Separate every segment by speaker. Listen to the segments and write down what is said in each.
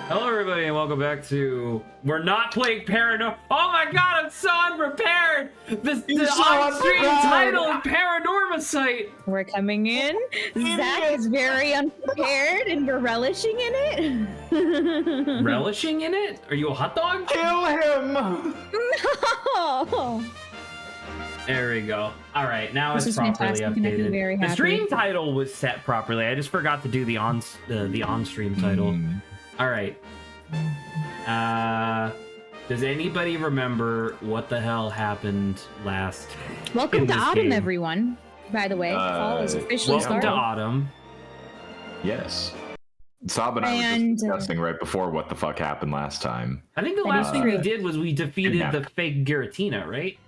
Speaker 1: Hello, everybody, and welcome back to... We're not playing Paranormal... Oh my god, I'm so unprepared! The on-stream title of Paranormal Site!
Speaker 2: We're coming in. Zach is very unprepared, and we're relishing in it.
Speaker 1: Relishing in it? Are you a hot dog?
Speaker 3: Kill him!
Speaker 2: No!
Speaker 1: There we go. Alright, now
Speaker 2: This
Speaker 1: it's
Speaker 2: is
Speaker 1: properly
Speaker 2: fantastic, and I feel
Speaker 1: updated.
Speaker 2: very
Speaker 1: The
Speaker 2: happy.
Speaker 1: stream title was set properly. I just forgot to do the on-stream title. Alright. Does anybody remember what the hell happened last
Speaker 2: Welcome
Speaker 1: in
Speaker 2: to
Speaker 1: this
Speaker 2: Autumn,
Speaker 1: game?
Speaker 2: everyone. By the way, fall is officially
Speaker 1: Welcome
Speaker 2: started.
Speaker 1: to Autumn.
Speaker 3: Yes. Saab and I were
Speaker 2: And,
Speaker 3: just discussing right before what the fuck happened last time.
Speaker 1: I think the
Speaker 2: That
Speaker 1: last
Speaker 2: is
Speaker 1: thing
Speaker 2: true.
Speaker 1: we did was we defeated
Speaker 3: Yeah.
Speaker 1: the fake Giratina, right?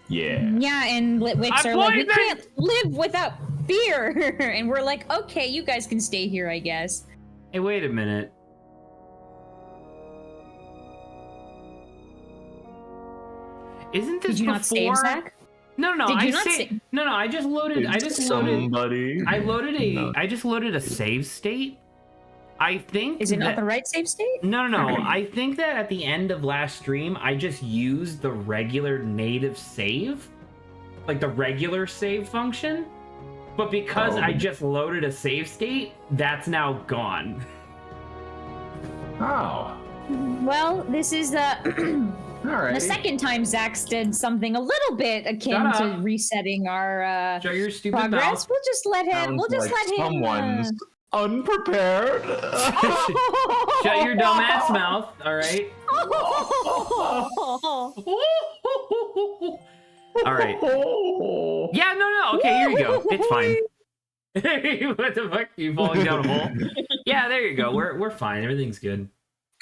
Speaker 3: Yeah.
Speaker 2: Yeah, and Litwicks
Speaker 1: I'm
Speaker 2: are like, we
Speaker 1: poisoned!
Speaker 2: can't live without fear. And we're like, okay, you guys can stay here, I guess.
Speaker 1: Hey, wait a minute. Isn't this
Speaker 2: Did you
Speaker 1: before?
Speaker 2: not save, Zach?
Speaker 1: No, no,
Speaker 2: Did
Speaker 1: I
Speaker 2: you not
Speaker 1: sa-
Speaker 2: save?
Speaker 1: No, no, I just loaded. I just loaded.
Speaker 3: Somebody.
Speaker 1: I loaded a.
Speaker 3: No.
Speaker 1: I just loaded a save state. I think.
Speaker 2: Is it not
Speaker 1: that-
Speaker 2: the right save state?
Speaker 1: No, no, no. I think that at the end of last stream, I just used the regular native save, like the regular save function. But because
Speaker 3: Oh.
Speaker 1: I just loaded a save state, that's now gone.
Speaker 3: Oh.
Speaker 2: Well, this is
Speaker 3: All right.
Speaker 2: the second time Zach's did something a little bit akin
Speaker 1: Shut
Speaker 2: to
Speaker 1: up.
Speaker 2: resetting our
Speaker 1: Shut your stupid
Speaker 2: progress.
Speaker 1: mouth.
Speaker 2: We'll just let him.
Speaker 3: Sounds
Speaker 2: We'll just
Speaker 3: like
Speaker 2: let him.
Speaker 3: Someone's unprepared.
Speaker 1: Shut your dumb ass mouth. All right. All right.
Speaker 3: Oh.
Speaker 1: Yeah, no, no. Okay, here you go. It's fine. What the fuck? You falling down a hole? Yeah, there you go. We're fine. Everything's good.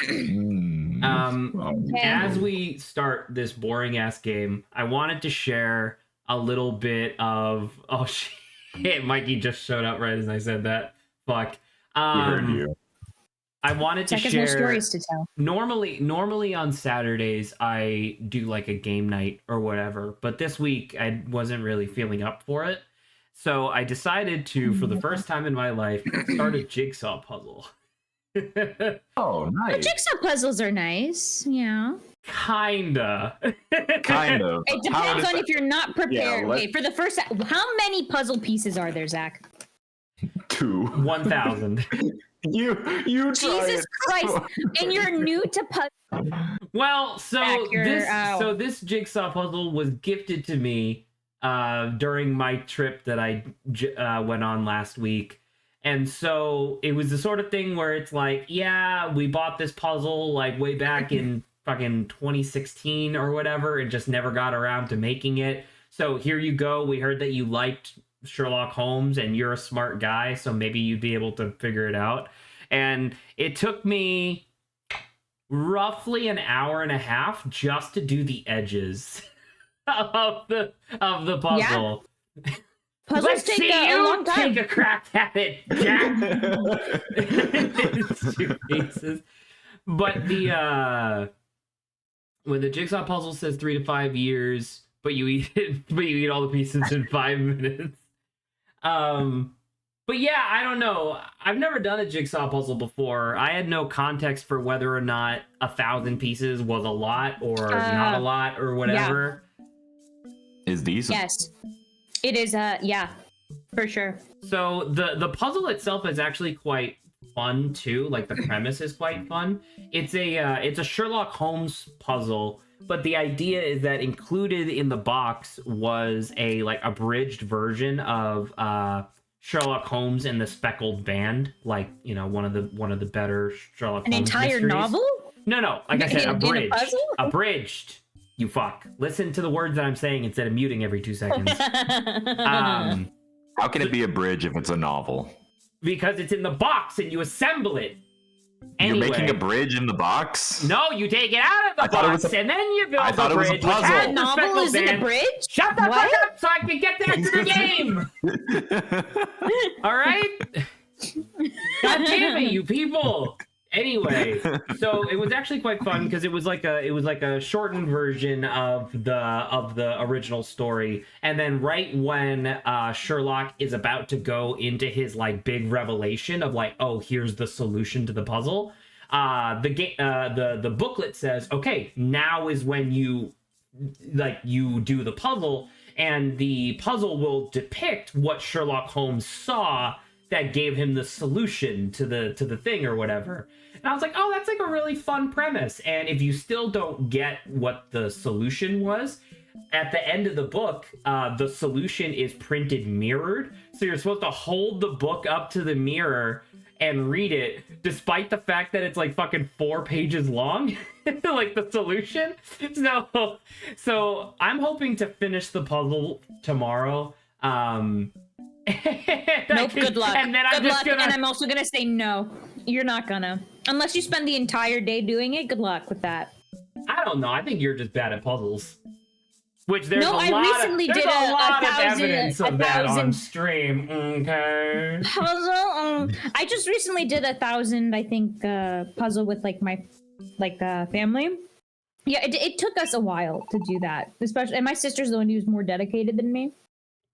Speaker 3: Mm.
Speaker 2: Okay.
Speaker 1: As we start this boring ass game, I wanted to share a little bit of. Oh shit! Mikey just showed up right as I said that. Fuck.
Speaker 3: Heard you.
Speaker 1: I wanted to
Speaker 2: Zach has more
Speaker 1: share.
Speaker 2: stories to tell.
Speaker 1: Normally on Saturdays I do like a game night or whatever, but this week I wasn't really feeling up for it. So I decided to, for the first time in my life, start a jigsaw puzzle.
Speaker 3: Oh,
Speaker 2: The
Speaker 3: nice.
Speaker 2: jigsaw puzzles are nice. Yeah.
Speaker 1: Kinda.
Speaker 3: Kind of.
Speaker 2: It
Speaker 3: How
Speaker 2: depends
Speaker 3: does
Speaker 2: on if you're not prepared.
Speaker 3: let-
Speaker 2: Okay, for the first. How many puzzle pieces are there, Zach?
Speaker 3: 2.
Speaker 1: 1,000.
Speaker 3: You try
Speaker 2: Jesus
Speaker 3: it.
Speaker 2: Christ! And you're new to puzzle.
Speaker 1: Well, so
Speaker 2: Zach, you're out.
Speaker 1: this jigsaw puzzle was gifted to me during my trip that I went on last week. And so it was the sort of thing where it's like, yeah, we bought this puzzle like way back in fucking 2016 or whatever and just never got around to making it. So here you go. We heard that you liked Sherlock Holmes and you're a smart guy, so maybe you'd be able to figure it out. And it took me roughly an hour and a half just to do the edges of the puzzle.
Speaker 2: Puzzles
Speaker 1: Let's
Speaker 2: take
Speaker 1: see
Speaker 2: a
Speaker 1: you
Speaker 2: long time.
Speaker 1: take a crack at it, Jack. It's 2 pieces. But the when the jigsaw puzzle says 3 to 5 years, but you eat it, but you eat all the pieces in 5 minutes. But yeah, I don't know. I've never done a jigsaw puzzle before. I had no context for whether or not 1,000 pieces was a lot or not a lot or whatever.
Speaker 3: Is decent.
Speaker 2: Yes, it is. Yeah, for sure.
Speaker 1: So the puzzle itself is actually quite fun too. Like the premise is quite fun. It's a Sherlock Holmes puzzle, but the idea is that included in the box was a like abridged version of Sherlock Holmes and the Speckled Band, like, you know, one of the better Sherlock
Speaker 2: An
Speaker 1: Holmes
Speaker 2: entire
Speaker 1: mysteries.
Speaker 2: novel?
Speaker 1: No, like I said,
Speaker 2: In a
Speaker 1: abridged.
Speaker 2: puzzle?
Speaker 1: Abridged. You fuck. Listen to the words that I'm saying instead of muting every 2 seconds. Um,
Speaker 3: How can it be a bridge if it's a novel?
Speaker 1: because it's in the box and you assemble it. Anyway,
Speaker 3: You're making a bridge in the box?
Speaker 1: no, you take it out of the
Speaker 3: I thought it
Speaker 1: box
Speaker 3: was a-
Speaker 1: and then you build
Speaker 3: I thought
Speaker 1: the
Speaker 3: it was a
Speaker 1: bridge. which
Speaker 3: puzzle.
Speaker 1: has
Speaker 2: A
Speaker 1: the
Speaker 2: novel
Speaker 1: Speckled
Speaker 2: is in a
Speaker 1: Band.
Speaker 2: bridge?
Speaker 1: Shut the
Speaker 2: What?
Speaker 1: fuck up so I can get back to the game. All right. God damn it, you people. Anyway, so it was actually quite fun because it was like a shortened version of the original story, and then right when Sherlock is about to go into his like big revelation of like, oh, here's the solution to the puzzle, The booklet says, okay, now is when you do the puzzle, and the puzzle will depict what Sherlock Holmes saw that gave him the solution to the thing or whatever. And I was like, oh, that's like a really fun premise. And if you still don't get what the solution was, at the end of the book, the solution is printed mirrored. So you're supposed to hold the book up to the mirror and read it, despite the fact that it's like fucking 4 pages long, like the solution. So I'm hoping to finish the puzzle tomorrow.
Speaker 2: Nope, good luck. And then and I'm also gonna say no. You're not gonna. Unless you spend the entire day doing it, good luck with that.
Speaker 1: I don't know. I think you're just bad at puzzles. Which there's
Speaker 2: I recently did
Speaker 1: a lot of evidence of that on stream. Okay.
Speaker 2: Puzzle. I just recently did 1,000, I think, puzzle with like my family. Yeah, it took us a while to do that, especially, and my sister's the one who's more dedicated than me.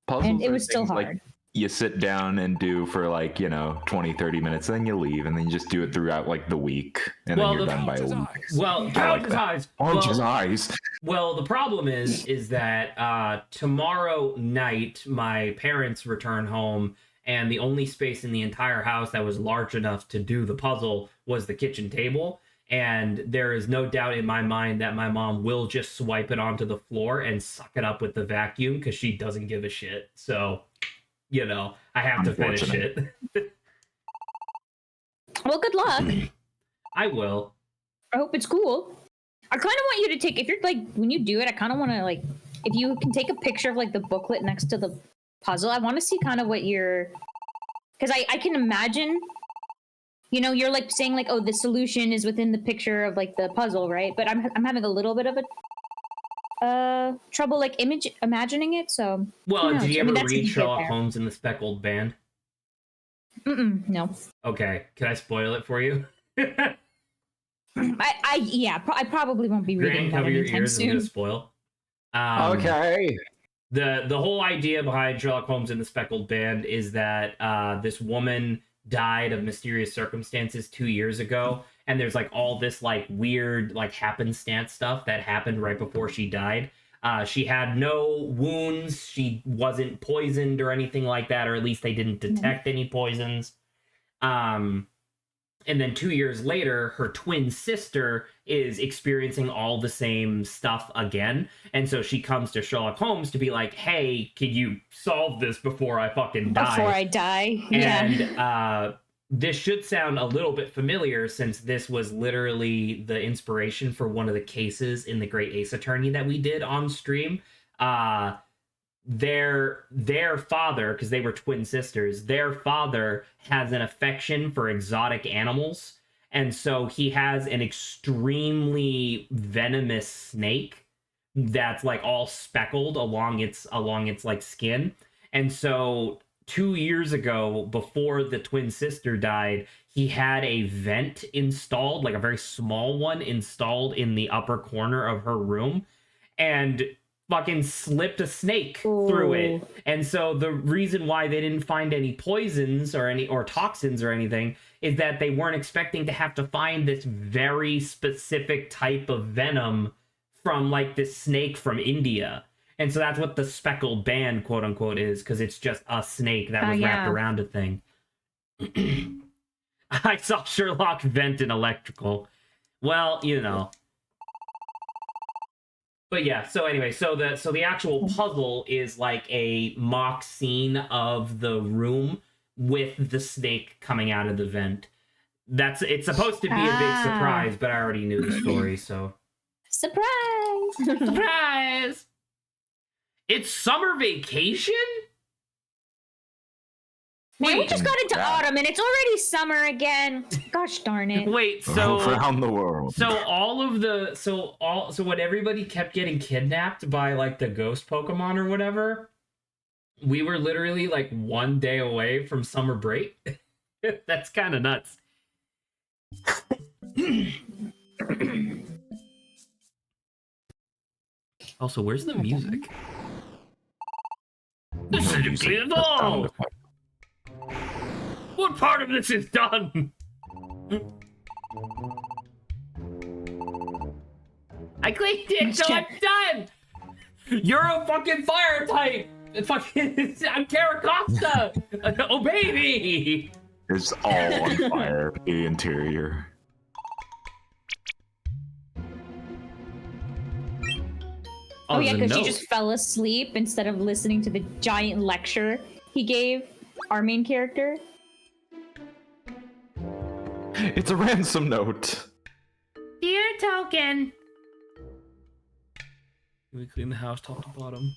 Speaker 3: Puzzles
Speaker 2: and it was still hard.
Speaker 3: Like you sit down and do for 20, 30 minutes, and then you leave, and then you just do it throughout like the week, and then you're done by a week.
Speaker 1: Well,
Speaker 3: eyes.
Speaker 1: Well, the problem is that tomorrow night my parents return home, and the only space in the entire house that was large enough to do the puzzle was the kitchen table. And there is no doubt in my mind that my mom will just swipe it onto the floor and suck it up with the vacuum because she doesn't give a shit. So, I have to finish it.
Speaker 2: Well, good luck.
Speaker 1: I will.
Speaker 2: I hope it's cool. I kind of want you to take, if you're when you do it, I kind of want to if you can take a picture of the booklet next to the puzzle. I want to see kind of what you're, because I can imagine, you're saying oh, the solution is within the picture of the puzzle, right? But I'm having a little bit of a trouble imagining it. So
Speaker 1: did you ever read Sherlock Holmes and the Speckled Band?
Speaker 2: No.
Speaker 1: Okay, can I spoil it for you?
Speaker 2: I probably won't be reading that anytime soon.
Speaker 1: I'm gonna spoil.
Speaker 3: Okay.
Speaker 1: The whole idea behind Sherlock Holmes and the Speckled Band is that this woman died of mysterious circumstances 2 years ago, and there's all this weird happenstance stuff that happened right before she died. She had no wounds, she wasn't poisoned or anything like that, or at least they didn't detect any poisons. And then 2 years later, her twin sister is experiencing all the same stuff again. And so she comes to Sherlock Holmes to be like, hey, can you solve this before I fucking die?
Speaker 2: Before I die,
Speaker 1: And this should sound a little bit familiar, since this was literally the inspiration for one of the cases in The Great Ace Attorney that we did on stream. Their father, because they were twin sisters, their father has an affection for exotic animals, and so he has an extremely venomous snake that's all speckled along its skin. And so 2 years ago, before the twin sister died, he had a vent installed, a very small one installed in the upper corner of her room, and fucking slipped a snake through it. And so the reason why they didn't find any poisons or toxins or anything is that they weren't expecting to have to find this very specific type of venom from this snake from India. And so that's what the Speckled Band, quote unquote, is, because it's just a snake that was wrapped around a thing. I saw Sherlock vent an electrical. Well, But yeah, so anyway, so the actual puzzle is a mock scene of the room with the snake coming out of the vent. It's supposed to be a big surprise, but I already knew the story, so
Speaker 2: surprise!
Speaker 1: Surprise! It's summer vacation?
Speaker 2: Man, we just got into autumn and it's already summer again. Gosh darn it.
Speaker 1: Wait, so
Speaker 3: around the world.
Speaker 1: So when everybody kept getting kidnapped by the ghost Pokemon or whatever, we were literally 1 day away from summer break. That's kind of nuts. Also, where's the music? This isn't clean at all! What part of this is done? I cleaned it, so I'm done! You're a fucking fire type! Fucking, I'm Caracosta! Obey me!
Speaker 3: It's all on fire, the interior.
Speaker 2: Oh yeah,
Speaker 1: there's a
Speaker 2: because you
Speaker 1: note.
Speaker 2: just fell asleep instead of listening to the giant lecture he gave our main character.
Speaker 3: It's a ransom note.
Speaker 1: Dear token. We clean the house top to bottom.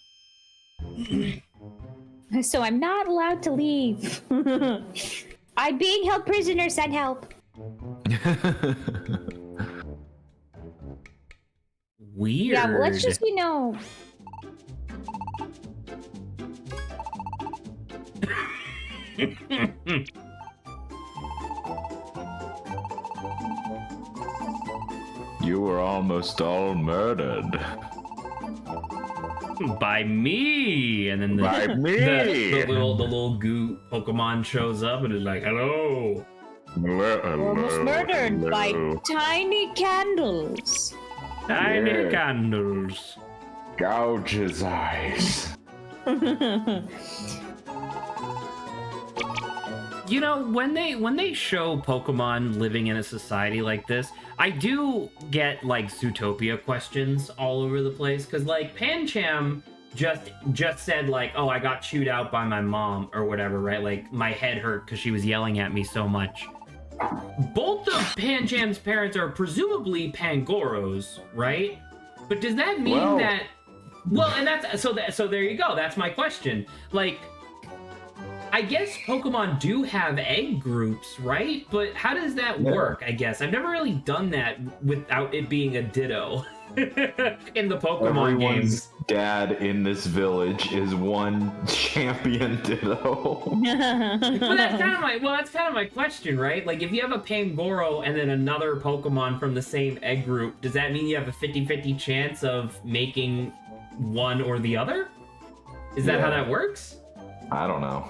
Speaker 2: So I'm not allowed to leave. I'm being held prisoner, send help.
Speaker 1: Weird.
Speaker 2: Yeah, well, let's just,
Speaker 3: You were almost all murdered.
Speaker 1: By me, and then
Speaker 3: By me.
Speaker 1: the little goo Pokemon shows up and is like, hello.
Speaker 2: Almost murdered by tiny candles.
Speaker 1: Tiny
Speaker 3: Yeah.
Speaker 1: candles.
Speaker 3: Gouge his eyes.
Speaker 1: You know, when they show Pokemon living in a society like this, I do get like Zootopia questions all over the place, because like Pancham just said like, oh, I got chewed out by my mom or whatever, right? Like my head hurt because she was yelling at me so much. Both of Pancham's parents are presumably Pangoros, right? But does that mean that? Well, and that's so there you go. That's my question. Like, I guess Pokemon do have egg groups, right? But how does that work? I guess I've never really done that without it being a Ditto in the Pokemon
Speaker 3: Everyone's
Speaker 1: games.
Speaker 3: dad in this village is one champion Ditto.
Speaker 1: But that's kind of my question, right? Like, if you have a Pangoro and then another Pokemon from the same egg group, does that mean you have a 50-50 chance of making one or the other? Is that how that works?
Speaker 3: I don't know.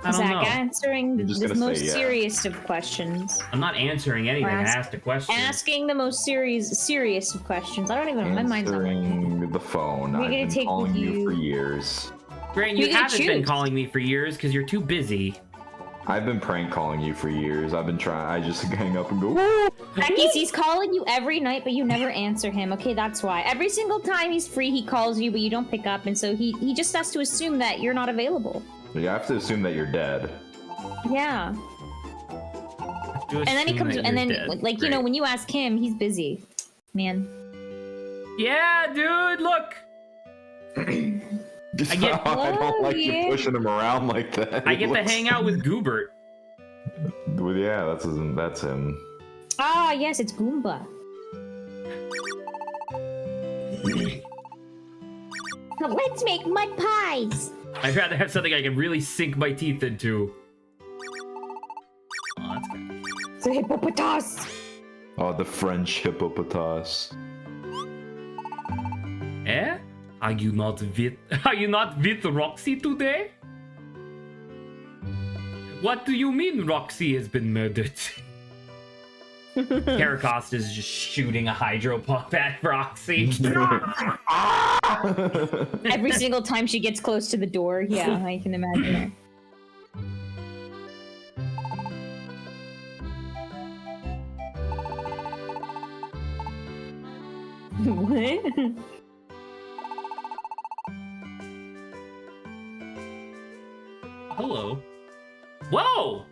Speaker 1: I don't
Speaker 2: Zach
Speaker 1: know.
Speaker 2: answering
Speaker 3: You're just
Speaker 2: the
Speaker 3: gonna
Speaker 2: most
Speaker 3: say, yeah.
Speaker 2: serious of questions.
Speaker 1: I'm not answering anything. I
Speaker 2: Ask-
Speaker 1: asked a question.
Speaker 2: Asking the most serious of questions. I don't even know. My mind's not working.
Speaker 3: Answering the phone.
Speaker 2: We're
Speaker 3: I've
Speaker 2: gonna
Speaker 3: been
Speaker 2: take
Speaker 3: calling you
Speaker 2: you-
Speaker 3: for years.
Speaker 1: Grant,
Speaker 2: You
Speaker 1: you
Speaker 2: can
Speaker 1: haven't been
Speaker 2: choose.
Speaker 1: calling me for years because you're too busy.
Speaker 3: I've been prank calling you for years. I've been trying. I just hang up and go. Woo!
Speaker 2: Becky's, he's calling you every night, but you never answer him. Okay, that's why. Every single time he's free, he calls you, but you don't pick up, and so he just has to assume that you're not available.
Speaker 3: You have to assume that you're dead.
Speaker 2: Yeah. And then he comes, and then like you know, when you ask him, he's busy. Man.
Speaker 1: Yeah, dude, look. I get-
Speaker 3: I don't like you
Speaker 2: yeah.
Speaker 3: pushing him around like that.
Speaker 1: I
Speaker 3: He
Speaker 1: get to
Speaker 3: looks-
Speaker 1: hang out with Goobert.
Speaker 3: Well, yeah, that's him.
Speaker 2: Ah, yes, it's Goomba. Let's make mud pies.
Speaker 1: I'd rather have something I can really sink my teeth into. Oh, that's good.
Speaker 2: The hippopotamus.
Speaker 3: Oh, the French hippopotamus.
Speaker 1: Eh? Are you not with Roxy today? What do you mean Roxy has been murdered? Caracosta is just shooting a hydro pump at Roxy.
Speaker 2: Every single time she gets close to the door, yeah, I can imagine it. What?
Speaker 1: Hello. Whoa!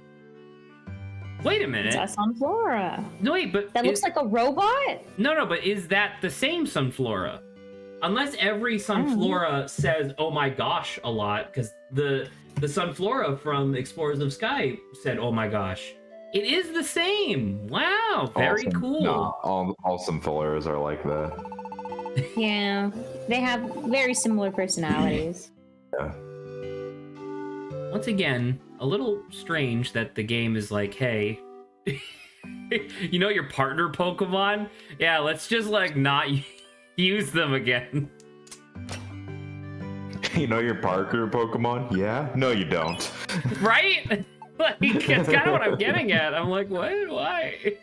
Speaker 1: Wait a minute.
Speaker 2: It's a Sunflora.
Speaker 1: No, wait, but
Speaker 2: That looks like a robot?
Speaker 1: No, but is that the same Sunflora? Unless every Sunflora says "Oh my gosh" a lot, because the Sunflora from Explorers of Sky said "Oh my gosh." It is the same. Wow, very cool.
Speaker 3: No, all some fillers are like that.
Speaker 2: Yeah. They have very similar personalities.
Speaker 3: Yeah.
Speaker 1: Once again, a little strange that the game is like, hey, you know your partner Pokemon? Yeah, let's just like not use them again.
Speaker 3: You know your Parker Pokemon? Yeah? No, you don't.
Speaker 1: Right? Like, that's kind of what I'm getting at. I'm like, what? Why?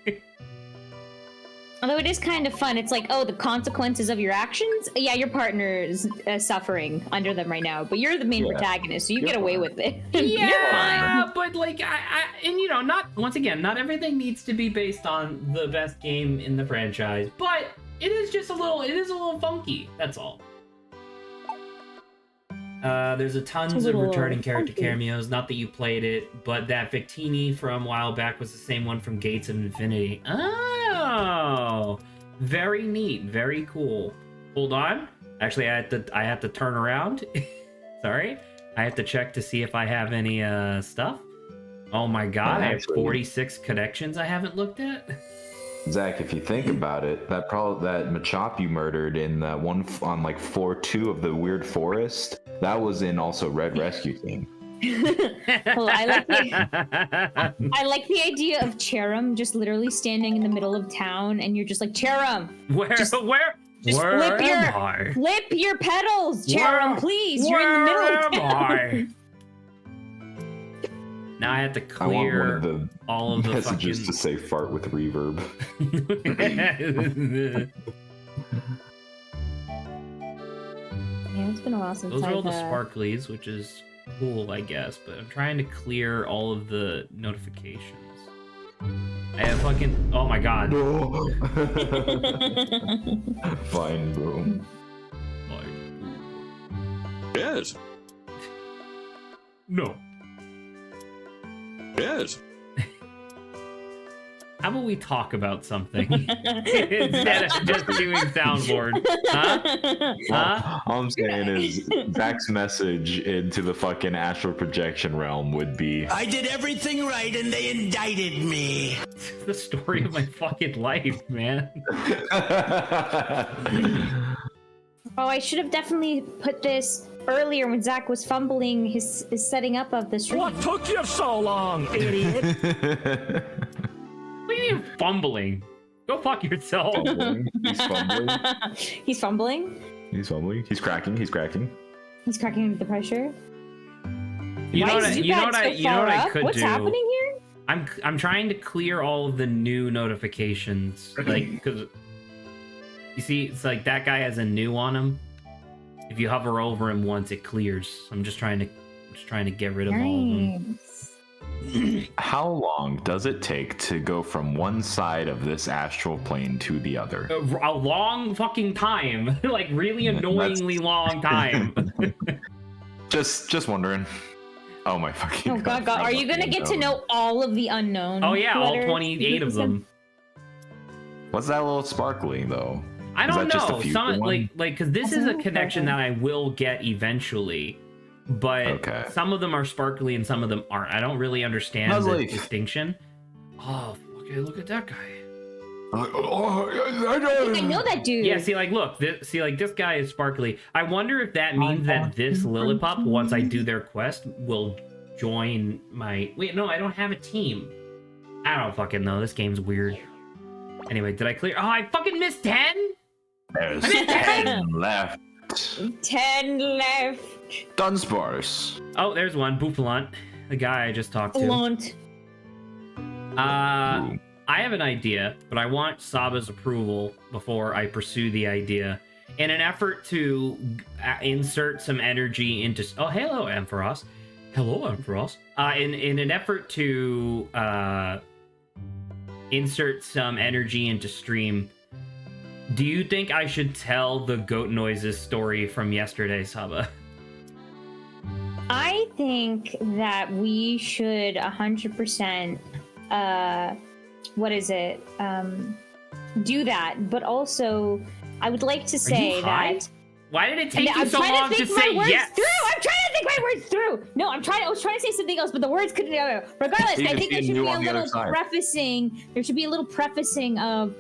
Speaker 2: Although it is kind of fun. It's like, oh, the consequences of your actions? Yeah, your partner is suffering under them right now, but you're the main protagonist, so you get away with it.
Speaker 1: Yeah,
Speaker 2: You're fine.
Speaker 1: but like, and you know, not once again, not everything needs to be based on the best game in the franchise, but it is a little funky. That's all. There's a tons of returning character cameos. Not that you played it, but that Victini from a while back was the same one from Gates of Infinity. Oh, very neat, very cool. Hold on, actually, I have to turn around. Sorry, I have to check to see if I have any stuff. Oh my god, I have 46 connections I haven't looked at.
Speaker 3: Zach, if you think about it, that Machop you murdered in that one on like 4-2 of the Weird Forest, that was in also Red Rescue Team.
Speaker 2: Well, I like the idea of Cherim just literally standing in the middle of town, and you're just like, Cherim,
Speaker 1: where
Speaker 2: just
Speaker 1: flip
Speaker 2: your pedals, Cherim, please. You're in the middle of town.
Speaker 1: Now I have to clear all of the
Speaker 3: messages
Speaker 1: fucking...
Speaker 3: to say fart with reverb.
Speaker 2: Yeah, it's been a while since
Speaker 1: those are all the sparklies, which is cool, I guess, but I'm trying to clear all of the notifications. I have fucking... Oh my god.
Speaker 3: Fine, boom.
Speaker 4: Yes.
Speaker 1: No.
Speaker 4: Yes.
Speaker 1: How about we talk about something instead of just doing soundboard? Huh?
Speaker 3: All I'm saying is Zach's message into the fucking astral projection realm would be,
Speaker 5: I did everything right and they indicted me.
Speaker 1: It's the story of my fucking life, man.
Speaker 2: Oh, I should have definitely put this earlier when Zach was fumbling his setting up of the stream.
Speaker 5: What took you so long, idiot?
Speaker 1: What do you mean fumbling? Go fuck yourself.
Speaker 3: He's fumbling.
Speaker 2: He's fumbling.
Speaker 3: He's fumbling. He's cracking. He's cracking.
Speaker 2: He's cracking under the pressure.
Speaker 1: You know what I could
Speaker 2: What's
Speaker 1: do?
Speaker 2: happening here?
Speaker 1: I'm trying to clear all of the new notifications, like, because you see, it's like that guy has a new on him. If you hover over him once, it clears. I'm just trying to get rid of all of them.
Speaker 3: How long does it take to go from one side of this astral plane to the other?
Speaker 1: A long fucking time. Like, really annoyingly long time.
Speaker 3: Just wondering. Oh my fucking
Speaker 2: God. Are you gonna get to know all of the unknown?
Speaker 1: Oh yeah, all 28 of them.
Speaker 3: What's that little sparkly though?
Speaker 1: I don't know. Some
Speaker 3: one?
Speaker 1: like because this is a connection that I will get eventually, but some of them are sparkly and some of them aren't. I don't really understand the distinction. Oh, okay, look at that guy.
Speaker 2: I know that dude.
Speaker 1: Yeah, see, like, look, this guy is sparkly. I wonder if that means that this Lillipup, once I do their quest, will join my... Wait, no, I don't have a team. I don't fucking know. This game's weird. Anyway, did I clear? Oh, I fucking missed 10?
Speaker 3: There's 10 left.
Speaker 2: 10 left.
Speaker 3: Dunsparce.
Speaker 1: Oh, there's one. Bouffalant, the guy I just talked to.
Speaker 2: Blunt.
Speaker 1: I have an idea, but I want Saba's approval before I pursue the idea. In an effort to insert some energy into... Oh, hello, Ampharos. Hello, Ampharos. In an effort to insert some energy into stream, do you think I should tell the goat noises story from yesterday, Saba?
Speaker 2: I think that we should 100% do that, but also I would like to say that...
Speaker 1: Why did it take you so long to say yes?
Speaker 2: I'm trying to think my words through. No, I was trying to say something else, but the words couldn't. Regardless, I think there should be a little prefacing. There should be a little prefacing of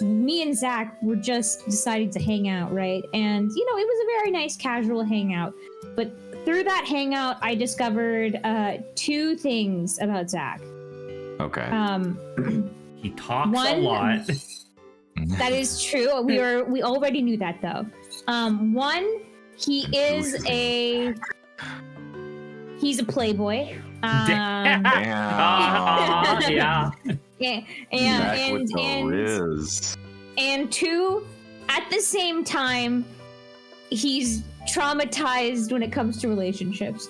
Speaker 2: me and Zach were just deciding to hang out, right? And it was a very nice casual hangout. But through that hangout, I discovered 2 things about Zach.
Speaker 3: Okay.
Speaker 1: He talks a lot.
Speaker 2: That is true. We already knew that though. One, he's a playboy.
Speaker 3: Damn.
Speaker 1: Yeah.
Speaker 3: Back with the Riz.
Speaker 2: And two, at the same time, he's traumatized when it comes to relationships.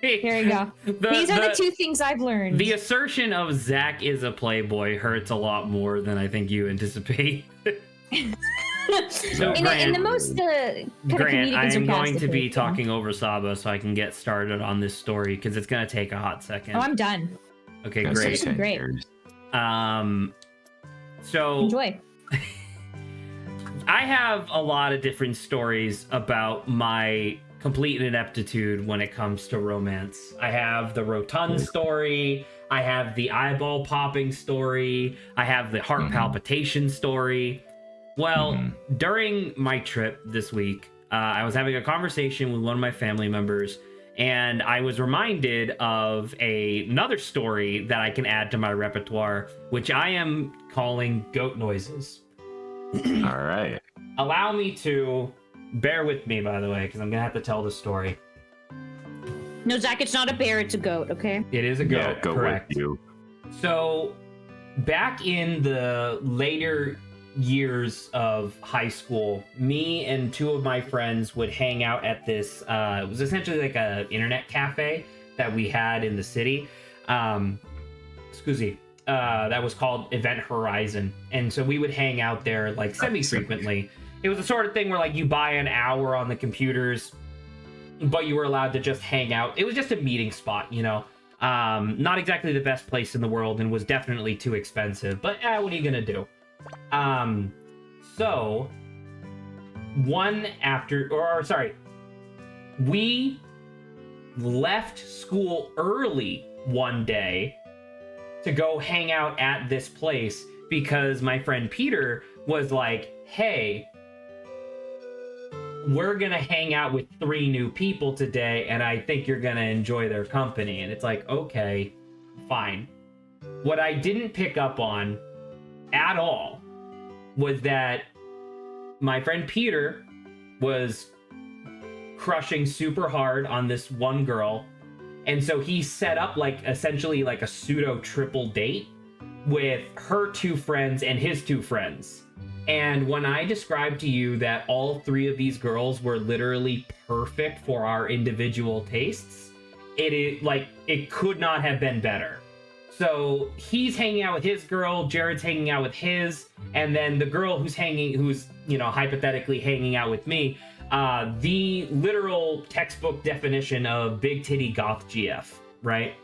Speaker 2: There you go. These are the two things I've learned.
Speaker 1: The assertion of Zach is a playboy hurts a lot more than I think you anticipate. So
Speaker 2: in the most kind of
Speaker 1: Grant,
Speaker 2: comedic
Speaker 1: I
Speaker 2: and
Speaker 1: am going to
Speaker 2: sarcastic
Speaker 1: be
Speaker 2: way,
Speaker 1: talking over Saba so I can get started on this story because it's going to take a hot second.
Speaker 2: Oh, I'm done.
Speaker 1: Okay,
Speaker 3: Gonna
Speaker 1: great.
Speaker 3: say 10
Speaker 2: Great.
Speaker 3: years.
Speaker 1: So
Speaker 2: Enjoy.
Speaker 1: I have a lot of different stories about my complete ineptitude when it comes to romance. I have the rotund story. I have the eyeball popping story. I have the heart palpitation story. Well, during my trip this week, I was having a conversation with one of my family members, and I was reminded of another story that I can add to my repertoire, which I am calling goat noises.
Speaker 3: All right.
Speaker 1: Allow me to bear with me, by the way, because I'm gonna have to tell the story.
Speaker 2: No, Zach, it's not a bear, it's a goat, okay?
Speaker 1: It is a goat,
Speaker 3: Yeah, go
Speaker 1: correct.
Speaker 3: with you.
Speaker 1: So, back in the later years of high school, me and two of my friends would hang out at this, it was essentially like a internet cafe that we had in the city. That was called Event Horizon. And so we would hang out there like semi-frequently. It was the sort of thing where like you buy an hour on the computers, but you were allowed to just hang out. It was just a meeting spot, you know. Not exactly the best place in the world and was definitely too expensive, but what are you gonna do? So we left school early one day to go hang out at this place because my friend Peter was like, hey, we're gonna hang out with 3 new people today and I think you're gonna enjoy their company. And it's like, okay, fine. What I didn't pick up on at all was that my friend Peter was crushing super hard on this one girl, and so he set up like essentially like a pseudo triple date with her 2 friends and his 2 friends. And when I described to you that all 3 of these girls were literally perfect for our individual tastes, it could not have been better. So he's hanging out with his girl, Jared's hanging out with his, and then the girl who's hypothetically hanging out with me, the literal textbook definition of big titty goth GF, right?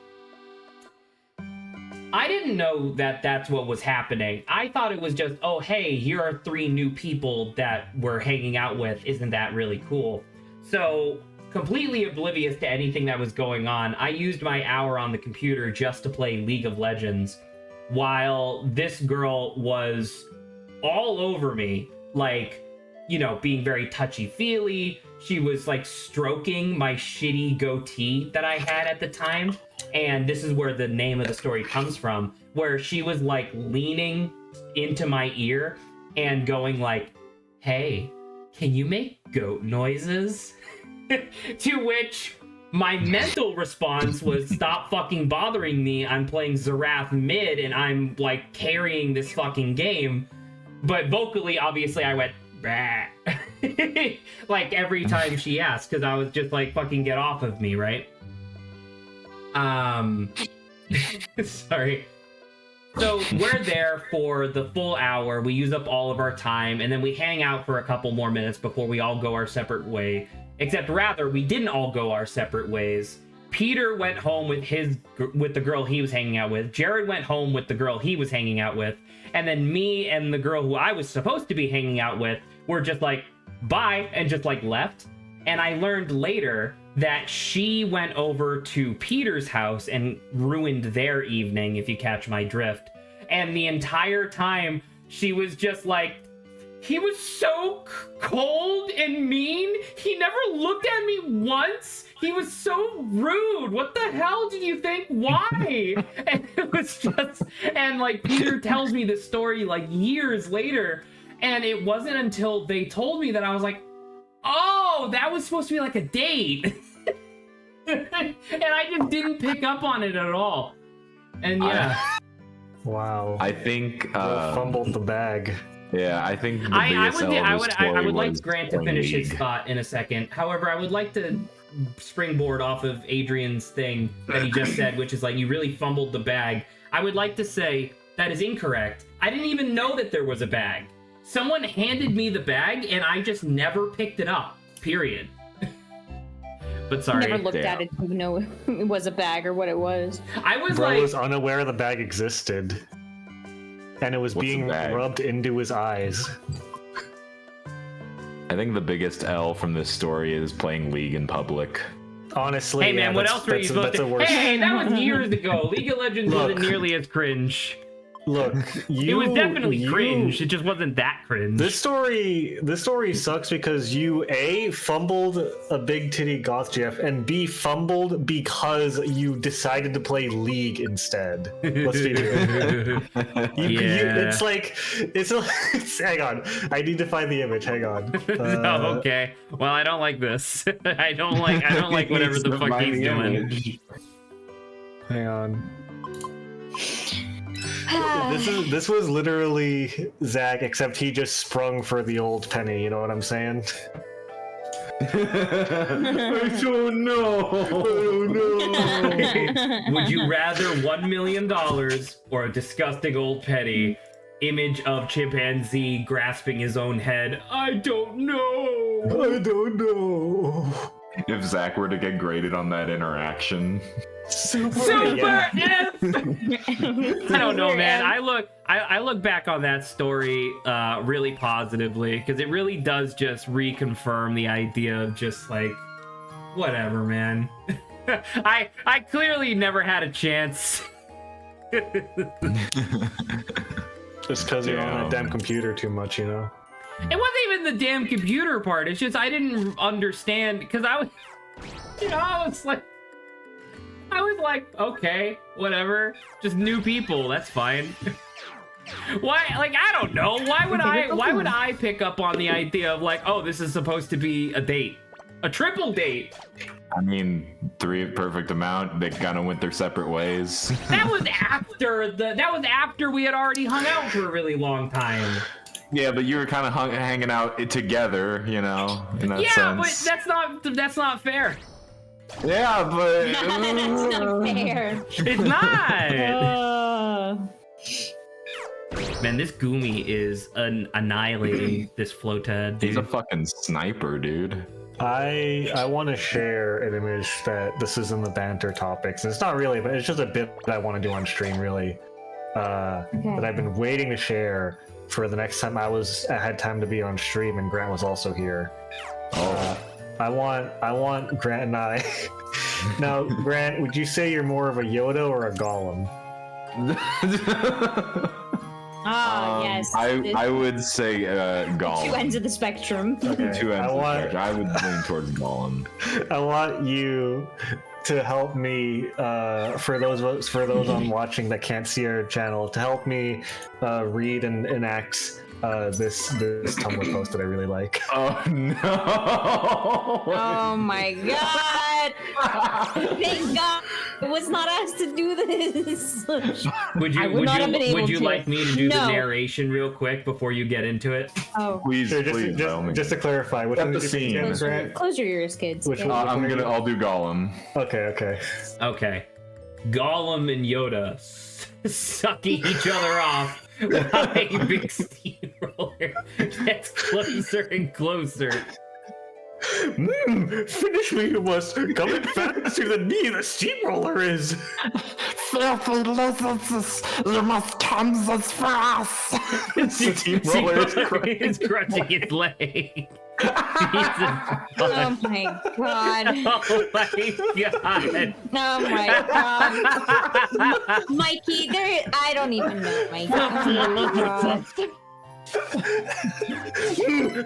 Speaker 1: I didn't know that that's what was happening. I thought it was just, oh, hey, here are 3 new people that we're hanging out with. Isn't that really cool? So, completely oblivious to anything that was going on, I used my hour on the computer just to play League of Legends, while this girl was all over me, like, you know, being very touchy-feely. She was, like, stroking my shitty goatee that I had at the time. And this is where the name of the story comes from, where she was, like, leaning into my ear and going, like, hey, can you make goat noises? To which my mental response was, stop fucking bothering me. I'm playing Zerath mid and I'm, like, carrying this fucking game. But vocally, obviously, I went, bah. Like, every time she asked, because I was just like, fucking get off of me, right? Sorry. So we're there for the full hour. We use up all of our time, and then we hang out for a couple more minutes before we all go our separate way. Except rather, we didn't all go our separate ways. Peter went home with the girl he was hanging out with. Jared went home with the girl he was hanging out with. And then me and the girl who I was supposed to be hanging out with were just like, bye, and just like left. And I learned later that she went over to Peter's house and ruined their evening, if you catch my drift. And the entire time, she was just like, he was so cold and mean. He never looked at me once. He was so rude. What the hell did you think? Why? And it was just, and like Peter tells me this story like years later. And it wasn't until they told me that I was like, oh, that was supposed to be like a date. and I just didn't pick up on it at all. And yeah,
Speaker 4: Wow.
Speaker 3: I think
Speaker 4: Fumbled the bag.
Speaker 3: yeah, I think the
Speaker 1: I
Speaker 3: biggest L of the
Speaker 1: would
Speaker 3: story
Speaker 1: like
Speaker 3: was
Speaker 1: Grant to
Speaker 3: playing
Speaker 1: finish his
Speaker 3: League.
Speaker 1: thought in a second. However, I would like to springboard off of Adrian's thing that he just said, which is like you really fumbled the bag. I would like to say that is incorrect. I didn't even know that there was a bag. Someone handed me the bag and I just never picked it up. Period. But sorry.
Speaker 2: Never looked
Speaker 3: Yeah.
Speaker 2: at it to know it was a bag or what it was.
Speaker 1: I was
Speaker 4: Bro
Speaker 1: like,
Speaker 4: was unaware the bag existed. And it was
Speaker 3: What's the
Speaker 4: being
Speaker 3: bag?
Speaker 4: rubbed into his eyes.
Speaker 3: I think the biggest L from this story is playing League in public.
Speaker 4: Honestly,
Speaker 1: hey man,
Speaker 4: yeah,
Speaker 1: what
Speaker 4: that's-
Speaker 1: else were you
Speaker 4: that's-
Speaker 1: supposed
Speaker 4: that's
Speaker 1: to?
Speaker 4: a worse-
Speaker 1: Hey, that was years ago. League of Legends wasn't
Speaker 4: Look.
Speaker 1: nearly as cringe.
Speaker 4: Look,
Speaker 1: It was definitely cringe. It just wasn't that cringe.
Speaker 4: This story sucks because you A, fumbled a big titty goth GF, and B, fumbled because you decided to play League instead. Let's be real. It's like hang on. I need to find the image. Hang on.
Speaker 1: Oh, okay. Well, I don't like this. I don't like whatever the fuck he's doing.
Speaker 4: Hang on. This was literally Zach, except he just sprung for the old penny. You know what I'm saying?
Speaker 3: I don't know.
Speaker 1: Would you rather $1 million or a disgusting old petty? Image of chimpanzee grasping his own head. I don't know.
Speaker 4: I don't know.
Speaker 3: If Zach were to get graded on that interaction.
Speaker 1: Super
Speaker 4: Yeah.
Speaker 1: F! I don't know, man. I look back on that story really positively because it really does just reconfirm the idea of just like whatever, man. I clearly never had a chance.
Speaker 4: Just because you're on that damn computer too much, you know?
Speaker 1: It wasn't even the damn computer part. It's just I didn't understand because I was like, okay, whatever. Just new people. That's fine. Why? Like, I don't know. Why would I pick up on the idea of like, oh, this is supposed to be a date, a triple date?
Speaker 3: I mean, 3 perfect amount. They kind of went their separate ways.
Speaker 1: That was after we had already hung out for a really long time.
Speaker 3: Yeah, but you were kind of hanging out together, you know, in that
Speaker 1: Yeah,
Speaker 3: sense.
Speaker 1: but that's not fair.
Speaker 3: Yeah, but
Speaker 2: That's not fair.
Speaker 1: It's not. Man, this Gumi is annihilating this Flota,
Speaker 3: he's a
Speaker 1: dude.
Speaker 3: fucking sniper, dude.
Speaker 4: I want to share an image that this is in the banter topics. It's not really, but it's just a bit that I want to do on stream, really. That I've been waiting to share for the next time I had time to be on stream, and Grant was also here. I want Grant and I. Now, Grant, would you say you're more of a Yoda or a Gollum?
Speaker 2: Yes.
Speaker 3: I would say Gollum.
Speaker 2: Two ends of the spectrum.
Speaker 4: Okay.
Speaker 3: Two ends of the spectrum. I would lean towards Gollum.
Speaker 4: I want you to help me, for those on watching that can't see our channel, to help me read and enact this Tumblr post that I really like.
Speaker 3: Oh no!
Speaker 2: Oh my god! Thank God I was not asked to do this.
Speaker 1: Would
Speaker 2: I would not have been able
Speaker 1: would you
Speaker 2: to.
Speaker 1: like me to do the
Speaker 2: No.
Speaker 1: narration real quick before you get into it?
Speaker 2: Oh,
Speaker 3: Please,
Speaker 4: Sure,
Speaker 3: please, by all means.
Speaker 4: just to clarify, which
Speaker 3: Set
Speaker 4: one
Speaker 3: the
Speaker 4: did you pick,
Speaker 3: scene.
Speaker 4: Grant?
Speaker 2: close your ears, kids.
Speaker 4: Which
Speaker 2: Okay.
Speaker 4: one?
Speaker 3: I'll do Gollum.
Speaker 4: Okay.
Speaker 1: Okay. Gollum and Yoda sucking each other off while a big steamroller gets closer and closer.
Speaker 4: Finish me, you must. Coming faster than me, the steamroller is.
Speaker 3: Filthy lizards, you must come this fast.
Speaker 4: Steamroller is
Speaker 1: is crushing his leg. Jesus.
Speaker 2: Oh my god.
Speaker 1: Oh my god.
Speaker 2: Oh my god. Mikey, I don't even know, Mikey. Oh my god.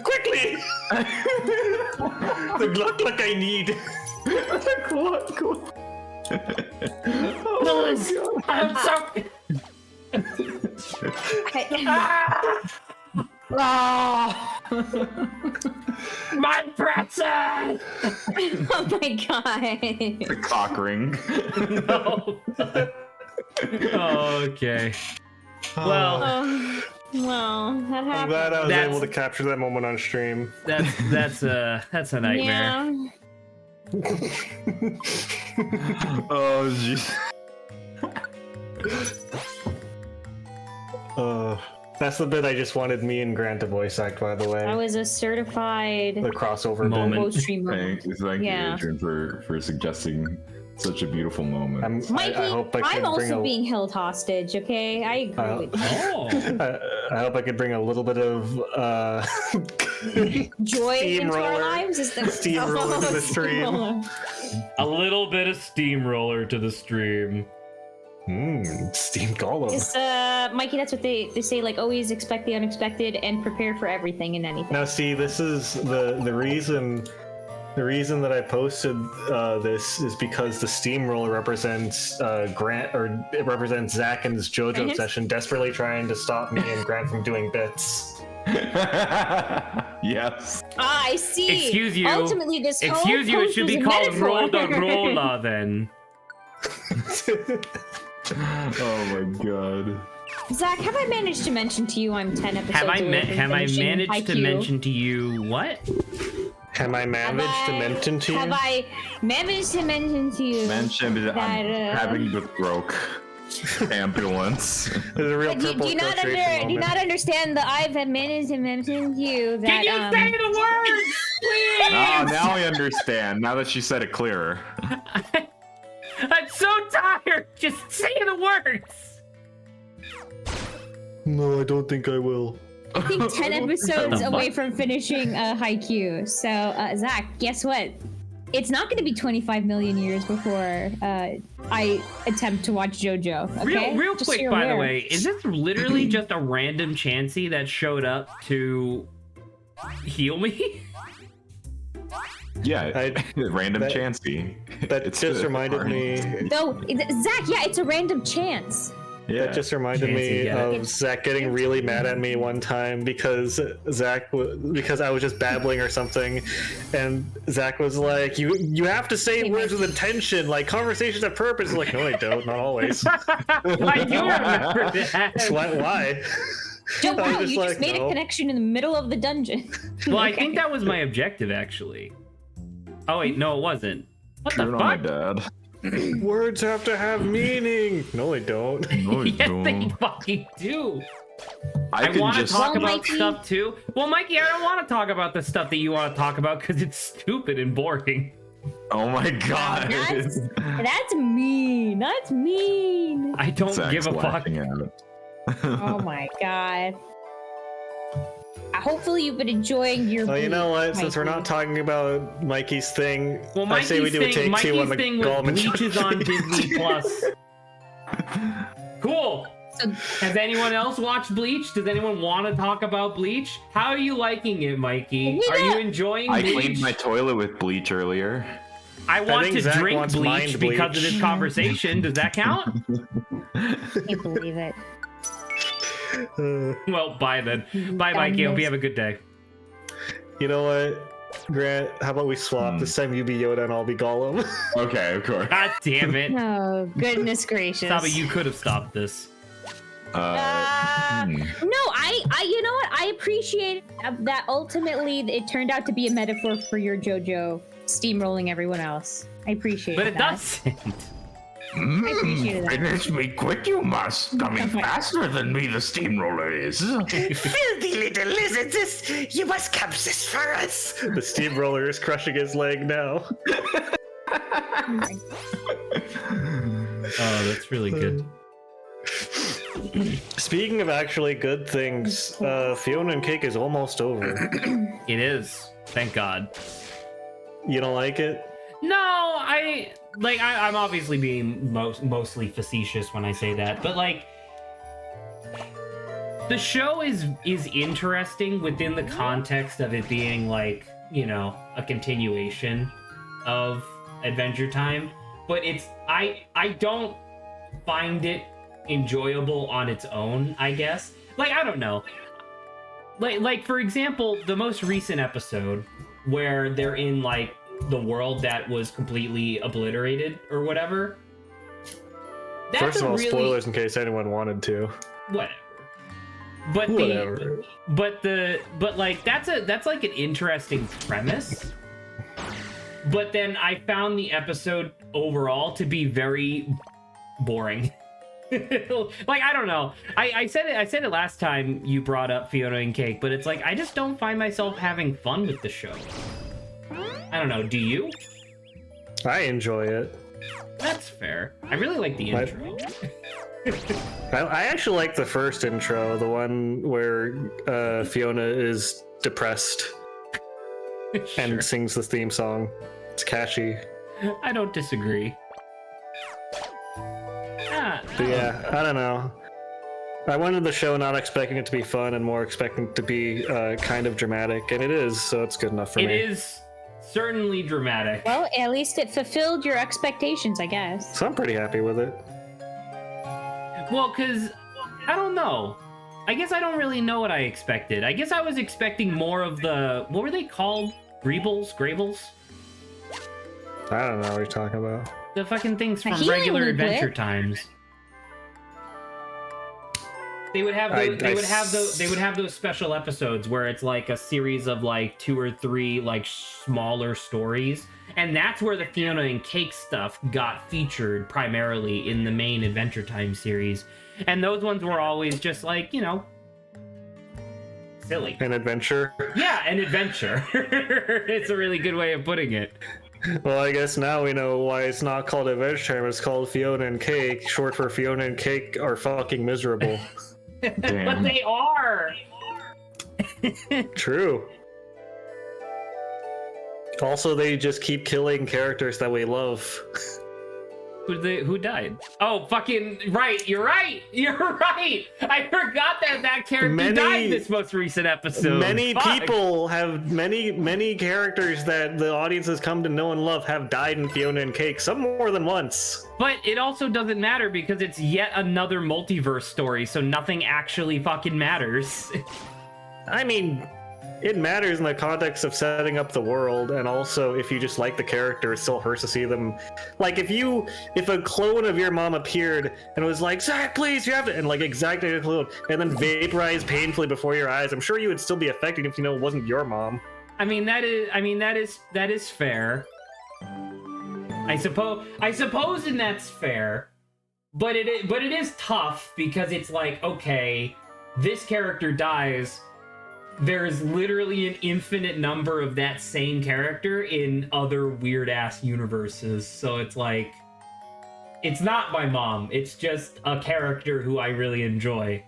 Speaker 4: Quickly! The Gluck I need. Oh
Speaker 1: I'm sorry. my pretzel!
Speaker 2: Oh my god.
Speaker 3: The cock ring.
Speaker 1: No. Okay. Well,
Speaker 2: Oh, well, that
Speaker 4: I'm
Speaker 2: happened.
Speaker 4: glad I was
Speaker 1: That's-
Speaker 4: able to capture that moment on stream.
Speaker 1: that's a nightmare.
Speaker 2: Yeah.
Speaker 3: Oh jeez.
Speaker 4: That's the bit I just wanted me and Grant to voice act, by the way.
Speaker 2: That was a certified
Speaker 4: The crossover
Speaker 1: Moment.
Speaker 4: bit.
Speaker 2: post stream moment.
Speaker 3: Thank
Speaker 2: Yeah.
Speaker 3: you, Adrian, for suggesting such a beautiful moment.
Speaker 2: Mikey,
Speaker 4: I hope I
Speaker 2: I'm
Speaker 4: can bring
Speaker 2: also
Speaker 4: a,
Speaker 2: being held hostage, okay? I agree with you.
Speaker 1: Oh.
Speaker 4: I hope I could bring a little bit of
Speaker 2: Joy into our
Speaker 4: Steamroller.
Speaker 2: lives is the
Speaker 4: Steamroller to the stream.
Speaker 2: Steamroller.
Speaker 1: A little bit of steamroller to the stream.
Speaker 4: steamed golem.
Speaker 2: It's, Mikey, that's what they say, like, always expect the unexpected and prepare for everything and anything.
Speaker 4: Now, see, this is the reason. The reason that I posted this is because the steamroller represents Grant, or it represents Zach and his JoJo
Speaker 2: Grant?
Speaker 4: obsession, desperately trying to stop me and Grant from doing bits.
Speaker 3: Yes.
Speaker 2: Ah, I see.
Speaker 1: Excuse you.
Speaker 2: Ultimately, this whole
Speaker 1: Excuse you, it
Speaker 2: post
Speaker 1: should
Speaker 2: was
Speaker 1: be
Speaker 2: a
Speaker 1: called
Speaker 2: metaphor.
Speaker 1: roll the roller then.
Speaker 3: Oh my god.
Speaker 2: Zach, have I managed to mention to you I'm 10 episodes
Speaker 1: Have I
Speaker 2: away from
Speaker 1: have I
Speaker 2: finishing
Speaker 1: managed to
Speaker 2: IQ?
Speaker 1: mention to you what?
Speaker 4: Have I managed to mention to you?
Speaker 2: Have I managed to mention to you?
Speaker 3: Mentioned that I'm having the broke ambulance.
Speaker 4: There's a real
Speaker 2: Do
Speaker 4: purple
Speaker 2: you not
Speaker 4: frustration
Speaker 2: do you
Speaker 4: moment.
Speaker 2: not understand that I've managed to mention to you that
Speaker 1: Can you say the words, please?
Speaker 3: Oh, now I understand. Now that she said it clearer.
Speaker 1: I'm so tired. Just say the words.
Speaker 4: No, I don't think I will.
Speaker 2: I think 10 episodes
Speaker 3: Oh,
Speaker 2: away
Speaker 3: fuck.
Speaker 2: from finishing Haikyuu. So, Zach, guess what? It's not going to be 25 million years before I attempt to watch JoJo. Okay?
Speaker 1: Real
Speaker 2: Just so
Speaker 1: quick,
Speaker 2: you're
Speaker 1: by the
Speaker 2: aware.
Speaker 1: way, is this literally just a random Chansey that showed up to heal me?
Speaker 3: Yeah, random
Speaker 4: that-
Speaker 3: Chansey.
Speaker 4: That
Speaker 3: It's
Speaker 4: just
Speaker 3: the
Speaker 4: reminded
Speaker 3: party.
Speaker 4: me.
Speaker 2: Zach, yeah, it's a random chance.
Speaker 3: Yeah.
Speaker 4: That just reminded
Speaker 1: Fancy,
Speaker 4: me
Speaker 1: get it.
Speaker 4: of Zach getting really mad at me one time because because I was just babbling or something, and Zach was like, "You have to say
Speaker 2: Hey,
Speaker 4: words
Speaker 2: Mike.
Speaker 4: with intention, like conversations have purpose." I'm like, no, I don't, not always.
Speaker 1: I do remember that.
Speaker 4: Why?
Speaker 2: Joe,
Speaker 4: I was
Speaker 2: wow,
Speaker 4: just
Speaker 2: you
Speaker 4: like,
Speaker 2: just made
Speaker 4: no.
Speaker 2: a connection in the middle of the dungeon.
Speaker 1: Well, I
Speaker 2: Okay.
Speaker 1: think that was my objective, actually. Oh wait, no, it wasn't. What
Speaker 3: Turn
Speaker 1: the
Speaker 3: on my
Speaker 1: fuck?
Speaker 3: dad.
Speaker 4: Words have to have meaning. No, I don't.
Speaker 3: No, I
Speaker 1: Yes, they
Speaker 3: don't.
Speaker 1: fucking do.
Speaker 3: I
Speaker 1: I
Speaker 3: can
Speaker 1: want to
Speaker 3: just.
Speaker 1: talk
Speaker 2: Well,
Speaker 1: about
Speaker 2: Mikey-
Speaker 1: stuff too. Well, Mikey, I don't want to talk about the stuff that you want to talk about because it's stupid and boring.
Speaker 3: Oh my god.
Speaker 2: That's mean. That's mean.
Speaker 1: I don't
Speaker 3: Zach's
Speaker 1: give a fuck.
Speaker 3: laughing at it.
Speaker 2: Oh my god. Hopefully you've been enjoying your.
Speaker 4: Well, you know what? Since we're
Speaker 2: Mikey.
Speaker 4: not talking about Mikey's thing,
Speaker 1: Well,
Speaker 4: I say we do a take
Speaker 1: Mikey's
Speaker 4: two on the
Speaker 1: thing with
Speaker 4: Goldman
Speaker 1: Bleach is on Disney Plus. Cool.
Speaker 2: So,
Speaker 1: Has anyone else watched Bleach? Does anyone want to talk about Bleach? How are you liking it, Mikey?
Speaker 2: We
Speaker 1: Are you
Speaker 2: don't-
Speaker 1: enjoying
Speaker 3: I
Speaker 1: Bleach?
Speaker 3: cleaned my toilet with bleach earlier.
Speaker 1: I want
Speaker 4: think
Speaker 1: to
Speaker 4: Zach
Speaker 1: drink
Speaker 4: wants
Speaker 1: Bleach
Speaker 4: mind
Speaker 1: because of
Speaker 4: bleach.
Speaker 1: this conversation. Does that count?
Speaker 2: I can't believe it.
Speaker 1: Well, bye then. Bye, Mikey. Hope you have a good day.
Speaker 4: You know what, Grant? How about we swap? This time you be Yoda and I'll be Gollum.
Speaker 3: Okay, of course.
Speaker 1: God damn it.
Speaker 2: Oh goodness gracious.
Speaker 1: Sabi, you could have stopped this.
Speaker 2: No, I you know what? I appreciate that ultimately it turned out to be a metaphor for your JoJo steamrolling everyone else. I appreciate
Speaker 1: But it
Speaker 2: that.
Speaker 1: doesn't.
Speaker 2: I appreciated that.
Speaker 3: Finish me quick, you must. Coming faster than me, the steamroller is.
Speaker 5: Filthy little lizards, you must come this for us.
Speaker 4: The steamroller is crushing his leg now.
Speaker 1: Oh, that's really good.
Speaker 4: Speaking of actually good things, Fiona and Cake is almost over.
Speaker 1: It is. Thank God.
Speaker 4: You don't like it?
Speaker 1: No, I'm obviously being mostly facetious when I say that, but like the show is interesting within the context of it being like, you know, a continuation of Adventure Time, but I don't find it enjoyable on its own, I guess. Like, I don't know. Like for example, the most recent episode where they're in like the world that was completely obliterated or whatever. That's
Speaker 4: First of all,
Speaker 1: really,
Speaker 4: spoilers in case anyone wanted to.
Speaker 1: whatever. But
Speaker 4: Whatever.
Speaker 1: but like that's like an interesting premise. But then I found the episode overall to be very boring. Like, I don't know. I said it last time you brought up Fiona and Cake, but it's like I just don't find myself having fun with the show. I don't know, do you?
Speaker 4: I enjoy it.
Speaker 1: That's fair. I really like the intro.
Speaker 4: I actually like the first intro, the one where Fiona is depressed and
Speaker 1: Sure.
Speaker 4: sings the theme song. It's catchy.
Speaker 1: I don't disagree.
Speaker 4: But yeah, I don't know. I went into the show not expecting it to be fun and more expecting it to be kind of dramatic, and it is, so it's good enough for me.
Speaker 1: It is certainly dramatic.
Speaker 2: Well, at least it fulfilled your expectations, I guess.
Speaker 4: So I'm pretty happy with it.
Speaker 1: Well, because, I don't know. I guess I don't really know what I expected. I guess I was expecting more of the, what were they called? Grables?
Speaker 4: I don't know what you're talking about.
Speaker 1: The fucking things
Speaker 2: A
Speaker 1: from
Speaker 2: healing
Speaker 1: regular
Speaker 2: loop,
Speaker 1: Adventure
Speaker 2: Whip.
Speaker 1: Times. They would have those special episodes where it's like a series of like 2 or 3 like smaller stories, and that's where the Fiona and Cake stuff got featured primarily in the main Adventure Time series. And those ones were always just like, you know, silly.
Speaker 4: An adventure.
Speaker 1: Yeah, an adventure. It's a really good way of putting it.
Speaker 4: Well, I guess now we know why it's not called Adventure Time, it's called Fiona and Cake, short for Fiona and Cake are fucking miserable.
Speaker 1: But
Speaker 3: Damn.
Speaker 1: they are.
Speaker 4: True. Also, they just keep killing characters that we love.
Speaker 1: Who died? Oh, fucking right! You're right. I forgot that character died this most recent episode.
Speaker 4: Many
Speaker 1: Fuck.
Speaker 4: people have many characters that the audience has come to know and love have died in Fiona and Cake, some more than once.
Speaker 1: But it also doesn't matter because it's yet another multiverse story, so nothing actually fucking matters.
Speaker 4: I mean, it matters in the context of setting up the world, and also if you just like the character, it still hurts to see them. Like if a clone of your mom appeared and was like, "Zach, please, you have to," and like exactly a clone, and then vaporized painfully before your eyes, I'm sure you would still be affected if you know it wasn't your mom.
Speaker 1: that is fair. I suppose, and that's fair. But it is tough because it's like, okay, this character dies. There is literally an infinite number of that same character in other weird ass universes. So it's like, it's not my mom. It's just a character who I really enjoy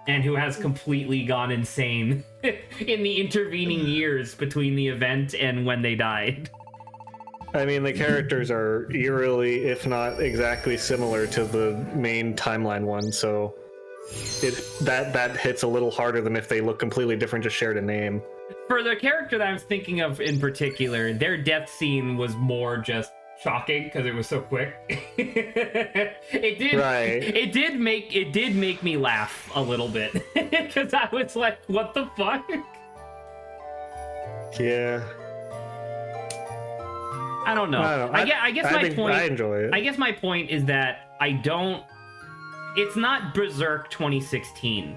Speaker 1: and who has completely gone insane in the intervening years between the event and when they died.
Speaker 4: I mean, the characters are eerily, if not exactly similar to the main timeline one, so that hits a little harder than if they look completely different, just shared a name.
Speaker 1: For the character that I was thinking of in particular, their death scene was more just shocking because it was so quick. It did make me laugh a little bit because I was like, what the fuck?
Speaker 4: Yeah.
Speaker 1: I don't know. I guess my point.
Speaker 4: I enjoy it.
Speaker 1: I guess my point is that I don't. It's not Berserk 2016.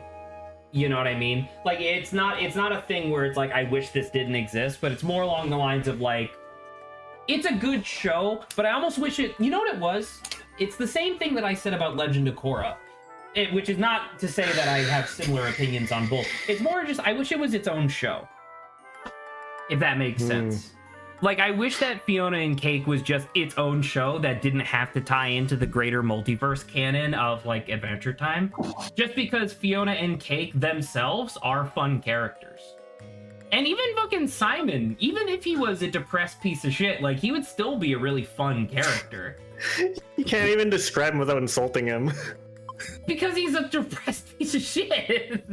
Speaker 1: You know what I mean? Like it's not a thing where it's like I wish this didn't exist, but it's more along the lines of like it's a good show, but I almost wish it. You know what it was? It's the same thing that I said about Legend of Korra. Which is not to say that I have similar opinions on both. It's more just I wish it was its own show. If that makes sense. Like, I wish that Fiona and Cake was just its own show that didn't have to tie into the greater multiverse canon of, like, Adventure Time. Just because Fiona and Cake themselves are fun characters. And even fucking Simon, even if he was a depressed piece of shit, like, he would still be a really fun character.
Speaker 4: You can't even describe him without insulting him.
Speaker 1: Because he's a depressed piece of shit.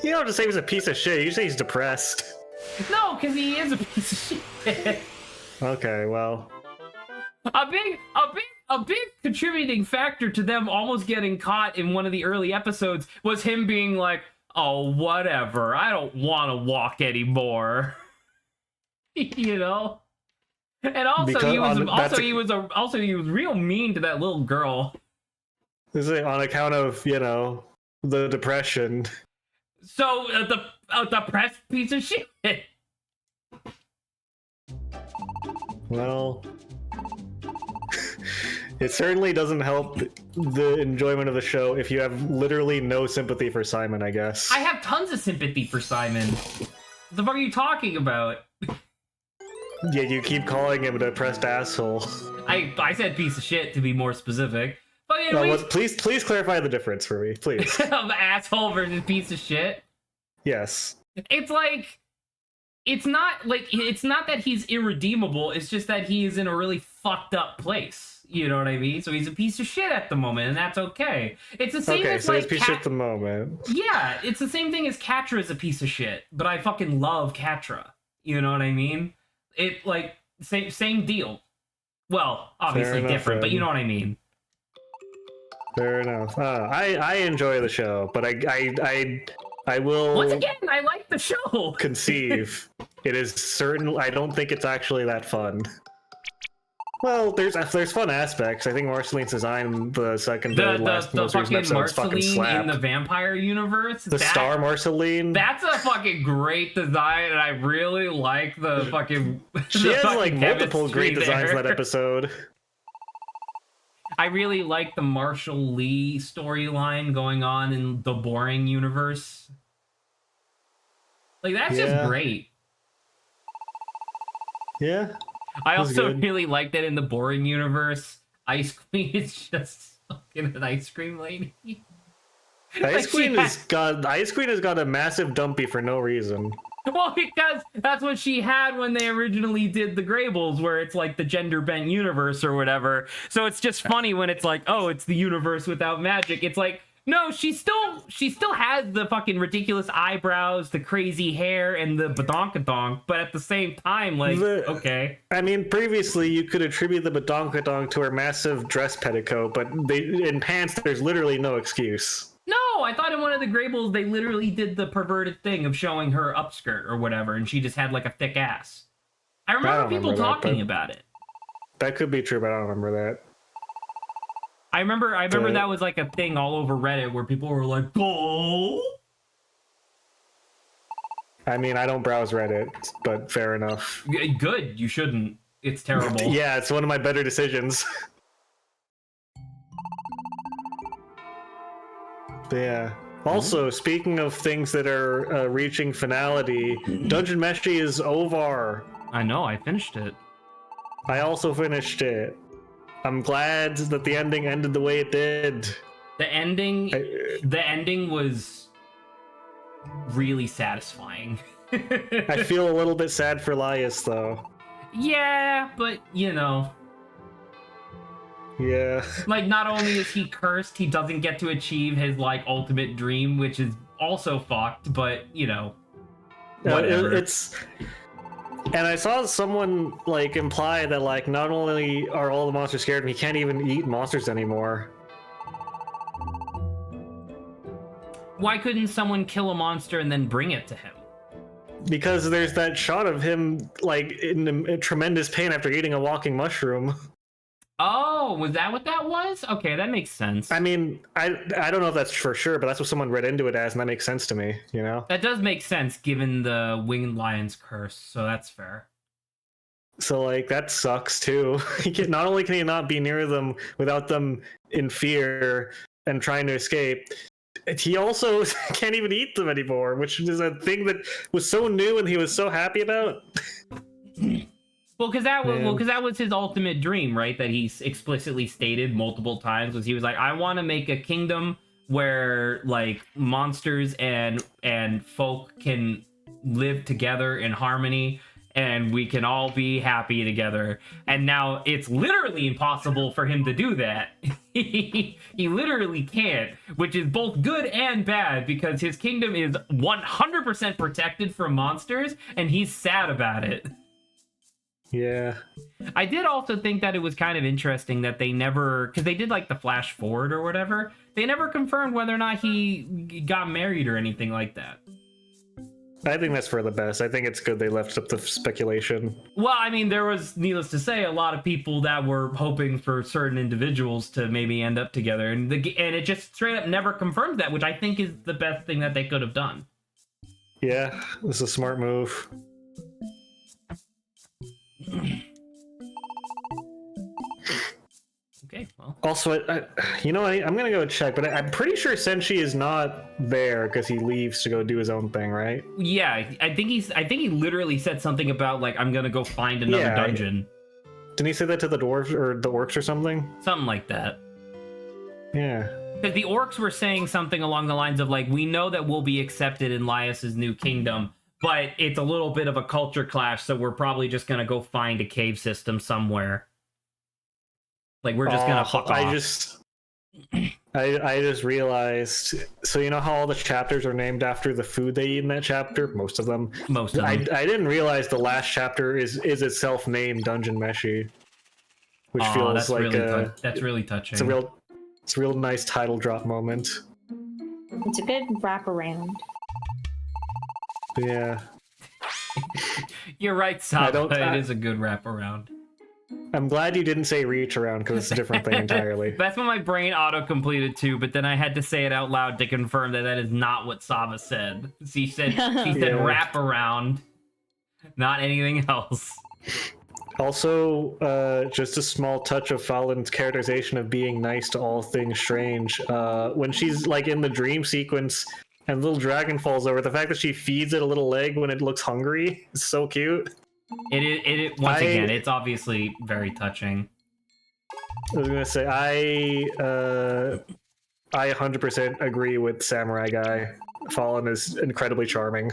Speaker 4: You don't have to say he's a piece of shit, you say he's depressed.
Speaker 1: No, because he is a piece of shit.
Speaker 4: Okay, well.
Speaker 1: A big contributing factor to them almost getting caught in one of the early episodes was him being like, "Oh, whatever. I don't want to walk anymore." you know. And also
Speaker 4: Because
Speaker 1: he was real mean to that little girl.
Speaker 4: This is on account of, the depression.
Speaker 1: So the press piece of shit.
Speaker 4: Well, it certainly doesn't help the enjoyment of the show if you have literally no sympathy for Simon, I guess.
Speaker 1: I have tons of sympathy for Simon. What the fuck are you talking about?
Speaker 4: Yeah, you keep calling him a depressed asshole.
Speaker 1: I said piece of shit to be more specific. But
Speaker 4: No,
Speaker 1: anyways,
Speaker 4: please clarify the difference for me, please.
Speaker 1: of asshole versus piece of shit.
Speaker 4: Yes.
Speaker 1: It's like it's not that he's irredeemable, it's just that he is in a really fucked up place. You know what I mean? So he's a piece of shit at the moment, and that's okay. It's the same as
Speaker 4: so
Speaker 1: like
Speaker 4: he's a piece of shit at the moment.
Speaker 1: Yeah, it's the same thing as Katra's a piece of shit, but I fucking love Katra. You know what I mean? It like same deal. Well, obviously
Speaker 4: enough,
Speaker 1: different, but you know what I mean.
Speaker 4: Fair enough. I enjoy the show, but I will
Speaker 1: Once again, I like the show.
Speaker 4: conceive it is certain. I don't think it's actually that fun. Well, there's fun aspects. I think Marceline's design, the second to last
Speaker 1: The
Speaker 4: most recent
Speaker 1: fucking
Speaker 4: episode, fucking
Speaker 1: Marceline
Speaker 4: slapped.
Speaker 1: in the vampire universe.
Speaker 4: The star Marceline.
Speaker 1: That's a fucking great design, and I really like the fucking.
Speaker 4: She has like multiple great designs in that episode.
Speaker 1: I really like the Marshall Lee storyline going on in the Boring universe. Like that's just great.
Speaker 4: Yeah.
Speaker 1: I also
Speaker 4: good.
Speaker 1: really like that in the Boring universe, Ice Queen is just fucking an ice cream lady.
Speaker 4: Ice Queen has got a massive dumpy for no reason.
Speaker 1: Well, because that's what she had when they originally did the Greybles, where it's like the gender bent universe or whatever. So it's just funny when it's like, oh, it's the universe without magic. It's like, no, she still has the fucking ridiculous eyebrows, the crazy hair, and the badonkadonk, but at the same time, like, okay.
Speaker 4: I mean, previously you could attribute the badonkadonk to her massive dress petticoat, but in pants there's literally no excuse.
Speaker 1: No, I thought in one of the Greybles they literally did the perverted thing of showing her upskirt or whatever, and she just had like a thick ass. I remember people talking about it.
Speaker 4: That could be true, but I don't remember that.
Speaker 1: I remember that was like a thing all over Reddit where people were like, "Go."
Speaker 4: I mean, I don't browse Reddit, but fair enough.
Speaker 1: Good, you shouldn't. It's terrible.
Speaker 4: Yeah, it's one of my better decisions. But yeah. Also, speaking of things that are reaching finality, Dungeon Meshi is over.
Speaker 1: I know, I finished it.
Speaker 4: I also finished it. I'm glad that the ending ended the way it did.
Speaker 1: The ending was really satisfying.
Speaker 4: I feel a little bit sad for Lias, though.
Speaker 1: Yeah, but you know.
Speaker 4: Yeah.
Speaker 1: Like, not only is he cursed, he doesn't get to achieve his, like, ultimate dream, which is also fucked, but, you know. Whatever.
Speaker 4: And I saw someone, like, imply that, like, not only are all the monsters scared of him, he can't even eat monsters anymore.
Speaker 1: Why couldn't someone kill a monster and then bring it to him?
Speaker 4: Because there's that shot of him, like, in tremendous pain after eating a walking mushroom.
Speaker 1: Oh, was that what that was? Okay, that makes sense.
Speaker 4: I mean, I don't know if that's for sure, but that's what someone read into it as, and that makes sense to me, you know?
Speaker 1: That does make sense given the winged lion's curse, so that's fair.
Speaker 4: So, like, that sucks, too. Not only can he not be near them without them in fear and trying to escape, he also can't even eat them anymore, which is a thing that was so new and he was so happy about.
Speaker 1: Well, because that was his ultimate dream, right? That he explicitly stated multiple times. Was he was like, I want to make a kingdom where like monsters and folk can live together in harmony, and we can all be happy together. And now it's literally impossible for him to do that. He literally can't, which is both good and bad because his kingdom is 100% protected from monsters, and he's sad about it.
Speaker 4: Yeah.
Speaker 1: I did also think that it was kind of interesting that they never, because they did like the flash forward or whatever, they never confirmed whether or not he got married or anything like that.
Speaker 4: I think that's for the best. I think it's good they left up the speculation.
Speaker 1: Well, I mean, there was, needless to say, a lot of people that were hoping for certain individuals to maybe end up together, and it just straight up never confirmed that, which I think is the best thing that they could have done.
Speaker 4: Yeah, this is a smart move.
Speaker 1: Okay, well.
Speaker 4: Also, you know, I'm gonna go check, but I'm pretty sure Senshi is not there because he leaves to go do his own thing, right?
Speaker 1: Yeah, I think he literally said something about, like, I'm gonna go find another dungeon.
Speaker 4: Didn't he say that to the dwarves or the orcs or something?
Speaker 1: Something like that.
Speaker 4: Yeah.
Speaker 1: Because the orcs were saying something along the lines of, like, we know that we'll be accepted in Laius's new kingdom, but it's a little bit of a culture clash, so we're probably just gonna go find a cave system somewhere. Like, we're just gonna fuck off.
Speaker 4: I just realized. So you know how all the chapters are named after the food they eat in that chapter? Most of them. I didn't realize the last chapter is itself named Dungeon Meshi, which feels
Speaker 1: that's
Speaker 4: like
Speaker 1: really that's really touching.
Speaker 4: It's a real nice title drop moment.
Speaker 2: It's a good wraparound.
Speaker 4: Yeah.
Speaker 1: You're right, Saba. It is a good wraparound.
Speaker 4: I'm glad you didn't say reach around because it's a different thing entirely.
Speaker 1: That's what my brain auto-completed too, but then I had to say it out loud to confirm that that is not what Saba said. She said wrap around, not anything else.
Speaker 4: Also, just a small touch of Fallon's characterization of being nice to all things strange. When she's like in the dream sequence and the little dragon falls over, the fact that she feeds it a little leg when it looks hungry is so cute.
Speaker 1: Once again, it's obviously very touching.
Speaker 4: I was gonna say I 100% agree with Samurai Guy. Fallon is incredibly charming.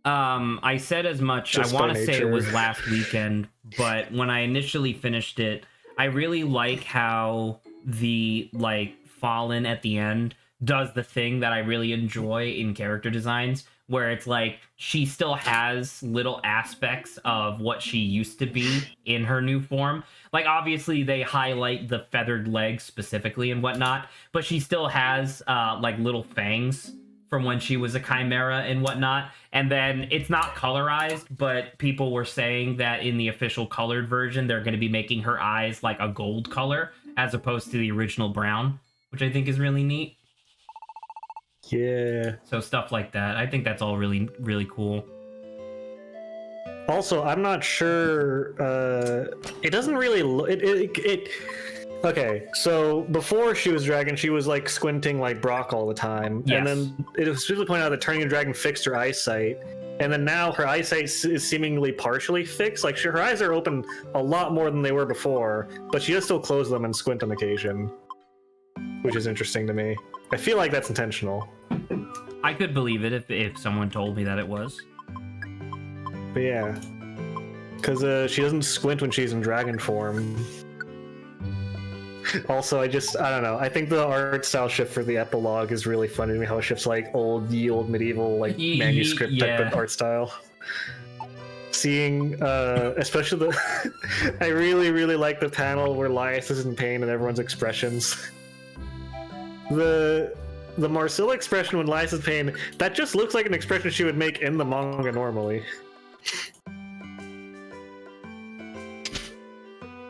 Speaker 1: I said as much.
Speaker 4: Just
Speaker 1: I want to say it
Speaker 4: nature.
Speaker 1: was last weekend, but when I initially finished it, I really like how the Fallen at the end does the thing that I really enjoy in character designs, where it's like she still has little aspects of what she used to be in her new form. Like, obviously they highlight the feathered legs specifically and whatnot, but she still has like little fangs from when she was a chimera and whatnot. And then it's not colorized, but people were saying that in the official colored version, they're going to be making her eyes like a gold color as opposed to the original brown, which I think is really neat.
Speaker 4: Yeah.
Speaker 1: So stuff like that. I think that's all really, really cool.
Speaker 4: Also, I'm not sure. It doesn't really. Okay, so before she was dragon, she was like squinting like Brock all the time,
Speaker 1: Yes.
Speaker 4: and then it was specifically pointed out that turning a dragon fixed her eyesight, and then now her eyesight is seemingly partially fixed. Like her eyes are open a lot more than they were before, but she does still close them and squint on occasion, which is interesting to me. I feel like that's intentional.
Speaker 1: I could believe it if someone told me that it was.
Speaker 4: But yeah, because she doesn't squint when she's in dragon form. Also, I don't know. I think the art style shift for the epilogue is really funny to me. How it shifts like old medieval like manuscript type of art style. Seeing, especially the, I really like the panel where Laius is in pain and everyone's expressions. The Marcilla expression when Laius is in pain, that just looks like an expression she would make in the manga normally.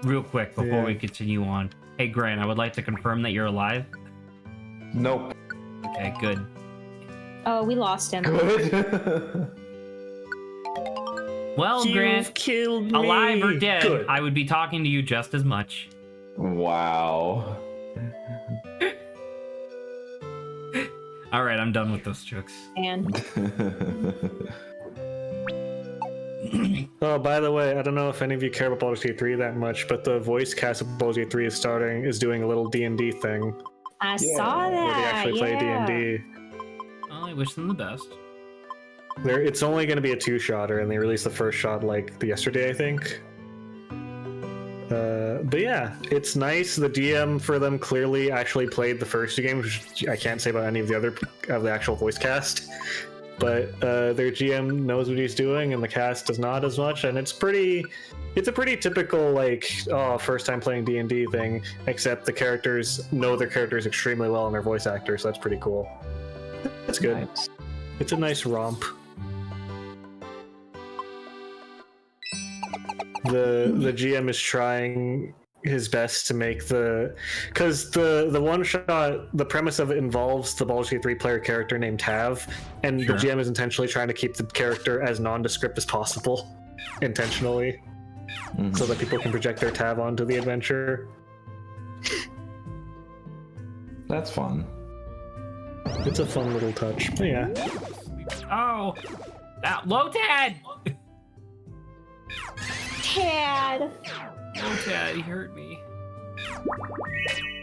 Speaker 1: Real quick before we continue on. Hey, Grant, I would like to confirm that you're alive.
Speaker 3: Nope.
Speaker 1: Okay, good.
Speaker 2: Oh, we lost him.
Speaker 3: Good.
Speaker 1: Well, Grant,
Speaker 4: Killed me.
Speaker 1: alive or dead,
Speaker 4: Good.
Speaker 1: I would be talking to you just as much.
Speaker 3: Wow.
Speaker 1: All right, I'm done with those jokes.
Speaker 2: And
Speaker 4: Oh, by the way, I don't know if any of you care about Baldur's Gate 3 that much, but the voice cast of Baldur's Gate 3 is doing a little D&D thing
Speaker 2: I saw
Speaker 4: where they
Speaker 2: that.
Speaker 4: actually play D&D.
Speaker 1: Well, I wish them the best.
Speaker 4: It's only going to be a two-shotter, and they released the first shot like yesterday, I think. But yeah, it's nice. The DM for them clearly actually played the first two games, which I can't say about any of the other of the actual voice cast. But their GM knows what he's doing, and the cast does not as much. And it's a pretty typical like first time playing D&D thing. Except the characters know their characters extremely well, and their voice actors. So that's pretty cool. That's good.
Speaker 2: Nice.
Speaker 4: It's a nice romp. the GM is trying his best to make because the one shot, the premise of it involves the Baldur's Gate 3 player character named Tav, and the GM is intentionally trying to keep the character as nondescript as possible, intentionally, so that people can project their Tav onto the adventure.
Speaker 3: That's fun.
Speaker 4: It's a fun little touch. But yeah.
Speaker 1: Oh, Lotad!
Speaker 2: Tad.
Speaker 1: Lotad, he hurt me.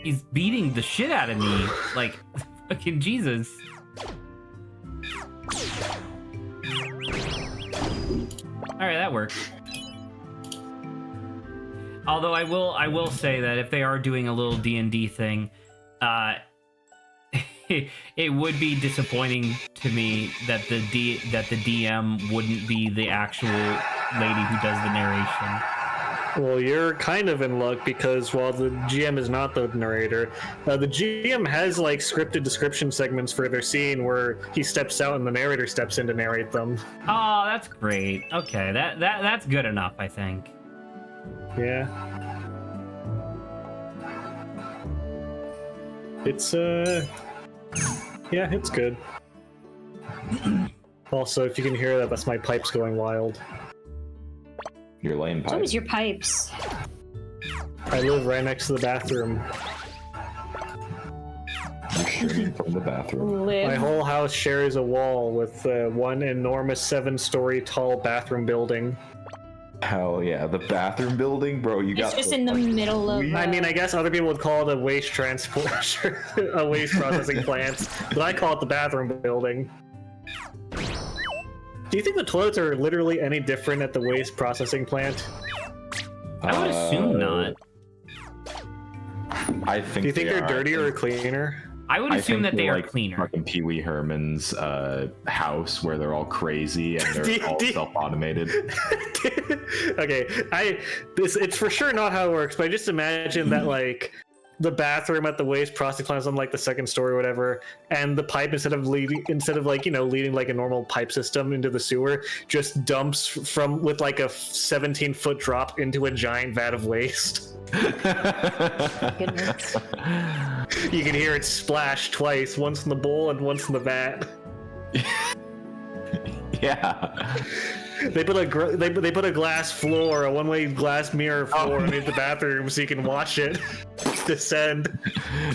Speaker 1: He's beating the shit out of me, like fucking Jesus. All right, that works. Although I will say that if they are doing a little D&D thing, it would be disappointing to me that the DM wouldn't be the actual lady who does the narration.
Speaker 4: Well, you're kind of in luck because while the GM is not the narrator, the GM has like scripted description segments for their scene where he steps out and the narrator steps in to narrate them.
Speaker 1: Oh, that's great. Okay, that's good enough, I think.
Speaker 4: Yeah. It's yeah, it's good. Also, if you can hear that, that's my pipes going wild.
Speaker 3: Your lane
Speaker 2: It's
Speaker 3: pipe.
Speaker 2: always your pipes.
Speaker 4: I live right next to the bathroom.
Speaker 3: You're streaming from the bathroom.
Speaker 4: My whole house shares a wall with one enormous 7-story tall bathroom building.
Speaker 3: Hell yeah, the bathroom building, bro. You
Speaker 2: It's
Speaker 3: got.
Speaker 2: just in the middle of.
Speaker 4: I mean, I guess other people would call it a waste transport, a waste processing plant, but I call it the bathroom building. Do you think the toilets are literally any different at the waste processing plant?
Speaker 1: I would assume not.
Speaker 3: I think.
Speaker 4: Do you think
Speaker 3: they
Speaker 4: they're
Speaker 3: are.
Speaker 4: dirtier or cleaner?
Speaker 1: I would assume that they
Speaker 3: they're
Speaker 1: are
Speaker 3: like
Speaker 1: cleaner.
Speaker 3: Fucking Pee Wee Herman's house where they're all crazy and they're all self-automated.
Speaker 4: Okay, it's for sure not how it works, but I just imagine that like the bathroom at the waste processing plant is on like the second story or whatever, and the pipe instead of leading like a normal pipe system into the sewer, just dumps from with like a 17-foot drop into a giant vat of waste.
Speaker 2: Goodness.
Speaker 4: You can hear it splash twice, once in the bowl and once in the vat.
Speaker 3: Yeah.
Speaker 4: They put a glass floor, a one-way glass mirror floor underneath the bathroom so you can watch it descend.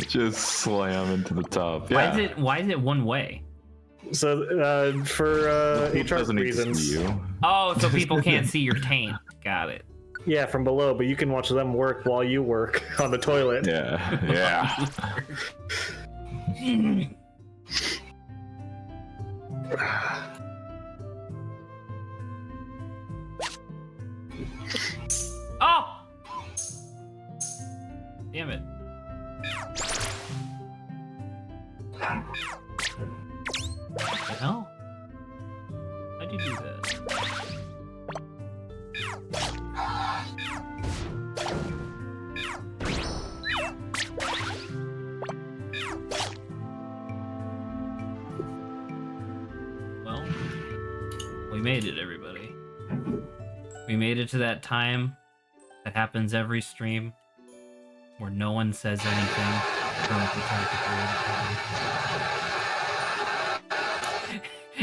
Speaker 3: Just slam into the top.
Speaker 1: Why
Speaker 3: Yeah.
Speaker 1: why is it one way?
Speaker 4: So for
Speaker 3: It
Speaker 4: HR
Speaker 3: doesn't need to see
Speaker 4: reasons.
Speaker 3: you.
Speaker 1: Oh, so people can't see your taint. Got it.
Speaker 4: Yeah, from below, but you can watch them work while you work on the toilet.
Speaker 3: Yeah. Yeah.
Speaker 1: Oh! Damn it. What the hell? How'd you do that? Well, we made it, everybody. We made it to that time that happens every stream where no one says anything.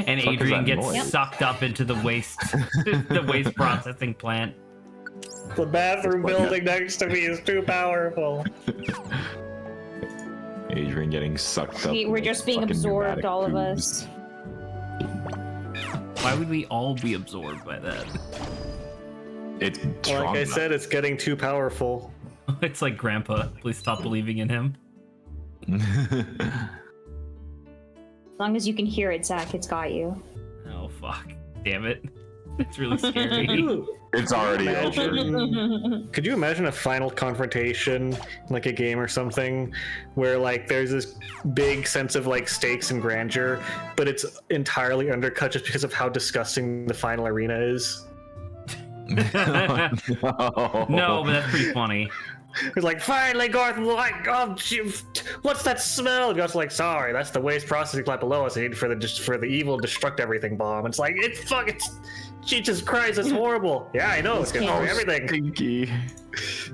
Speaker 1: And
Speaker 3: Fuck is
Speaker 1: Adrian
Speaker 3: that
Speaker 1: gets
Speaker 3: noise?
Speaker 1: sucked up into the waste the waste processing plant.
Speaker 4: The bathroom building next to me is too powerful.
Speaker 3: Adrian getting sucked up.
Speaker 2: We're
Speaker 3: in
Speaker 2: just being
Speaker 3: fucking
Speaker 2: absorbed,
Speaker 3: pneumatic
Speaker 2: all of
Speaker 3: tubes.
Speaker 2: us.
Speaker 1: Why would we all be absorbed by that?
Speaker 3: It's
Speaker 4: Like
Speaker 3: strong
Speaker 4: I
Speaker 3: enough.
Speaker 4: said, it's getting too powerful.
Speaker 1: It's like Grandpa, please stop believing in him.
Speaker 2: As long as you can hear it, Zach, it's got you.
Speaker 1: Oh fuck. Damn it. It's really scary.
Speaker 3: It's already over.
Speaker 4: Could you imagine a final confrontation, like a game or something, where like there's this big sense of like stakes and grandeur, but it's entirely undercut just because of how disgusting the final arena is?
Speaker 1: No, but that's pretty funny.
Speaker 4: It's like, finally, Garth, like, oh, what's that smell? Garth's like, sorry, that's the waste processing plant below us. I need for the evil destruct everything bomb. It's like, Jesus Christ, it's horrible. Yeah, I know. It's good for everything.
Speaker 3: Stinky.
Speaker 4: It's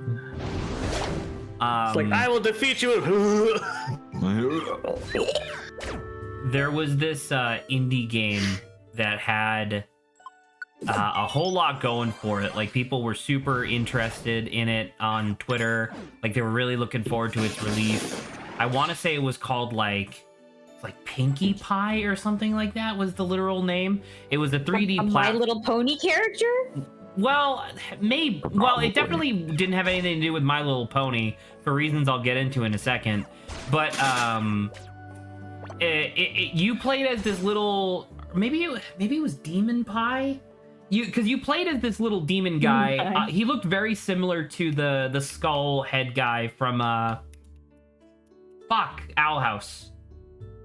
Speaker 4: like, I will defeat you.
Speaker 1: There was this indie game that had a whole lot going for it. Like, people were super interested in it on Twitter. Like, they were really looking forward to its release. I want to say it was called like Pinkie Pie or something like that was the literal name. It was a 3D
Speaker 2: My Little Pony character?
Speaker 1: Well, maybe. Well, it definitely didn't have anything to do with My Little Pony for reasons I'll get into in a second. But you played as this little, maybe it was Demon Pie. Because you played as this little demon guy. He looked very similar to the skull head guy from Owl House.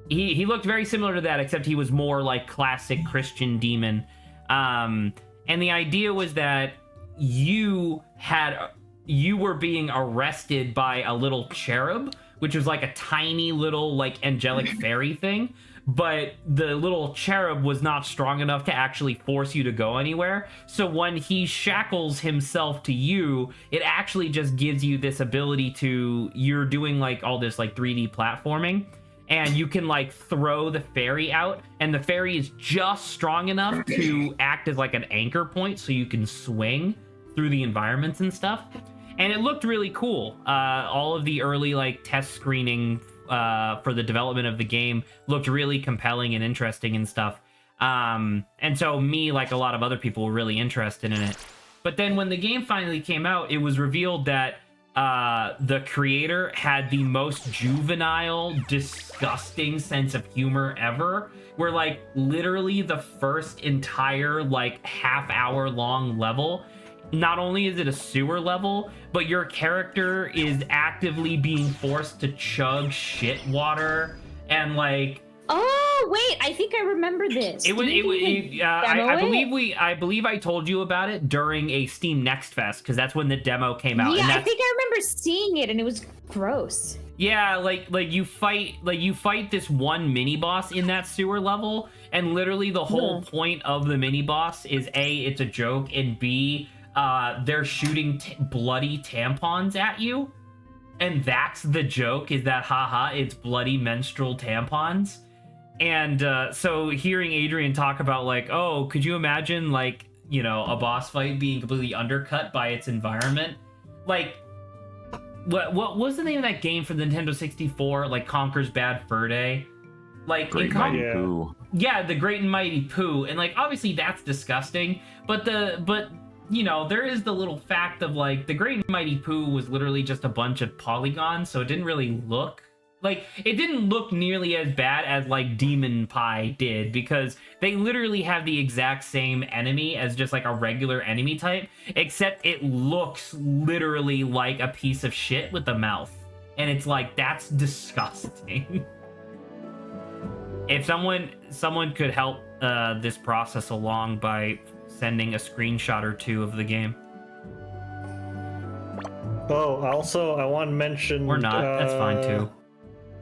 Speaker 1: He looked very similar to that, except he was more like classic Christian demon. And the idea was that you were being arrested by a little cherub, which was like a tiny little like angelic fairy thing. But the little cherub was not strong enough to actually force you to go anywhere. So when he shackles himself to you, it actually just gives you this ability to, you're doing like all this like 3D platforming, and you can like throw the fairy out, and the fairy is just strong enough to act as like an anchor point so you can swing through the environments and stuff. And it looked really cool. All of the early like test screening for the development of the game looked really compelling and interesting and stuff. And so me, like a lot of other people, were really interested in it. But then when the game finally came out, it was revealed that the creator had the most juvenile, disgusting sense of humor ever, where like literally the first entire like half-hour long level, not only is it a sewer level, but your character is actively being forced to chug shit water and like.
Speaker 2: Oh wait, I think I remember this.
Speaker 1: I believe I told you about it during a Steam Next Fest, because that's when the demo came out.
Speaker 2: Yeah,
Speaker 1: and
Speaker 2: I think I remember seeing it, and it was gross.
Speaker 1: Yeah, like you fight this one mini boss in that sewer level, and literally the whole point of the mini boss is A, it's a joke, and B, they're shooting bloody tampons at you, and that's the joke, is that haha, it's bloody menstrual tampons. And so hearing Adrian talk about like, oh, could you imagine like, you know, a boss fight being completely undercut by its environment? Like, what was the name of that game for the Nintendo 64? Like Conker's Bad Fur Day? Like
Speaker 3: Great Mighty Pooh.
Speaker 1: Yeah, the Great and Mighty Pooh. And like obviously that's disgusting, but you know, there is the little fact of like the Great and Mighty Pooh was literally just a bunch of polygons, so it didn't really look like, it didn't look nearly as bad as like Demon Pie did, because they literally have the exact same enemy as just like a regular enemy type, except it looks literally like a piece of shit with a mouth. And it's like, that's disgusting. If someone could help this process along by sending a screenshot or two of the game.
Speaker 4: Oh, also, I want to mention...
Speaker 1: Or not, that's fine too.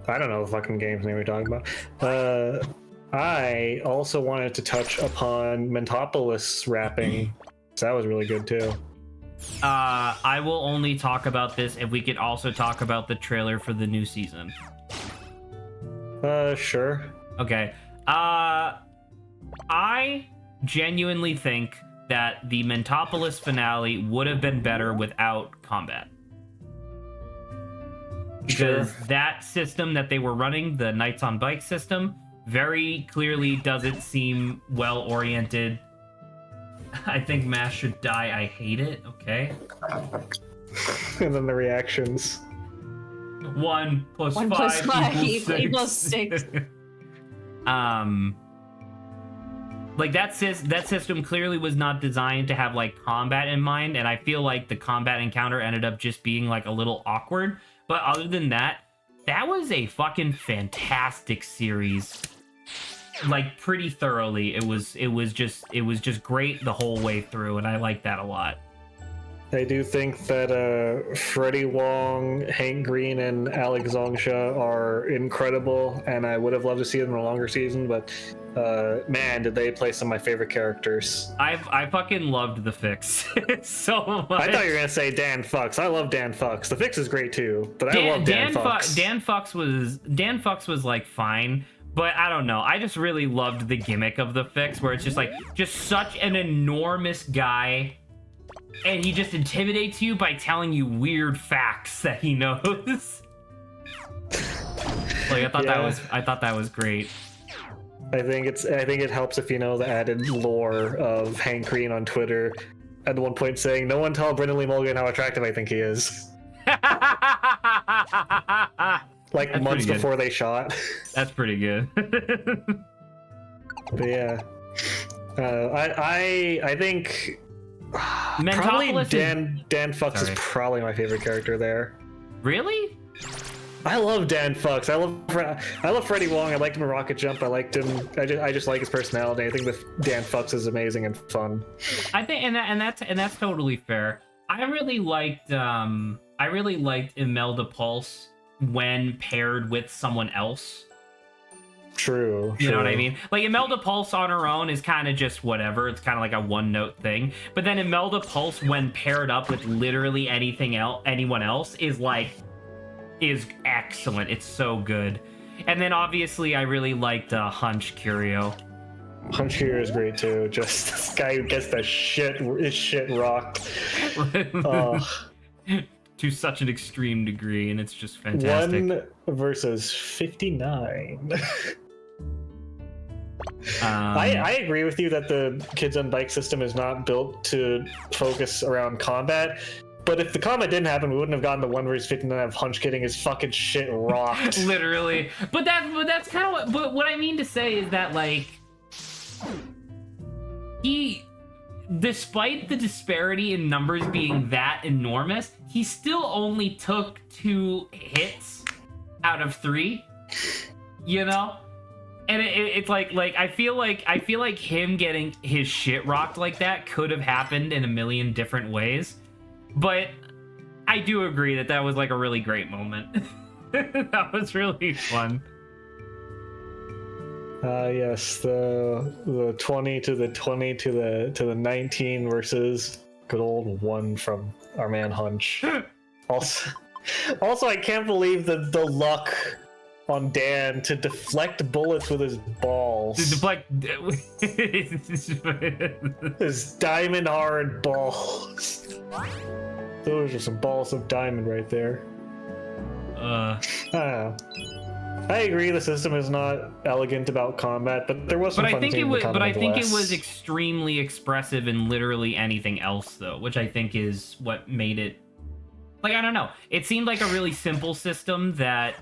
Speaker 4: I don't know the fucking game's name we're talking about. I also wanted to touch upon Mentopolis rapping. So that was really good too.
Speaker 1: I will only talk about this if we could also talk about the trailer for the new season.
Speaker 4: Sure.
Speaker 1: Okay. I genuinely think that the Mentopolis finale would have been better without combat. Because that system that they were running, the Knights on Bike system, very clearly doesn't seem well oriented. I think Mash should die. I hate it. Okay.
Speaker 4: And then the reactions.
Speaker 1: 1 plus
Speaker 2: 1
Speaker 1: 5
Speaker 2: plus 5
Speaker 1: equals 6. Like that system clearly was not designed to have like combat in mind, and I feel like the combat encounter ended up just being like a little awkward. But other than that, that was a fucking fantastic series. Like pretty thoroughly. It was just great the whole way through, and I like that a lot.
Speaker 4: I do think that Freddie Wong, Hank Green, and Alex Zongsha are incredible, and I would have loved to see them in a longer season, but man, did they play some of my favorite characters.
Speaker 1: I fucking loved the Fix so much.
Speaker 4: I thought you were gonna say Dan Fucks. I love Dan Fucks. The Fix is great too, but I love Dan Fucks.
Speaker 1: Dan Fucks was like fine, but I don't know. I just really loved the gimmick of the Fix, where it's just like such an enormous guy, and he just intimidates you by telling you weird facts that he knows. Like I thought that was great.
Speaker 4: I think it helps if you know the added lore of Hank Green on Twitter at one point saying, "No one tell Brendan Lee Mulligan how attractive I think he is." Like
Speaker 1: That's
Speaker 4: months
Speaker 1: pretty good.
Speaker 4: before they shot.
Speaker 1: That's pretty good.
Speaker 4: But yeah, I think probably
Speaker 1: Mentopolis
Speaker 4: Dan Fucks
Speaker 1: Sorry.
Speaker 4: is probably my favorite character there.
Speaker 1: Really?
Speaker 4: I love Dan Fucks. I love Freddie Wong. I liked him in Rocket Jump. I liked him. I just like his personality. I think that Dan Fucks is amazing and fun.
Speaker 1: I think, and that's totally fair. I really liked Imelda Pulse when paired with someone else.
Speaker 4: True.
Speaker 1: You know what I mean? Like Imelda Pulse on her own is kind of just whatever. It's kind of like a one-note thing. But then Imelda Pulse, when paired up with literally anyone else, is excellent. It's so good. And then obviously I really liked Hunch Curio.
Speaker 4: Hunch here is great too. Just this guy who gets his shit rocked.
Speaker 1: To such an extreme degree, and it's just fantastic.
Speaker 4: 1 versus 59. I agree with you that the Kids on Bike system is not built to focus around combat. But if the combat didn't happen, we wouldn't have gotten the 1 versus 59 of Hunch getting his fucking shit rocked.
Speaker 1: Literally. But that's kind of what. But what I mean to say is that like he, despite the disparity in numbers being that enormous, he still only took 2 hits out of 3. You know. And it's like I feel like him getting his shit rocked like that could have happened in a million different ways. But I do agree that was like a really great moment. That was really fun.
Speaker 4: Yes, the 20 to the 20 to the 19 versus good old 1 from our man Hunch. Also, I can't believe the luck on Dan to deflect bullets with his balls.
Speaker 1: To deflect.
Speaker 4: His diamond hard balls. Those are some balls of diamond right there. I don't know. I agree the system is not elegant about combat, but there was some fun things in the combat.
Speaker 1: But I think it was
Speaker 4: nonetheless.
Speaker 1: extremely expressive in literally anything else, though, which I think is what made it. Like, I don't know. It seemed like a really simple system that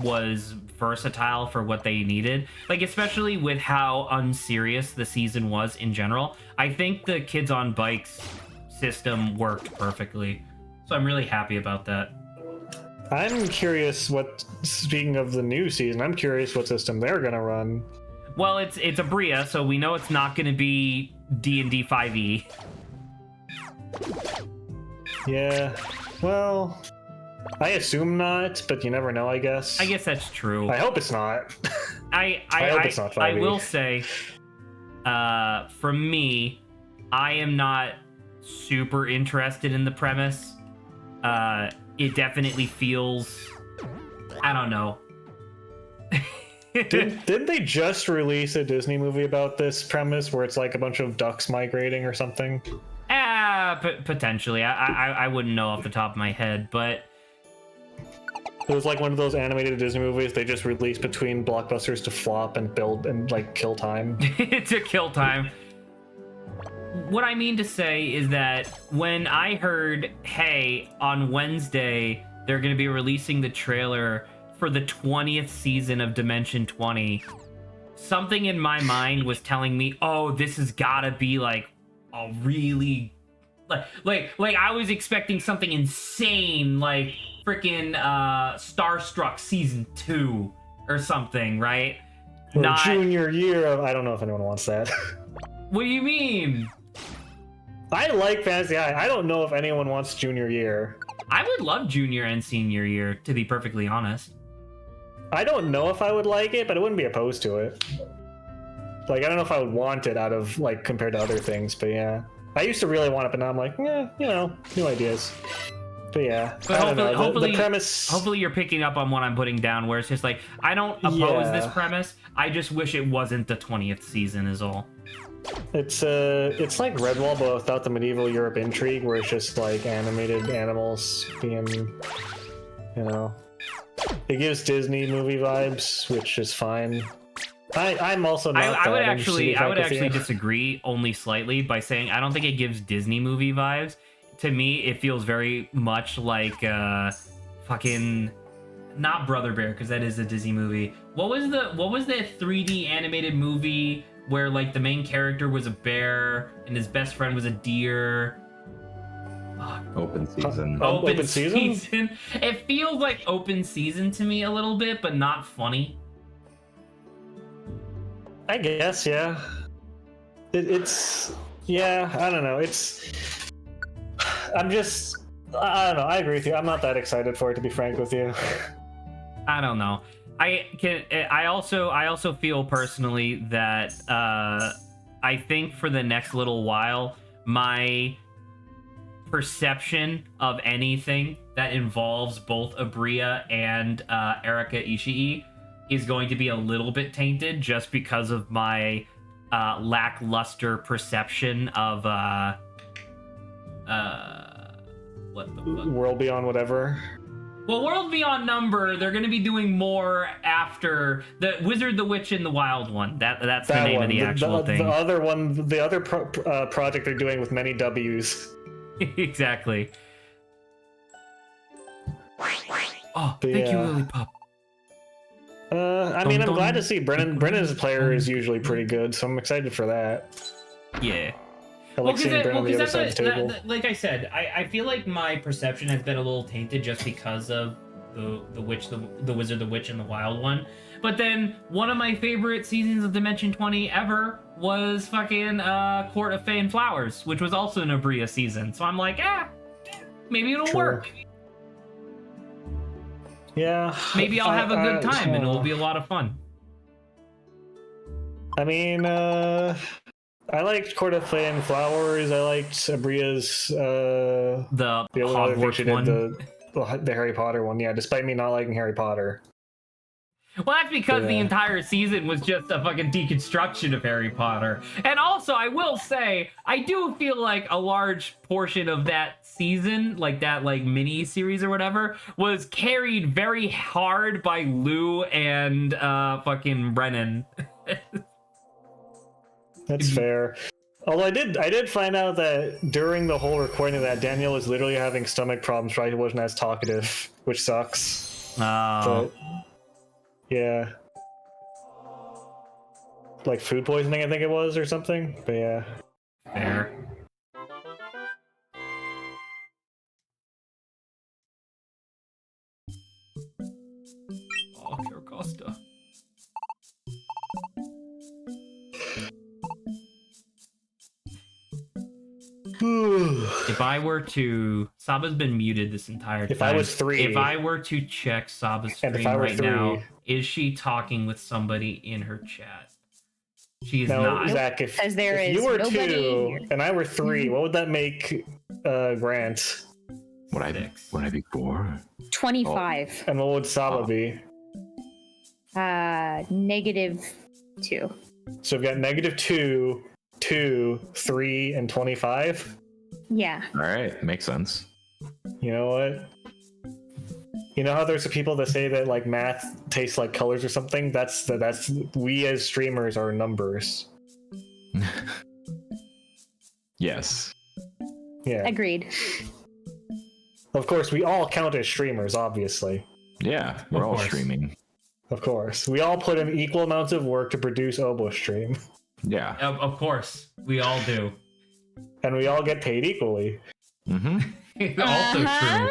Speaker 1: was versatile for what they needed. Like, especially with how unserious the season was in general. I think the Kids on Bikes system worked perfectly. So I'm really happy about that.
Speaker 4: I'm curious speaking of the new season, I'm curious what system they're going to run.
Speaker 1: Well, it's a Bria, so we know it's not going to be D&D 5e.
Speaker 4: Yeah, well, I assume not, but you never know, I guess.
Speaker 1: I guess that's true.
Speaker 4: I hope it's not.
Speaker 1: I
Speaker 4: hope it's not 5e.
Speaker 1: I will say, for me, I am not super interested in the premise. It definitely feels, I don't know.
Speaker 4: Didn't they just release a Disney movie about this premise where it's like a bunch of ducks migrating or something?
Speaker 1: Potentially. I wouldn't know off the top of my head, but
Speaker 4: It was like one of those animated Disney movies they just released between blockbusters to flop and build and like kill time.
Speaker 1: to kill time. What I mean to say is that when I heard, hey, on Wednesday, they're going to be releasing the trailer for the 20th season of Dimension 20, something in my mind was telling me, oh, this has got to be like a really... Like I was expecting something insane, like freaking Starstruck Season 2 or something, right?
Speaker 4: Or junior year of... I don't know if anyone wants that.
Speaker 1: What do you mean?
Speaker 4: I like Fantasy High. I don't know if anyone wants junior year.
Speaker 1: I would love junior and senior year, to be perfectly honest.
Speaker 4: I don't know if I would like it, but I wouldn't be opposed to it. Like, I don't know if I would want it out of, like, compared to other things, but yeah. I used to really want it, but now I'm like, yeah, you know, new ideas. But yeah,
Speaker 1: But
Speaker 4: I don't know.
Speaker 1: hopefully,
Speaker 4: The premise...
Speaker 1: hopefully you're picking up on what I'm putting down, where it's just like, I don't oppose this premise, I just wish it wasn't the 20th season is all.
Speaker 4: It's like Redwall, but without the medieval Europe intrigue, where it's just like animated animals being, you know, it gives Disney movie vibes, which is fine. I'm also not.
Speaker 1: I would actually disagree only slightly by saying I don't think it gives Disney movie vibes. To me, it feels very much like fucking not Brother Bear, because that is a Disney movie. What was the 3D animated movie where like the main character was a bear and his best friend was a deer?
Speaker 3: Open season.
Speaker 1: Open season. It feels like open season to me a little bit, but not funny.
Speaker 4: I guess, yeah. It's yeah. I don't know. I don't know. I agree with you. I'm not that excited for it, to be frank with you.
Speaker 1: I don't know. I also feel personally that I think for the next little while, my perception of anything that involves both Abria and Erika Ishii is going to be a little bit tainted just because of my lackluster perception of what the fuck?
Speaker 4: World Beyond whatever.
Speaker 1: Well, World Beyond Number, they're going to be doing more after the Wizard, the Witch, and the Wild One. That's the name of the actual thing.
Speaker 4: The other one, the other project they're doing with many W's.
Speaker 1: Exactly. Oh, thank you, Lilypup.
Speaker 4: I mean, I'm glad to see Brennan's player is usually pretty good, so I'm excited for that.
Speaker 1: Yeah.
Speaker 4: I like seeing Brennan on the other side of the table.
Speaker 1: Like I said, I feel like my perception has been a little tainted just because of the Wizard, the Witch, and the Wild One. But then one of my favorite seasons of Dimension 20 ever was fucking Court of Fae and Flowers, which was also an Abria season. So I'm like, maybe it'll work.
Speaker 4: Yeah.
Speaker 1: Maybe I'll have a good time and it'll be a lot of fun.
Speaker 4: I mean, I liked Court of Fae and Flowers. I liked Abria's
Speaker 1: the Hogwarts one.
Speaker 4: The Harry Potter one, yeah, despite me not liking Harry Potter.
Speaker 1: Well, that's because the entire season was just a fucking deconstruction of Harry Potter. And also, I will say, I do feel like a large portion of that season, like that like mini series or whatever, was carried very hard by Lou and fucking Brennan.
Speaker 4: That's fair. Although I did find out that during the whole recording of that, Danielle was literally having stomach problems, right? He wasn't as talkative, which sucks.
Speaker 1: Oh.
Speaker 4: But, yeah. Like food poisoning, I think it was, or something. But yeah.
Speaker 1: Fair. Oh, Kirakosta. If I were to... Saba's been muted this entire time.
Speaker 4: If I was 3...
Speaker 1: If I were to check Saba's stream right now, is she talking with somebody in her chat? She is not.
Speaker 4: Zach, if you were 2 and I were 3, what would that make Grant?
Speaker 3: Would I be 4?
Speaker 2: 25.
Speaker 4: Oh. And what would Saba be?
Speaker 2: -2.
Speaker 4: So we've got -2, 2, 3, and 25.
Speaker 2: Yeah.
Speaker 3: All right, makes sense.
Speaker 4: You know what? You know how there's people that say that like math tastes like colors or something? That's we as streamers are numbers.
Speaker 3: Yes.
Speaker 4: Yeah.
Speaker 2: Agreed.
Speaker 4: Of course, we all count as streamers, obviously.
Speaker 3: Yeah, we're all streaming.
Speaker 4: Of course. We all put in equal amounts of work to produce Obo Stream.
Speaker 3: Yeah.
Speaker 1: Of course. We all do.
Speaker 4: And we all get paid equally.
Speaker 3: Mm-hmm.
Speaker 1: Also true.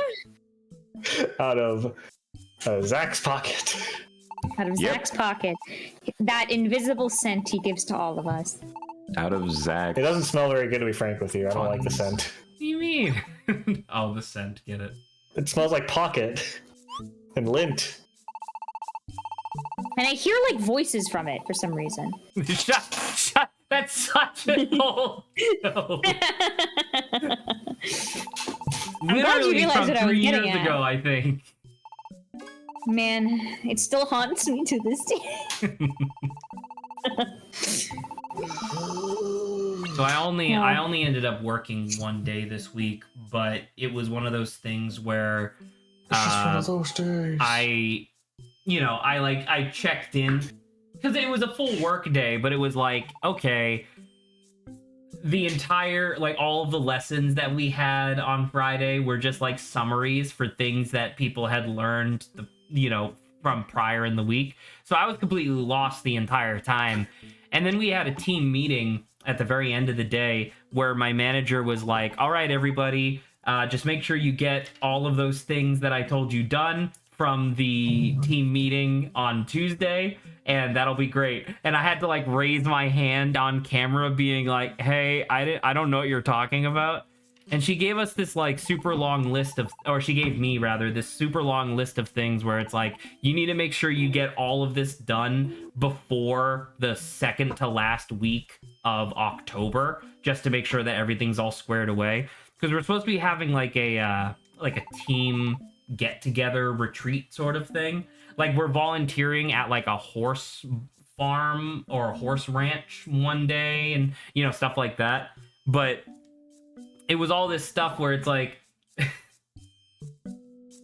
Speaker 4: Out of Zach's pocket.
Speaker 2: Out of Zach's pocket. That invisible cent he gives to all of us.
Speaker 3: Out of Zach.
Speaker 4: It doesn't smell very good, to be frank with you. I don't like the scent.
Speaker 1: What do you mean? Oh, the scent. Get it.
Speaker 4: It smells like pocket and lint.
Speaker 2: And I hear like voices from it for some reason.
Speaker 1: Shut. That's such an old joke.
Speaker 2: I'm glad you
Speaker 1: Literally
Speaker 2: realized
Speaker 1: from
Speaker 2: what I was
Speaker 1: 3
Speaker 2: getting
Speaker 1: years
Speaker 2: at.
Speaker 1: ago, I think.
Speaker 2: Man, it still haunts me to this day.
Speaker 1: So I only ended up working one day this week, but it was one of those things where
Speaker 4: It's just one of those days.
Speaker 1: I checked in because it was a full work day, but it was like, okay, the entire, like, all of the lessons that we had on Friday were just like summaries for things that people had learned, from prior in the week. So I was completely lost the entire time. And then we had a team meeting at the very end of the day where my manager was like, all right, everybody, just make sure you get all of those things that I told you done from the team meeting on Tuesday, and that'll be great. And I had to like raise my hand on camera being like, hey, I don't know what you're talking about. And she gave us this like super long list of, or she gave me rather, this super long list of things where it's like, you need to make sure you get all of this done before the second to last week of October, just to make sure that everything's all squared away. Because we're supposed to be having like a team get together retreat sort of thing. Like we're volunteering at like a horse farm or a horse ranch one day and, stuff like that. But it was all this stuff where it's like,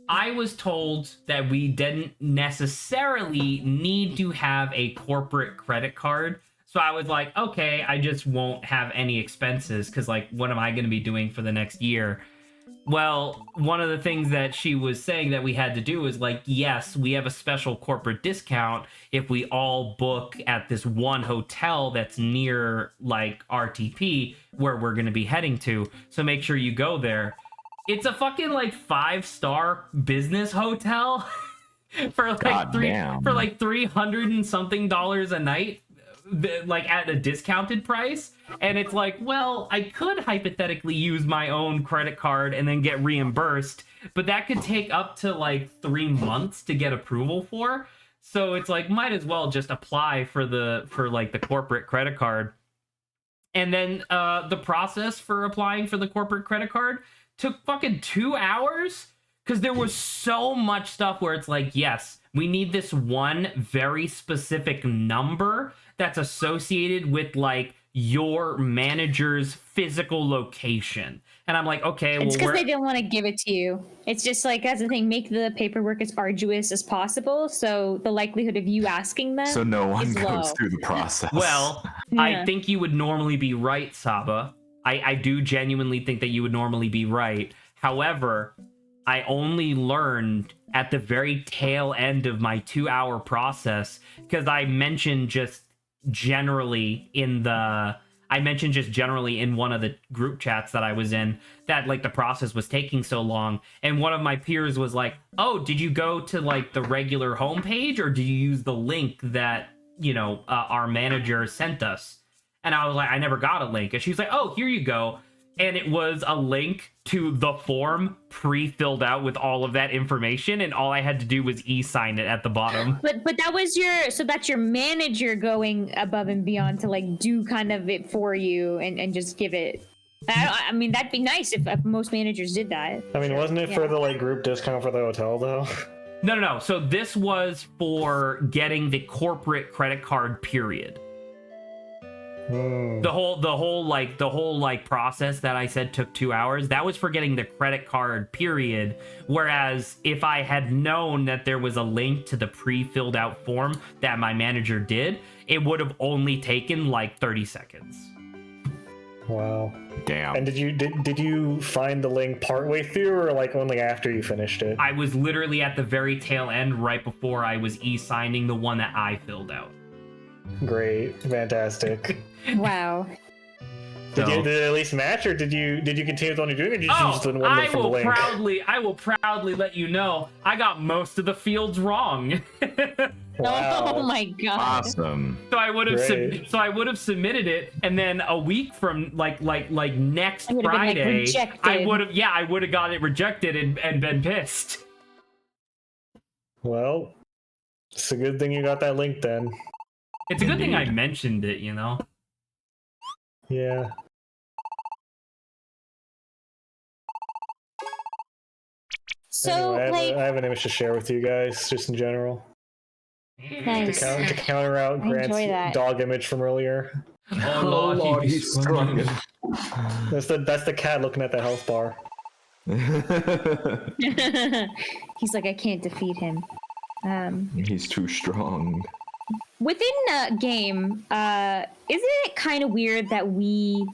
Speaker 1: I was told that we didn't necessarily need to have a corporate credit card. So I was like, okay, I just won't have any expenses because, like, what am I going to be doing for the next year? Well, one of the things that she was saying that we had to do is like, yes, we have a special corporate discount if we all book at this one hotel that's near like RTP where we're going to be heading to. So make sure you go there. It's a fucking like 5-star business hotel for like $300 and something a night, like at a discounted price. And it's like, well, I could hypothetically use my own credit card and then get reimbursed, but that could take up to like 3 months to get approval for. So it's like, might as well just apply for the corporate credit card. And then the process for applying for the corporate credit card took fucking 2 hours because there was so much stuff where it's like, yes, we need this one very specific number that's associated with like your manager's physical location. And I'm like, okay,
Speaker 2: it's because they didn't want to give it to you. It's just like, as a thing, make the paperwork as arduous as possible, so the likelihood of you asking them
Speaker 3: so no one
Speaker 2: is
Speaker 3: goes
Speaker 2: low.
Speaker 3: through the process.
Speaker 1: Well,
Speaker 2: Yeah.
Speaker 1: I think you would normally be right, Saba. I do genuinely think that you would normally be right. However, I only learned at the very tail end of my 2-hour process because I mentioned just generally in one of the group chats that I was in that like the process was taking so long. And one of my peers was like, oh, did you go to like the regular homepage or did you use the link that, our manager sent us? And I was like, I never got a link. And she's like, oh, here you go. And it was a link to the form pre-filled out with all of that information. And all I had to do was e-sign it at the bottom.
Speaker 2: But that was that's your manager going above and beyond to like do kind of it for you and just give it. I mean, that'd be nice if most managers did that.
Speaker 4: I mean, wasn't it for the like group discount for the hotel though?
Speaker 1: No. So this was for getting the corporate credit card period. The whole process that I said took 2 hours, that was for getting the credit card period. Whereas if I had known that there was a link to the pre-filled out form that my manager did, it would have only taken like 30 seconds.
Speaker 4: Wow.
Speaker 3: Damn.
Speaker 4: And did you find the link partway through or like only after you finished it?
Speaker 1: I was literally at the very tail end right before I was e-signing the one that I filled out.
Speaker 4: Great. Fantastic.
Speaker 2: Wow.
Speaker 4: Did it at least match, or did you continue with the one you're doing, or did you choose the one
Speaker 1: I
Speaker 4: from the
Speaker 1: will
Speaker 4: link?
Speaker 1: I will proudly let you know I got most of the fields wrong.
Speaker 4: Wow.
Speaker 2: Oh my god.
Speaker 3: Awesome.
Speaker 1: So I would have
Speaker 4: Great.
Speaker 1: submitted it, and then a week from like next
Speaker 2: I would've been, like,
Speaker 1: Friday,
Speaker 2: rejected.
Speaker 1: I would have got it rejected and been pissed.
Speaker 4: Well, it's a good thing you got that link then.
Speaker 1: It's a good thing I mentioned it, you know.
Speaker 4: Yeah.
Speaker 2: So,
Speaker 4: Anyway, I
Speaker 2: like,
Speaker 4: have an image to share with you guys, just in general.
Speaker 2: nice.
Speaker 4: To counter out
Speaker 2: I
Speaker 4: Grant's
Speaker 2: enjoy that.
Speaker 4: dog image from earlier.
Speaker 1: Oh Lord, he's struggling.
Speaker 4: That's the cat looking at the health bar.
Speaker 2: He's like, I can't defeat him.
Speaker 3: He's too strong.
Speaker 2: Within game, isn't it kind of weird that we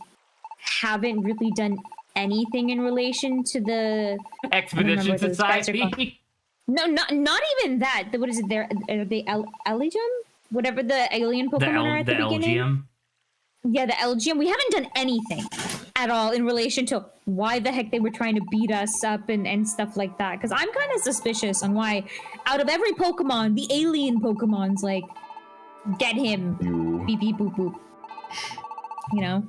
Speaker 2: haven't really done anything in relation to the
Speaker 1: Expedition
Speaker 2: what those guys are
Speaker 1: Society.
Speaker 2: no, not even that. What is it? Are they Elysium? Whatever the alien Pokemon are at the beginning.
Speaker 1: LGM.
Speaker 2: Yeah, the LGM. We haven't done anything at all in relation to why the heck they were trying to beat us up and stuff like that. Because I'm kind of suspicious on why, out of every Pokemon, the alien Pokemon's like, get him,
Speaker 3: You.
Speaker 2: beep beep boop boop. You know?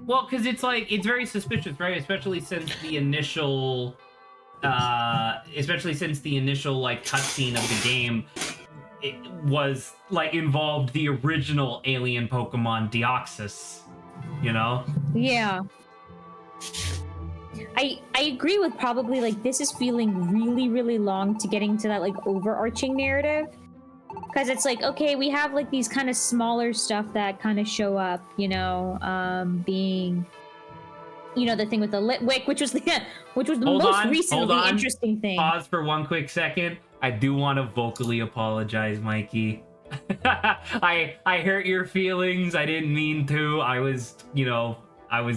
Speaker 1: Well, because it's like it's very suspicious, right? Especially since the initial like cutscene of the game, it was like involved the original alien Pokemon Deoxys, you know?
Speaker 2: Yeah. I agree with probably like this is feeling really, really long to getting to that like overarching narrative. Because it's like, okay, we have like these kind of smaller stuff that kind of show up, you know, being, you know, the thing with the Litwick, which was the most recently interesting thing.
Speaker 1: Pause for one quick second. I do want to vocally apologize, Mikey. I hurt your feelings. I didn't mean to. I was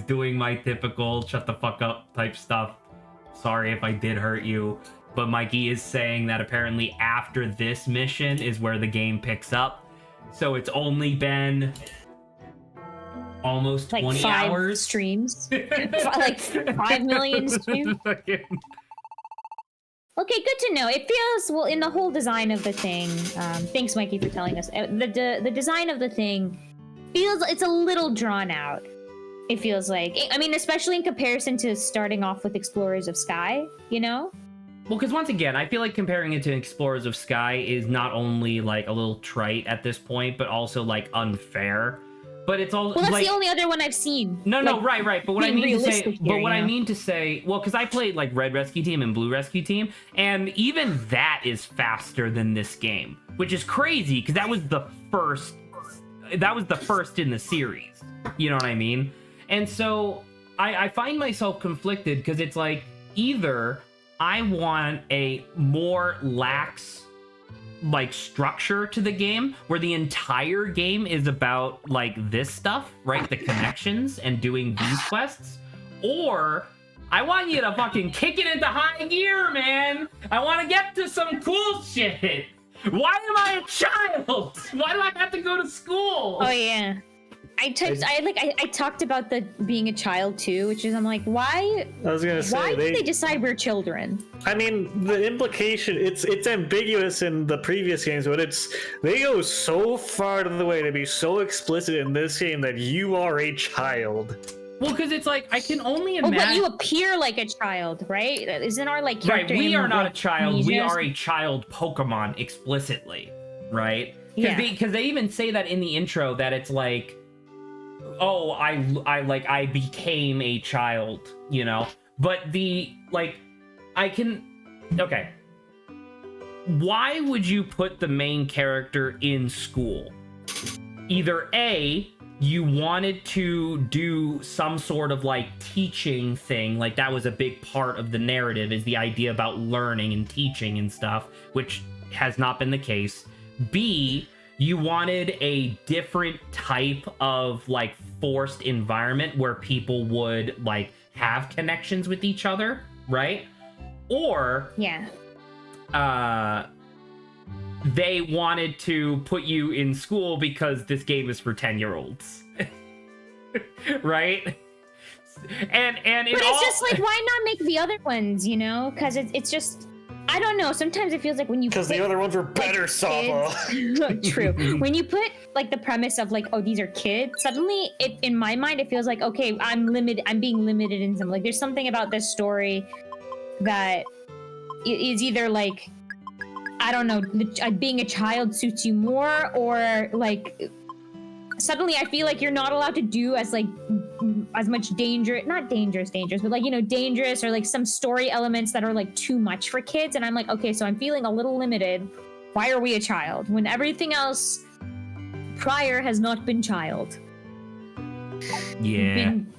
Speaker 1: doing my typical shut the fuck up type stuff. Sorry if I did hurt you. But Mikey is saying that apparently after this mission is where the game picks up. So it's only been almost
Speaker 2: Like
Speaker 1: 20
Speaker 2: 5
Speaker 1: hours.
Speaker 2: streams. Like 5 million streams. Okay, good to know. It feels, well, in the whole design of the thing, thanks, Mikey, for telling us. The design of the thing feels, it's a little drawn out. It feels like. I mean, especially in comparison to starting off with Explorers of Sky, you know?
Speaker 1: Well, because once again, I feel like comparing it to Explorers of Sky is not only like a little trite at this point, but also like unfair. But it's all
Speaker 2: Well, that's
Speaker 1: like,
Speaker 2: the only other one I've seen.
Speaker 1: No,
Speaker 2: like,
Speaker 1: right. But what I
Speaker 2: being
Speaker 1: mean to say,
Speaker 2: realistic here,
Speaker 1: what I
Speaker 2: you know?
Speaker 1: mean to say, well, because I played like Red Rescue Team and Blue Rescue Team, and even that is faster than this game, which is crazy because that was the first in the series. You know what I mean? And so I find myself conflicted because it's like either I want a more lax like structure to the game where the entire game is about like this stuff, right? The connections and doing these quests, or I want you to fucking kick it into high gear, man. I want to get to some cool shit. Why am I a child? Why do I have to go to school?
Speaker 2: Oh yeah. I talked about the being a child too, which is I'm like, why?
Speaker 4: I was gonna say
Speaker 2: Why did they decide we're children?
Speaker 4: I mean, the implication it's ambiguous in the previous games, but they go so far to the way to be so explicit in this game that you are a child.
Speaker 1: Well, because it's like I can only
Speaker 2: Oh,
Speaker 1: imagine.
Speaker 2: but you appear like a child, right? Isn't our like character?
Speaker 1: Right, we
Speaker 2: name,
Speaker 1: are not a
Speaker 2: like,
Speaker 1: child. We
Speaker 2: Amnesia?
Speaker 1: are a child Pokemon explicitly, right?
Speaker 2: Yeah.
Speaker 1: Because they even say that in the intro that it's like, oh, I became a child, you know. But the like, okay. Why would you put the main character in school? Either A, you wanted to do some sort of like teaching thing, like that was a big part of the narrative, is the idea about learning and teaching and stuff, which has not been the case. B, you wanted a different type of like forced environment where people would like have connections with each other, right? Or
Speaker 2: Yeah.
Speaker 1: they wanted to put you in school because this game is for 10-year-olds. Right? and it
Speaker 2: But
Speaker 1: all...
Speaker 2: it's just like, why not make the other ones, you know? Because it's just, I don't know. Sometimes it feels like when you
Speaker 4: Because
Speaker 2: put,
Speaker 4: the other ones were better, Sabo.
Speaker 2: kids- True. When you put like the premise of like, oh, these are kids, suddenly it, in my mind, it feels like, okay, I'm being limited in some, like there's something about this story that is either like, I don't know, being a child suits you more, or like suddenly I feel like you're not allowed to do as like as much not dangerous, but like, you know, dangerous or like some story elements that are like too much for kids. And I'm like, okay, so I'm feeling a little limited. Why are we a child when everything else prior has not been child?
Speaker 1: Yeah.
Speaker 2: Been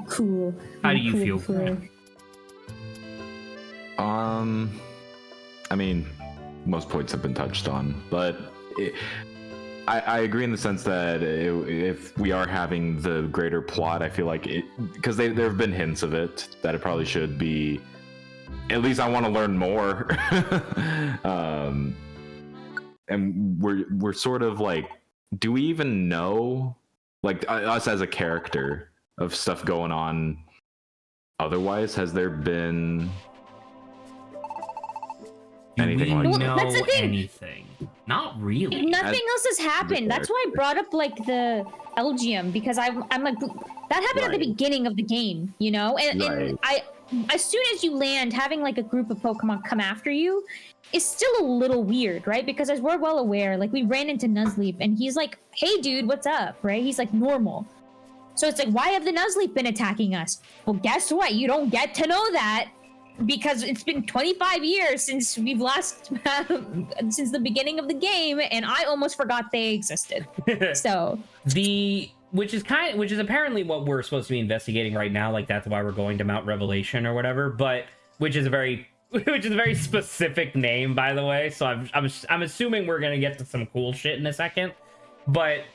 Speaker 2: cool.
Speaker 1: How do you
Speaker 2: cool
Speaker 1: feel?
Speaker 2: before.
Speaker 3: I mean, most points have been touched on, but I agree in the sense that if we are having the greater plot, I feel like it, because there have been hints of it, that it probably should be. At least I want to learn more. And we're sort of like, do we even know, like us as a character, of stuff going on? Otherwise, has there been anything like that?
Speaker 2: That's the thing.
Speaker 1: Anything? Not really.
Speaker 2: Nothing else has happened. That's why I brought up like the Elgium, because I'm like, that happened at the beginning of the game, you know? And I, as soon as you land, having like a group of Pokemon come after you is still a little weird, right? Because as we're well aware, like we ran into Nuzleaf and he's like, hey dude, what's up, right? He's like normal. So it's like, why have the Nuzleaf been attacking us? Well, guess what? You don't get to know that, because it's been 25 years since we've last since the beginning of the game, and I almost forgot they existed. So
Speaker 1: which is apparently what we're supposed to be investigating right now. Like that's why we're going to Mount Revelation or whatever. But which is a very specific name, by the way. So I'm assuming we're gonna get to some cool shit in a second. But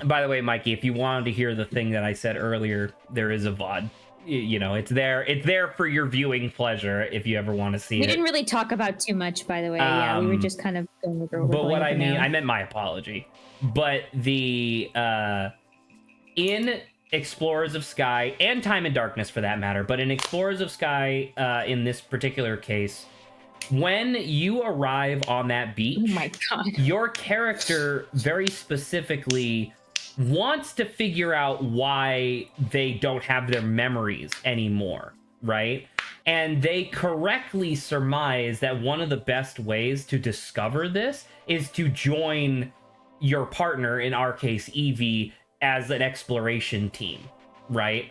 Speaker 1: by the way, Mikey, if you wanted to hear the thing that I said earlier, there is a VOD. You know, it's there for your viewing pleasure if you ever want to see it.
Speaker 2: We didn't really talk about too much, by the way. Yeah, we were just kind of going over.
Speaker 1: But what I mean, I meant my apology. But the in Explorers of Sky and Time and Darkness, for that matter, but in Explorers of Sky, in this particular case, when you arrive on that beach,
Speaker 2: oh my God,
Speaker 1: your character very specifically wants to figure out why they don't have their memories anymore, right? And they correctly surmise that one of the best ways to discover this is to join your partner, in our case Eevee, as an exploration team, right?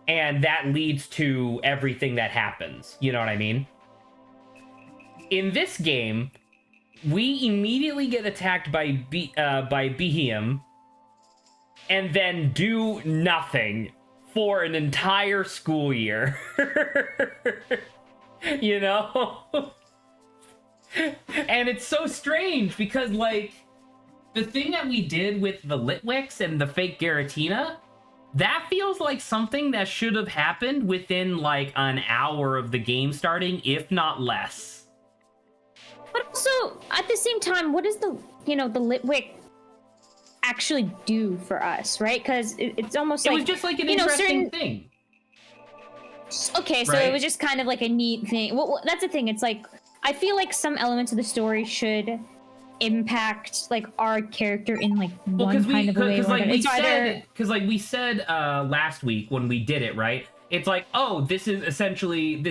Speaker 1: And that leads to everything that happens, you know what I mean? In this game, we immediately get attacked by Behem, and then do nothing for an entire school year. You know? And it's so strange because, like, the thing that we did with the Litwicks and the fake Giratina, that feels like something that should have happened within, like, an hour of the game starting, if not less.
Speaker 2: But also, at the same time, what does the Litwick actually do for us, right? Because it's almost like
Speaker 1: it was just like an interesting thing.
Speaker 2: Okay, so it was just kind of like a neat thing. Well, that's the thing. It's like, I feel like some elements of the story should impact like our character in like one kind of a way.
Speaker 1: Because like we said last week when we did it, right? It's like, oh, this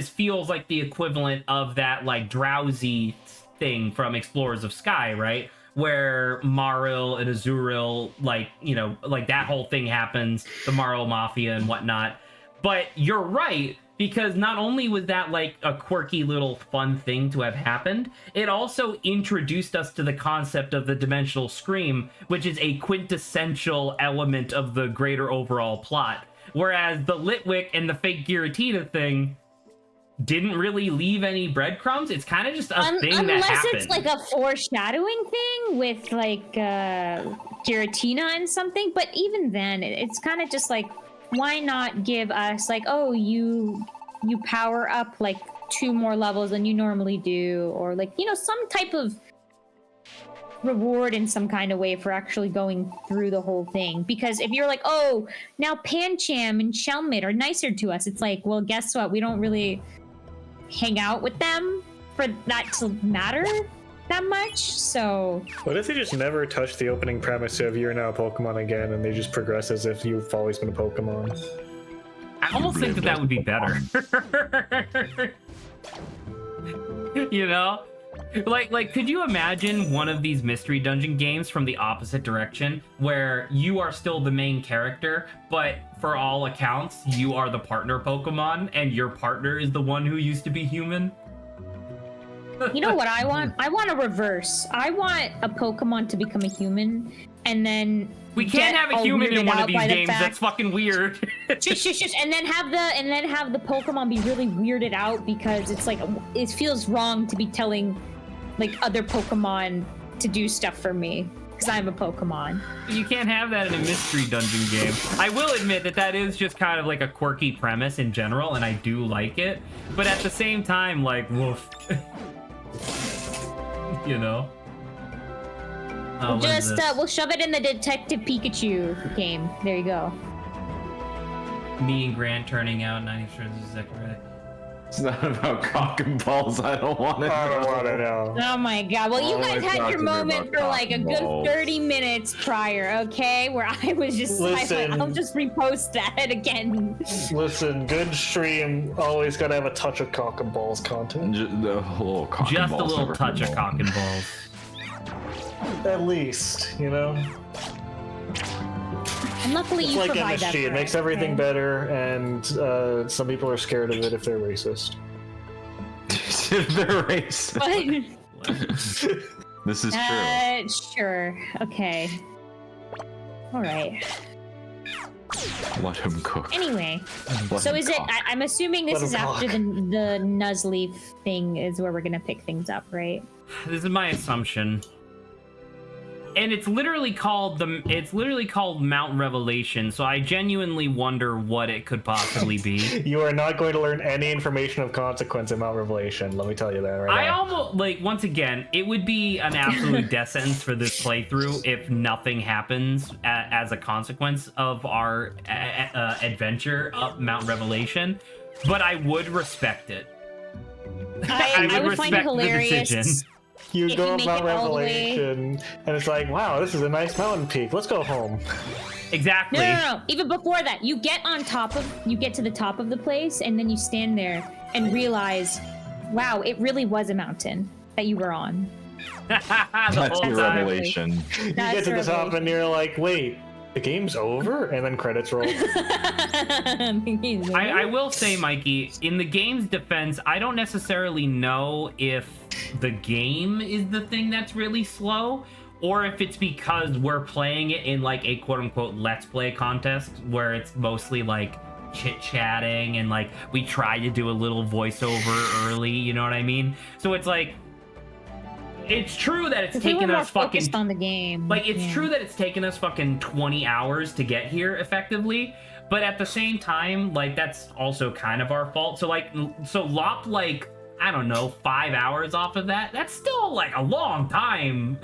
Speaker 1: feels like the equivalent of that like drowsy thing from Explorers of Sky, right? Where Maril and Azurill, like, you know, like that whole thing happens, the Maril Mafia and whatnot. But you're right, because not only was that like a quirky little fun thing to have happened, it also introduced us to the concept of the Dimensional Scream, which is a quintessential element of the greater overall plot. Whereas the Litwick and the fake Giratina thing didn't really leave any breadcrumbs. It's kind of just a thing that happened.
Speaker 2: Unless it's like a foreshadowing thing with like Giratina and something. But even then, it's kind of just like, why not give us like, oh, you power up like 2 more levels than you normally do, or like, you know, some type of reward in some kind of way for actually going through the whole thing. Because if you're like, oh, now Pancham and Shelmet are nicer to us, it's like, well, guess what? We don't really hang out with them for that to matter that much. So
Speaker 4: What if they just never touch the opening premise of you're now a Pokemon again, and they just progress as if you've always been a Pokemon?
Speaker 1: I almost think that would be better. You know? Like, could you imagine one of these mystery dungeon games from the opposite direction, where you are still the main character, but for all accounts, you are the partner Pokemon, and your partner is the one who used to be human?
Speaker 2: you know what I want? I want a reverse. I want a Pokemon to become a human, and then
Speaker 1: We can't have a human in one of these games. That's fucking weird.
Speaker 2: Shush. And then have the Pokemon be really weirded out because it's like it feels wrong to be telling like other Pokemon to do stuff for me because I'm a Pokemon.
Speaker 1: You can't have that in a mystery dungeon game. I will admit that is just kind of like a quirky premise in general, and I do like it. But at the same time, like, woof. You know?
Speaker 2: We'll shove it in the Detective Pikachu game. There you go.
Speaker 1: Me and Grant turning out 90 sure this is correct.
Speaker 3: It's not about cock and balls. I don't want to.
Speaker 4: I don't want to know.
Speaker 2: Oh my god. Well, you guys had your moment for like a good 30 minutes prior, okay? Where I was just
Speaker 4: Listen.
Speaker 2: I'll just repost that again.
Speaker 4: Listen, good stream always gotta have a touch of cock and balls content.
Speaker 3: Just a little cock and
Speaker 1: Just a
Speaker 3: balls
Speaker 1: little
Speaker 3: never
Speaker 1: touch
Speaker 3: hurt
Speaker 1: of
Speaker 3: no
Speaker 1: cock
Speaker 3: one.
Speaker 1: and balls.
Speaker 4: At least, you know?
Speaker 2: And luckily
Speaker 4: It's
Speaker 2: you
Speaker 4: like
Speaker 2: provide that
Speaker 4: MSG. It
Speaker 2: for
Speaker 4: makes
Speaker 2: us,
Speaker 4: everything
Speaker 2: okay?
Speaker 4: better, and some people are scared of it if they're racist.
Speaker 3: They're racist. This is true.
Speaker 2: Sure. Okay. All right.
Speaker 3: Let him cook.
Speaker 2: Anyway,
Speaker 3: Let
Speaker 2: so
Speaker 3: him
Speaker 2: is it?
Speaker 3: cook.
Speaker 2: I'm assuming this
Speaker 4: Let
Speaker 2: is
Speaker 4: him
Speaker 2: after
Speaker 4: talk.
Speaker 2: the Nuzleaf thing is where we're gonna pick things up, right?
Speaker 1: This is my assumption. And it's literally called Mount Revelation, so I genuinely wonder what it could possibly be.
Speaker 4: You are not going to learn any information of consequence in Mount Revelation. Let me tell you that right
Speaker 1: I
Speaker 4: now.
Speaker 1: almost, like, once again, it would be an absolute death sentence for this playthrough if nothing happens as a consequence of our adventure up Mount Revelation, but I would respect it.
Speaker 2: I would find it
Speaker 1: respect the
Speaker 2: hilarious.
Speaker 1: decision.
Speaker 4: You
Speaker 2: if
Speaker 4: go
Speaker 2: you
Speaker 4: up
Speaker 2: make
Speaker 4: Mount
Speaker 2: it all the way-
Speaker 4: Revelation, and it's like, wow, this is a nice mountain peak. Let's go home.
Speaker 1: Exactly.
Speaker 2: No. Even before that, you get to the top of the place, and then you stand there and realize, wow, it really was a mountain that you were on.
Speaker 1: The
Speaker 3: That's
Speaker 1: whole
Speaker 3: your
Speaker 1: time.
Speaker 3: revelation.
Speaker 4: You
Speaker 2: That's
Speaker 4: get to the top,
Speaker 2: revelation.
Speaker 4: and you're like, wait, the game's over? And then credits roll.
Speaker 1: I will say, Mikey, in the game's defense, I don't necessarily know if the game is the thing that's really slow, or if it's because we're playing it in like a quote-unquote let's play contest where it's mostly like chit-chatting and like we try to do a little voiceover early, you know what I mean? So it's like, it's true that it's
Speaker 2: If we were
Speaker 1: taken
Speaker 2: more
Speaker 1: us fucking
Speaker 2: focused on the game.
Speaker 1: like, it's
Speaker 2: yeah.
Speaker 1: true that it's taken us fucking 20 hours to get here effectively, but at the same time, like, that's also kind of our fault. So, like, lopped, like, I don't know, 5 hours off of that. That's still, like, a long time.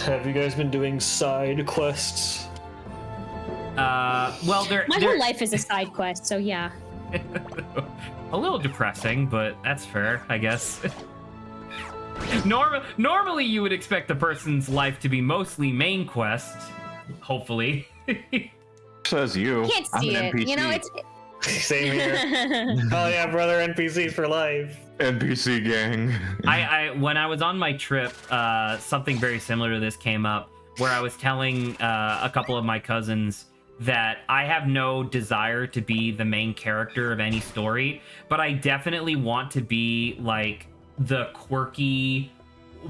Speaker 4: Have you guys been doing side quests?
Speaker 1: Well, they're
Speaker 2: My whole life is a side quest, so yeah.
Speaker 1: a little depressing, but that's fair, I guess. Normally, you would expect the person's life to be mostly main quest, hopefully.
Speaker 3: Says you.
Speaker 2: Can't
Speaker 3: I'm
Speaker 2: see
Speaker 3: an
Speaker 2: it.
Speaker 3: NPC.
Speaker 2: You know, it's.
Speaker 4: Same here. Oh yeah, brother, NPCs for life.
Speaker 3: NPC gang.
Speaker 1: I when I was on my trip, something very similar to this came up, where I was telling a couple of my cousins that I have no desire to be the main character of any story, but I definitely want to be like the quirky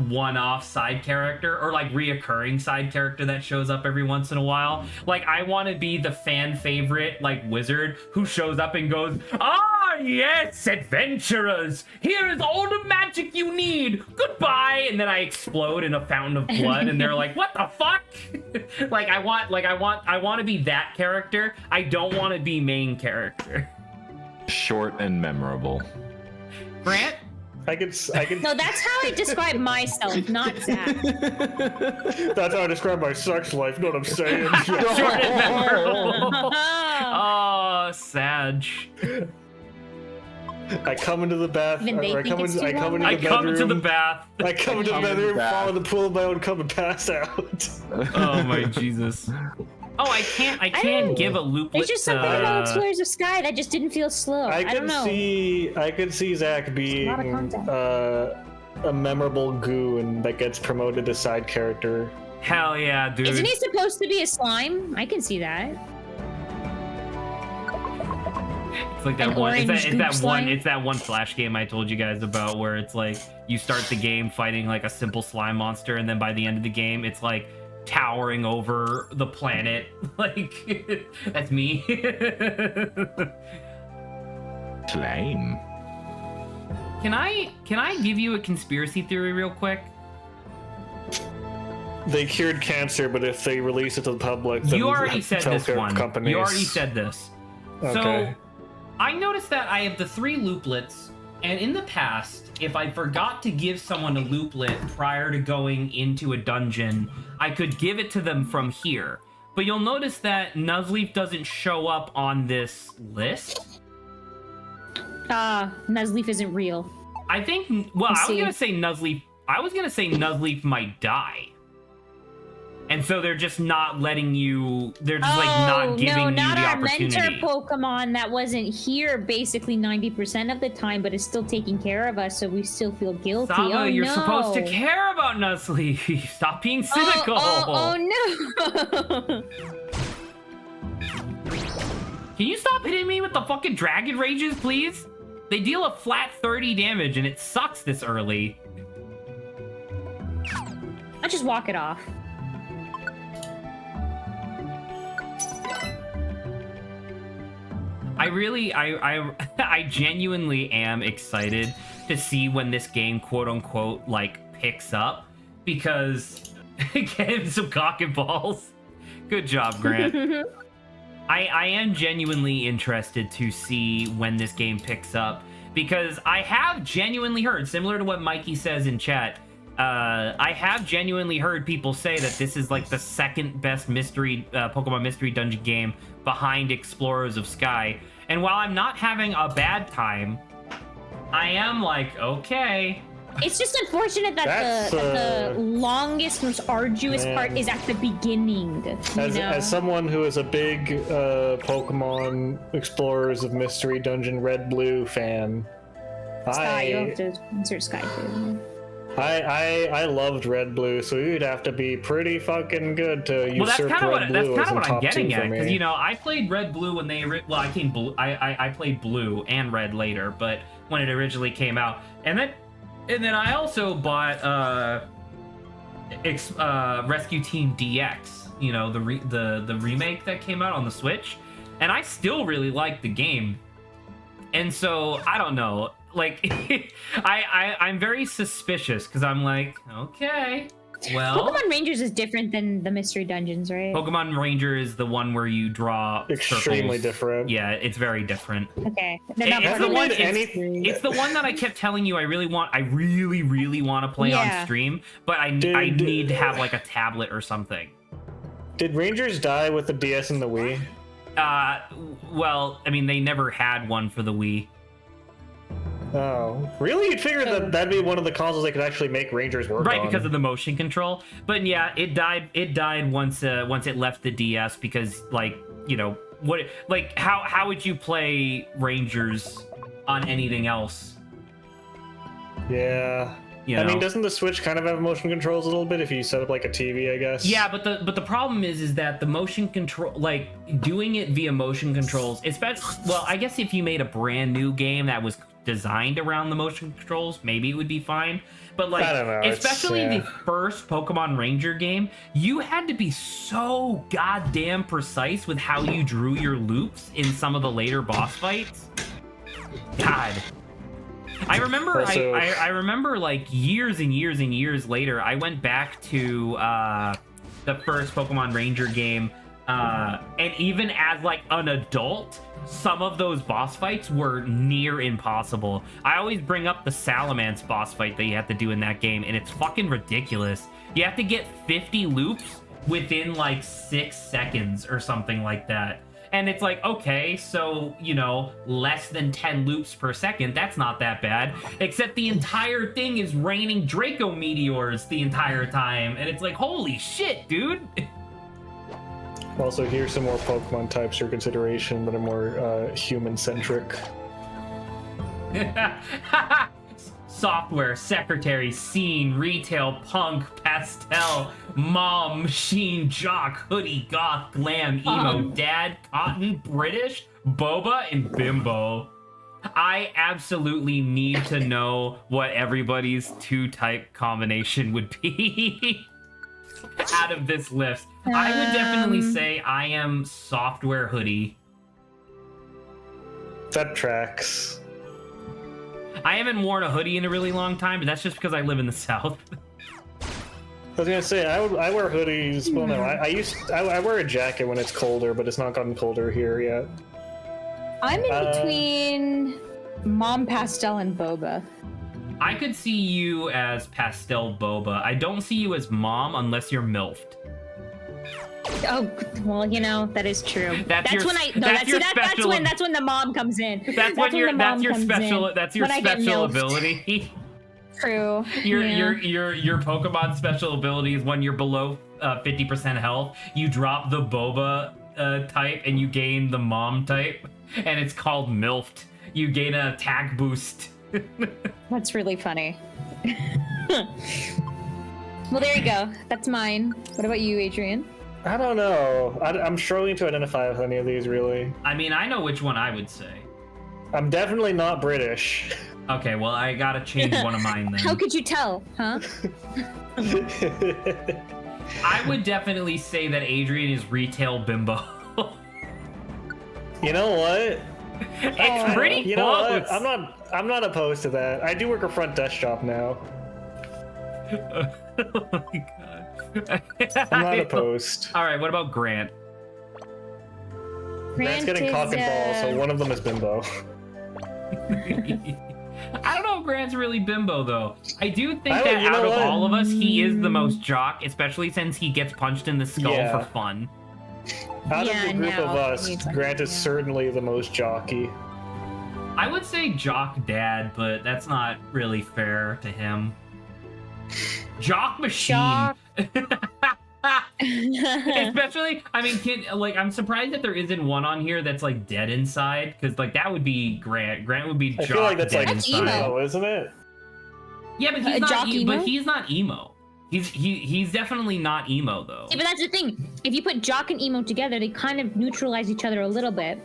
Speaker 1: one-off side character or like reoccurring side character that shows up every once in a while. Like, I want to be the fan favorite like wizard who shows up and goes, "Ah yes, adventurers, here is all the magic you need, goodbye," and then I explode in a fountain of blood and they're like, "What the fuck?" I want to be that character. I don't want to be main character.
Speaker 3: Short and memorable.
Speaker 1: Grant,
Speaker 4: I could.
Speaker 2: No, that's how I describe myself, not Zach.
Speaker 4: That's how I describe my sex life. You know what I'm saying?
Speaker 1: Short and memorable. Oh, Sag.
Speaker 4: I come into the bath.
Speaker 2: Even they
Speaker 4: I
Speaker 2: think
Speaker 4: come
Speaker 2: it's
Speaker 4: into
Speaker 2: too long?
Speaker 4: the
Speaker 1: I come into the
Speaker 4: bedroom.
Speaker 1: bath.
Speaker 4: I come into the bedroom, fall in the pool of my own cum and pass out.
Speaker 1: Oh my Jesus. Oh, I can't give a looplet.
Speaker 2: There's just something about Explorers of Sky that just didn't feel slow. I don't know.
Speaker 4: I could see Zach being
Speaker 2: lot of content.
Speaker 4: a memorable goon that gets promoted to side character.
Speaker 1: Hell yeah, dude.
Speaker 2: Isn't he supposed to be a slime? I can see that.
Speaker 1: It's like that
Speaker 2: An
Speaker 1: one.
Speaker 2: orange goop slime?
Speaker 1: It's that one Flash game I told you guys about, where it's like you start the game fighting like a simple slime monster, and then by the end of the game, it's like towering over the planet. Like that's me.
Speaker 3: Flame.
Speaker 1: Can I give you a conspiracy theory real quick?
Speaker 4: They cured cancer, but if they release it to the public, then
Speaker 1: You already said this
Speaker 4: healthcare
Speaker 1: one.
Speaker 4: companies-
Speaker 1: You already said this.
Speaker 4: Okay.
Speaker 1: So I noticed that I have the 3 looplets, and in the past, if I forgot to give someone a looplet prior to going into a dungeon, I could give it to them from here. But you'll notice that Nuzleaf doesn't show up on this list.
Speaker 2: Nuzleaf isn't real.
Speaker 1: I think, well,
Speaker 2: I
Speaker 1: I was
Speaker 2: see.
Speaker 1: gonna say Nuzleaf might die. And so they're just not letting you, they're just like not giving you the
Speaker 2: not our
Speaker 1: opportunity.
Speaker 2: mentor Pokemon that wasn't here basically 90% of the time, but is still taking care of us, so we still feel guilty.
Speaker 1: Saba,
Speaker 2: oh,
Speaker 1: you're
Speaker 2: no.
Speaker 1: supposed to care about Nuzleaf. Stop being cynical.
Speaker 2: Oh no!
Speaker 1: Can you stop hitting me with the fucking Dragon Rages, please? They deal a flat 30 damage, and it sucks this early.
Speaker 2: I'll just walk it off.
Speaker 1: I genuinely am excited to see when this game, quote unquote, like picks up, because get him some cock and balls. Good job, Grant. I am genuinely interested to see when this game picks up, because I have genuinely heard, similar to what Mikey says in chat, I have genuinely heard people say that this is like the second best Pokemon Mystery Dungeon game behind Explorers of Sky. And while I'm not having a bad time, I am like, okay.
Speaker 2: It's just unfortunate that the longest, most arduous part is at the beginning.
Speaker 4: As someone who is a big Pokemon Explorers of Mystery Dungeon Red Blue fan,
Speaker 2: Sky, you have to insert Sky too.
Speaker 4: I loved Red Blue, so you'd have to be pretty fucking good to usurp Red Blue.
Speaker 1: That's kind of what I'm getting at, because
Speaker 4: me.
Speaker 1: you know I played Red Blue when they I played Blue and Red later, but when it originally came out, and then I also bought Rescue Team DX, you know, the remake that came out on the Switch, and I still really like the game, and so I don't know. Like, I'm very suspicious, because I'm like, okay, well...
Speaker 2: Pokemon Rangers is different than the Mystery Dungeons, right?
Speaker 1: Pokemon Ranger is the one where you draw
Speaker 4: extremely
Speaker 1: circles.
Speaker 4: different.
Speaker 1: Yeah, it's very different.
Speaker 2: Okay.
Speaker 1: It's the one that I kept telling you I really, really want to play on stream, but I need to have, like, a tablet or something.
Speaker 4: Did Rangers die with the DS and the Wii?
Speaker 1: Well, I mean, they never had one for the Wii.
Speaker 4: Oh, really? You'd figure that that'd be one of the consoles they could actually make Rangers work on.
Speaker 1: Right, because of the motion control. But yeah, it died once it left the DS, because, like, you know, how would you play Rangers on anything else?
Speaker 4: Yeah.
Speaker 1: You know?
Speaker 4: I mean, doesn't the Switch kind of have motion controls a little bit if you set up like a TV, I guess?
Speaker 1: Yeah, but the problem is that the motion control, like doing it via motion controls, especially, well, I guess if you made a brand new game that was designed around the motion controls, maybe it would be fine. But like,
Speaker 4: I don't know,
Speaker 1: especially the first Pokemon Ranger game, you had to be so goddamn precise with how you drew your loops in some of the later boss fights. God. I remember,
Speaker 4: Also,
Speaker 1: I remember like years and years and years later, I went back to the first Pokemon Ranger game And even as like an adult, some of those boss fights were near impossible. I always bring up the Salamence boss fight that you have to do in that game, and it's fucking ridiculous. You have to get 50 loops within like 6 seconds or something like that. And it's like, okay, so, you know, less than 10 loops per second, that's not that bad. Except the entire thing is raining Draco meteors the entire time. And it's like, holy shit, dude.
Speaker 4: Also, here's some more Pokemon types for consideration that are more human-centric.
Speaker 1: Software, secretary, scene, retail, punk, pastel, mom, machine, jock, hoodie, goth, glam, emo, dad, cotton, British, boba, and bimbo. I absolutely need to know what everybody's 2-type combination would be out of this list. I would definitely say I am software hoodie.
Speaker 4: That tracks.
Speaker 1: I haven't worn a hoodie in a really long time, but that's just because I live in the South.
Speaker 4: I was gonna say I wear hoodies. Well, no, I wear a jacket when it's colder, but it's not gotten colder here yet.
Speaker 2: I'm in between Mom, Pastel, and Boba.
Speaker 1: I could see you as pastel boba. I don't see you as mom unless you're milfed.
Speaker 2: Oh well, you know that is true.
Speaker 1: That's your
Speaker 2: when the mom comes in.
Speaker 1: That's your special ability.
Speaker 2: True.
Speaker 1: Your Pokemon special ability is when you're below 50% health, you drop the boba type and you gain the mom type, and it's called milfed. You gain an attack boost.
Speaker 2: That's really funny. Well, there you go. That's mine. What about you, Adrian?
Speaker 4: I don't know. I'm struggling to identify with any of these, really.
Speaker 1: I mean, I know which one I would say.
Speaker 4: I'm definitely not British.
Speaker 1: Okay, well, I gotta change one of mine then.
Speaker 2: How could you tell, huh?
Speaker 1: I would definitely say that Adrian is retail bimbo.
Speaker 4: You know what?
Speaker 1: It's pretty
Speaker 4: you
Speaker 1: close.
Speaker 4: know what? I'm not opposed to that. I do work a front desk job now.
Speaker 1: Oh my god.
Speaker 4: I'm not opposed.
Speaker 1: All right, what about Grant?
Speaker 4: Grant's getting cock and ball, so one of them is bimbo.
Speaker 1: I don't know if Grant's really bimbo though. I do think that out of all of us, he is the most jock, especially since he gets punched in the skull for fun.
Speaker 4: Out of the group of us, Grant is certainly the most jockey.
Speaker 1: I would say jock dad, but that's not really fair to him. Jock machine.
Speaker 2: Jock.
Speaker 1: Especially, I mean, I'm surprised that there isn't one on here that's like dead inside, because like that would be Grant. Grant would be jock.
Speaker 4: I feel like that's
Speaker 1: dead
Speaker 4: like
Speaker 1: inside.
Speaker 4: emo, isn't it?
Speaker 1: Yeah, but he's not emo. He's definitely not emo though.
Speaker 2: Yeah, but that's the thing. If you put jock and emo together, they kind of neutralize each other a little bit.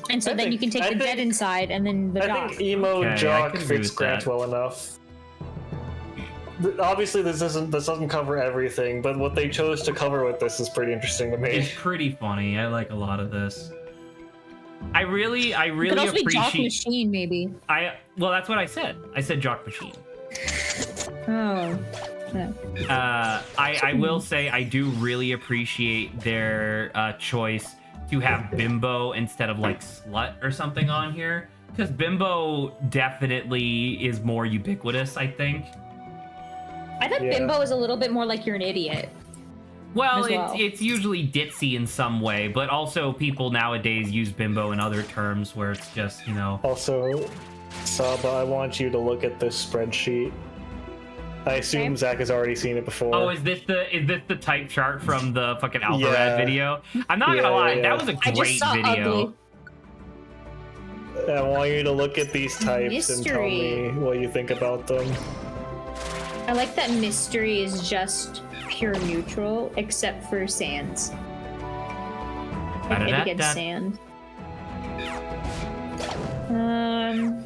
Speaker 2: And so then you can take the dead inside and then the jock.
Speaker 4: I think emo jock fits Grant well enough. Obviously, this doesn't cover everything, but what they chose to cover with this is pretty interesting to me.
Speaker 1: It's pretty funny. I like a lot of this. I really
Speaker 2: Could also
Speaker 1: appreciate.
Speaker 2: be jock machine, maybe.
Speaker 1: Well, that's what I said. I said jock machine.
Speaker 2: Oh.
Speaker 1: I will say I do really appreciate their choice to have bimbo instead of like slut or something on here, because bimbo definitely is more ubiquitous, I think.
Speaker 2: I thought bimbo is a little bit more like you're an idiot.
Speaker 1: Well, it's usually ditzy in some way, but also people nowadays use bimbo in other terms where it's just, you know.
Speaker 4: Also, Saba, I want you to look at this spreadsheet. I assume Zach has already seen it before.
Speaker 1: Oh, is this the type chart from the fucking Alpharad video? I'm not gonna lie, that was a great video.
Speaker 2: Ugly.
Speaker 4: I want you to look at these types and tell me what you think about them.
Speaker 2: I like that mystery is just pure neutral, except for sands. Like it against sand.
Speaker 4: I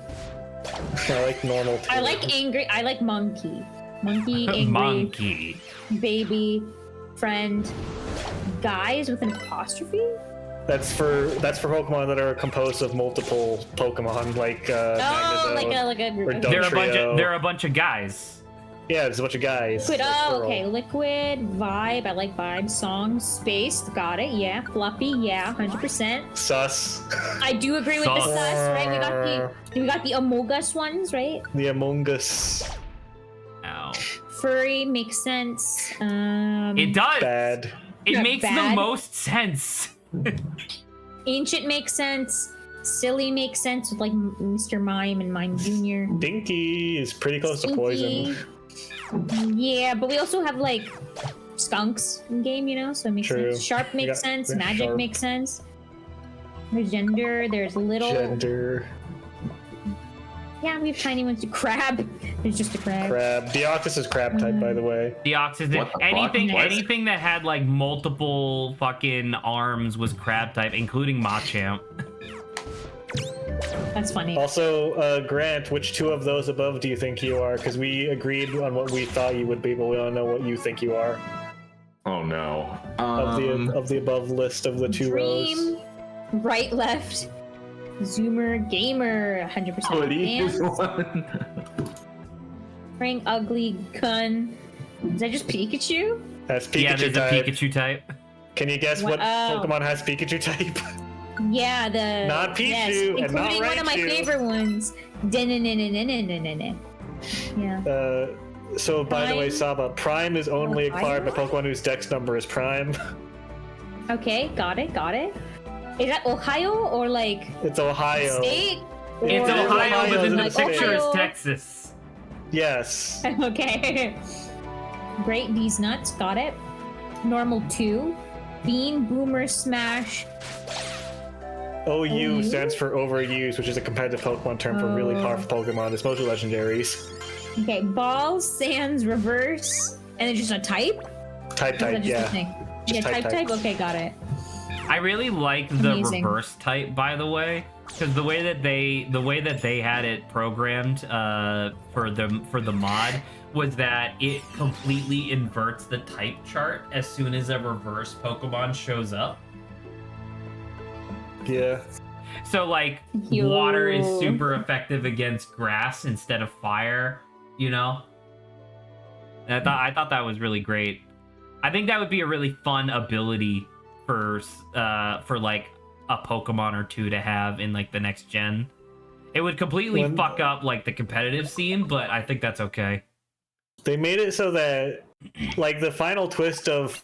Speaker 4: like normal.
Speaker 2: I like angry. I like monkey. Monkey, angry.
Speaker 1: Monkey.
Speaker 2: Baby, friend, guys with an apostrophe.
Speaker 4: That's for Pokemon that are composed of multiple Pokemon, like Magnezone
Speaker 2: like a
Speaker 4: or
Speaker 2: group.
Speaker 1: They're a bunch of guys.
Speaker 4: Yeah, there's a bunch of guys.
Speaker 2: Liquid.
Speaker 4: Like,
Speaker 2: Oh,
Speaker 4: plural.
Speaker 2: okay. Liquid, vibe. I like vibe. Song, space. Got it. Yeah. Fluffy. Yeah. 100%.
Speaker 4: Sus.
Speaker 2: I do agree with the
Speaker 1: Sus.
Speaker 2: sus. Right. We got the Among Us ones. Right.
Speaker 4: The Among Us.
Speaker 1: Ow.
Speaker 2: Furry makes sense.
Speaker 1: It does.
Speaker 4: Bad.
Speaker 1: It
Speaker 2: Yeah,
Speaker 1: makes the
Speaker 2: bad.
Speaker 1: most sense.
Speaker 2: Ancient makes sense. Silly makes sense with like Mr. Mime and Mime Jr.
Speaker 4: Dinky is pretty close to poison.
Speaker 2: Stinky. Yeah, but we also have like skunks in game, you know, so it makes
Speaker 4: True.
Speaker 2: sense. Sharp makes
Speaker 4: got-
Speaker 2: sense.
Speaker 4: yeah,
Speaker 2: Magic
Speaker 4: sharp.
Speaker 2: makes sense. There's gender. There's little.
Speaker 4: Gender.
Speaker 2: Yeah, we have tiny ones. Crab. There's just a crab.
Speaker 4: Crab. Deoxys is crab type, by the way.
Speaker 1: The oxygen.
Speaker 3: What the fuck?
Speaker 1: Anything
Speaker 3: What?
Speaker 1: anything that had like multiple fucking arms was crab type, including Machamp.
Speaker 2: That's funny.
Speaker 4: Also, Grant, which two of those above do you think you are? Because we agreed on what we thought you would be, but we don't know what you think you are.
Speaker 3: Oh no.
Speaker 4: Of the above list of the two rows.
Speaker 2: Dream. Right, left. Zoomer, gamer, 100%
Speaker 3: Hoodie is
Speaker 2: advanced.
Speaker 3: one.
Speaker 2: Praying ugly gun. Is that just Pikachu?
Speaker 4: That's Pikachu
Speaker 1: Yeah, there's
Speaker 4: type.
Speaker 1: a Pikachu type.
Speaker 4: Can you guess what
Speaker 2: Oh.
Speaker 4: Pokemon has Pikachu type?
Speaker 2: Yeah, the
Speaker 4: Not Pichu
Speaker 2: yes,
Speaker 4: and not
Speaker 2: including one of my
Speaker 4: Raichu.
Speaker 2: favorite ones. Yeah.
Speaker 4: So by the way,
Speaker 2: Prime?
Speaker 4: Saba, Prime is only acquired by Pokemon whose Dex number is Prime.
Speaker 2: Okay, got it. Is that Ohio or like
Speaker 4: It's Ohio.
Speaker 2: state?
Speaker 1: It's
Speaker 2: Or-
Speaker 1: Ohio, but then the
Speaker 4: Like
Speaker 1: picture is
Speaker 2: Ohio.
Speaker 1: Texas.
Speaker 4: Yes.
Speaker 2: Okay. Great, these nuts, got it. Normal 2. Bean, Boomer, Smash.
Speaker 4: OU stands for overused, which is a competitive Pokemon term for really powerful Pokemon. It's mostly legendaries.
Speaker 2: Okay, Balls, Sands, Reverse, and then just a type?
Speaker 4: Type,
Speaker 2: Or is that just a
Speaker 4: yeah.
Speaker 2: thing?
Speaker 4: Just
Speaker 2: Yeah,
Speaker 4: type.
Speaker 2: type. Okay, got it.
Speaker 1: I really like the
Speaker 2: Amazing.
Speaker 1: reverse type, by the way, because the way that they had it programmed for the mod was that it completely inverts the type chart as soon as a reverse Pokemon shows up.
Speaker 4: Yeah.
Speaker 1: So like
Speaker 2: Yo.
Speaker 1: water is super effective against grass instead of fire, you know? And I thought that was really great. I think that would be a really fun ability for like a Pokemon or two to have in like the next gen. It would completely
Speaker 4: When-
Speaker 1: fuck up like the competitive scene, but I think that's okay.
Speaker 4: They made it so that, like, the final twist of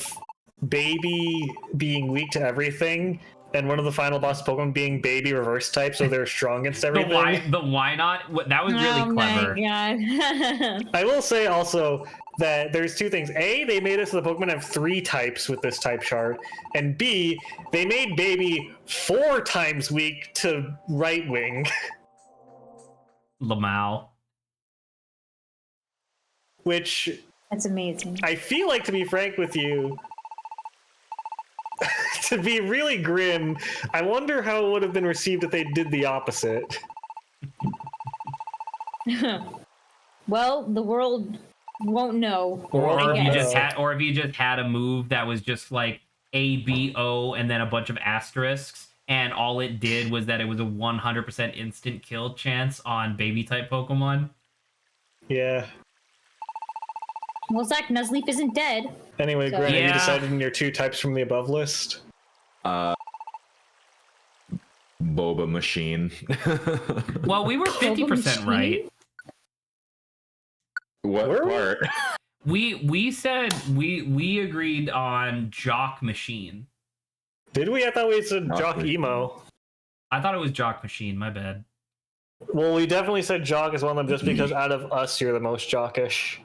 Speaker 4: Baby being weak to everything, and one of the final boss Pokemon being Baby reverse type, so they're strong against everything.
Speaker 1: Why not? That was really
Speaker 2: Oh
Speaker 1: clever.
Speaker 2: my god.
Speaker 4: I will say also that there's two things. A, they made it so the Pokemon have 3 types with this type chart. And B, they made Baby 4 times weak to right wing.
Speaker 1: Lamau.
Speaker 4: Which
Speaker 2: That's amazing.
Speaker 4: I feel like, to be frank with you, to be really grim, I wonder how it would have been received if they did the opposite.
Speaker 2: Well, the world won't know.
Speaker 1: Or
Speaker 2: I
Speaker 1: if you
Speaker 2: guess.
Speaker 1: just had a move that was just like A, B, O, and then a bunch of asterisks, and all it did was that it was a 100% instant kill chance on baby type Pokemon.
Speaker 4: Yeah.
Speaker 2: Well, Zach, Nuzleaf isn't dead.
Speaker 4: Anyway,
Speaker 2: So-
Speaker 4: Grant, have you
Speaker 1: Yeah.
Speaker 4: decided on your 2 types from the above list?
Speaker 3: Boba machine.
Speaker 1: Well, we were 50% right.
Speaker 3: What
Speaker 4: Were we?
Speaker 3: part?
Speaker 1: We said we agreed on Jock Machine.
Speaker 4: Did we? I thought we said
Speaker 3: Not
Speaker 4: Jock
Speaker 3: really.
Speaker 4: Emo.
Speaker 1: I thought it was Jock Machine. My bad.
Speaker 4: Well, we definitely said Jock is one of them just because out of us, you're the most jockish.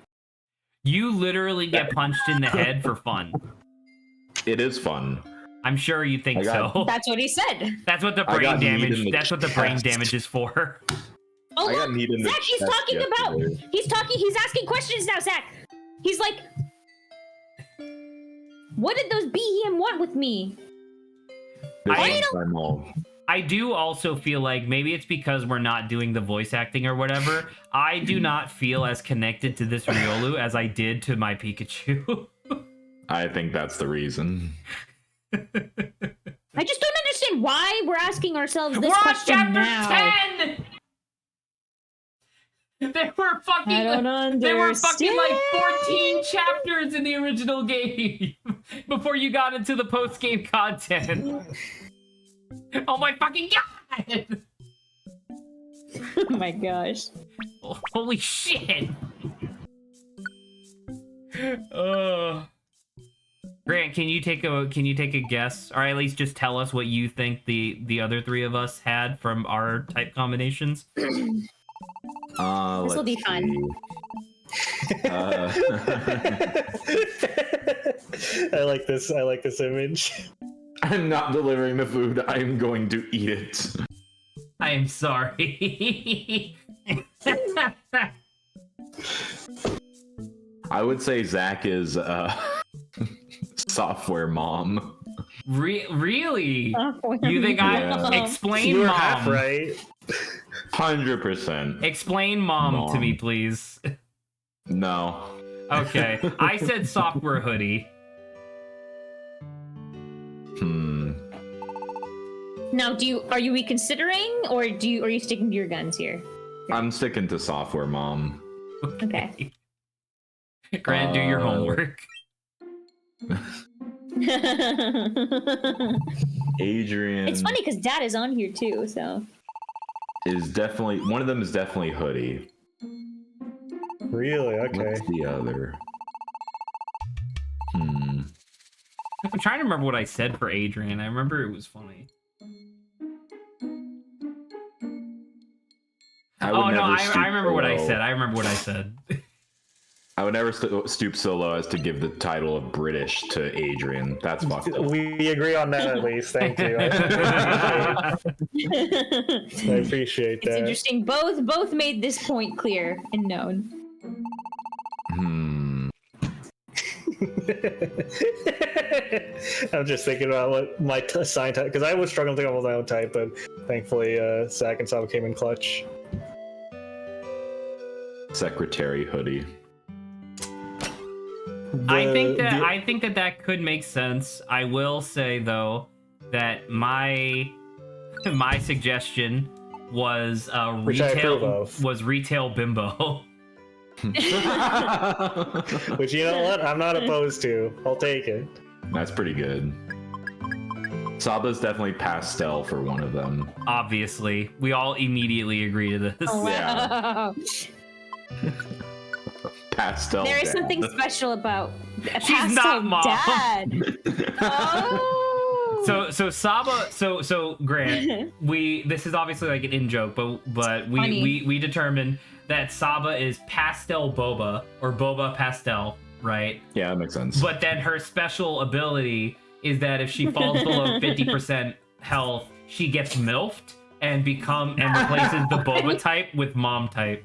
Speaker 1: You literally get punched in the head for fun.
Speaker 3: It is fun.
Speaker 1: I'm sure you think
Speaker 3: I got-
Speaker 1: so.
Speaker 2: That's what he said.
Speaker 1: That's what the
Speaker 3: I
Speaker 1: brain
Speaker 3: got kneed in
Speaker 1: damage.
Speaker 3: the
Speaker 1: That's what the brain
Speaker 3: chest.
Speaker 1: damage is for.
Speaker 2: Oh,
Speaker 3: I got
Speaker 2: look,
Speaker 3: kneed in the
Speaker 2: Zach, he's
Speaker 3: chest
Speaker 2: talking about.
Speaker 3: yesterday.
Speaker 2: He's asking questions now, Zach. He's like, what did those BEM want with me?
Speaker 3: This
Speaker 1: I
Speaker 3: is
Speaker 2: don't-
Speaker 3: my mom.
Speaker 1: I do also feel like maybe it's because we're not doing the voice acting or whatever. I do not feel as connected to this Riolu as I did to my Pikachu.
Speaker 3: I think that's the reason.
Speaker 2: I just don't understand why we're asking ourselves this
Speaker 1: We're on
Speaker 2: question
Speaker 1: chapter
Speaker 2: now.
Speaker 1: 10! They were fucking.
Speaker 2: I don't understand.
Speaker 1: There were fucking like 14 chapters in the original game before you got into the post game content. Oh my fucking god!
Speaker 2: Oh my gosh.
Speaker 1: Holy shit! Grant, can you take a guess, or at least just tell us what you think the other three of us had from our type combinations?
Speaker 2: This will be fun.
Speaker 4: I like this. I like this image.
Speaker 3: I'm not delivering the food. I'm going to eat it.
Speaker 1: I am sorry.
Speaker 3: I would say Zach is software mom.
Speaker 1: Really?
Speaker 2: Oh,
Speaker 1: You think
Speaker 3: Yeah.
Speaker 1: I explain
Speaker 4: You were
Speaker 1: mom?
Speaker 4: half right.
Speaker 3: 100%.
Speaker 1: Explain mom to me, please.
Speaker 3: No.
Speaker 1: Okay, I said software hoodie.
Speaker 2: Now, are you reconsidering, or are you sticking to your guns here?
Speaker 3: I'm sticking to software mom.
Speaker 2: Okay.
Speaker 1: Grant, do your homework.
Speaker 3: Adrian
Speaker 2: It's funny because Dad is on here too, so.
Speaker 3: is definitely one of them is definitely hoodie.
Speaker 4: Really? Okay.
Speaker 3: What's the other?
Speaker 1: I'm trying to remember what I said for Adrian. I remember it was funny.
Speaker 3: I
Speaker 1: Oh no, I
Speaker 3: stoop
Speaker 1: remember what I
Speaker 3: so
Speaker 1: said.
Speaker 3: low.
Speaker 1: I remember what I said.
Speaker 3: I would never stoop so low as to give the title of British to Adrian. That's fucked up.
Speaker 4: We agree on that at least. Thank you. I appreciate
Speaker 2: It's
Speaker 4: that.
Speaker 2: interesting. Both made this point clear and known.
Speaker 4: I'm just thinking about what my assigned type, because I was struggling to think of my own type, but thankfully Zach and Saba came in clutch.
Speaker 3: Secretary hoodie.
Speaker 1: I think that could make sense. I will say though that my suggestion was
Speaker 4: Which I approve of.
Speaker 1: retail bimbo.
Speaker 4: Which, you know what? I'm not opposed to. I'll take it.
Speaker 3: That's pretty good. Saba's definitely pastel for one of them.
Speaker 1: Obviously, we all immediately agree to this.
Speaker 2: Oh, wow.
Speaker 3: Pastel.
Speaker 2: There is
Speaker 3: dad.
Speaker 2: something special about a
Speaker 1: She's
Speaker 2: pastel
Speaker 1: not Mom.
Speaker 2: Dad. Oh.
Speaker 1: So Saba, so Grant, this is obviously like an in joke, but we determined that Saba is pastel boba or boba pastel, right?
Speaker 3: Yeah, that makes sense.
Speaker 1: But then her special ability is that if she falls below 50% health, she gets milfed and replaces the boba type with mom type.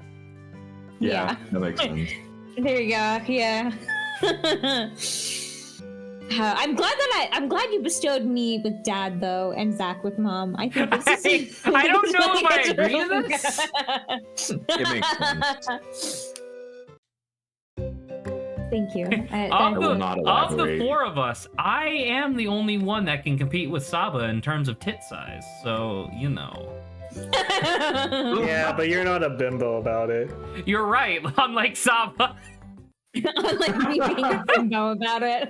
Speaker 3: Yeah, that makes sense.
Speaker 2: There you go. Yeah. I'm glad you bestowed me with Dad though, and Zach with Mom. I think this is.
Speaker 1: I don't know if I agree to this.
Speaker 3: It makes sense.
Speaker 2: Thank you.
Speaker 3: will not
Speaker 1: Of the
Speaker 3: elaborate.
Speaker 1: four of us, I am the only one that can compete with Saba in terms of tit size. So, you know.
Speaker 4: Yeah, but you're not a bimbo about it.
Speaker 1: You're right, unlike Saba.
Speaker 2: Unlike me being a bimbo about it.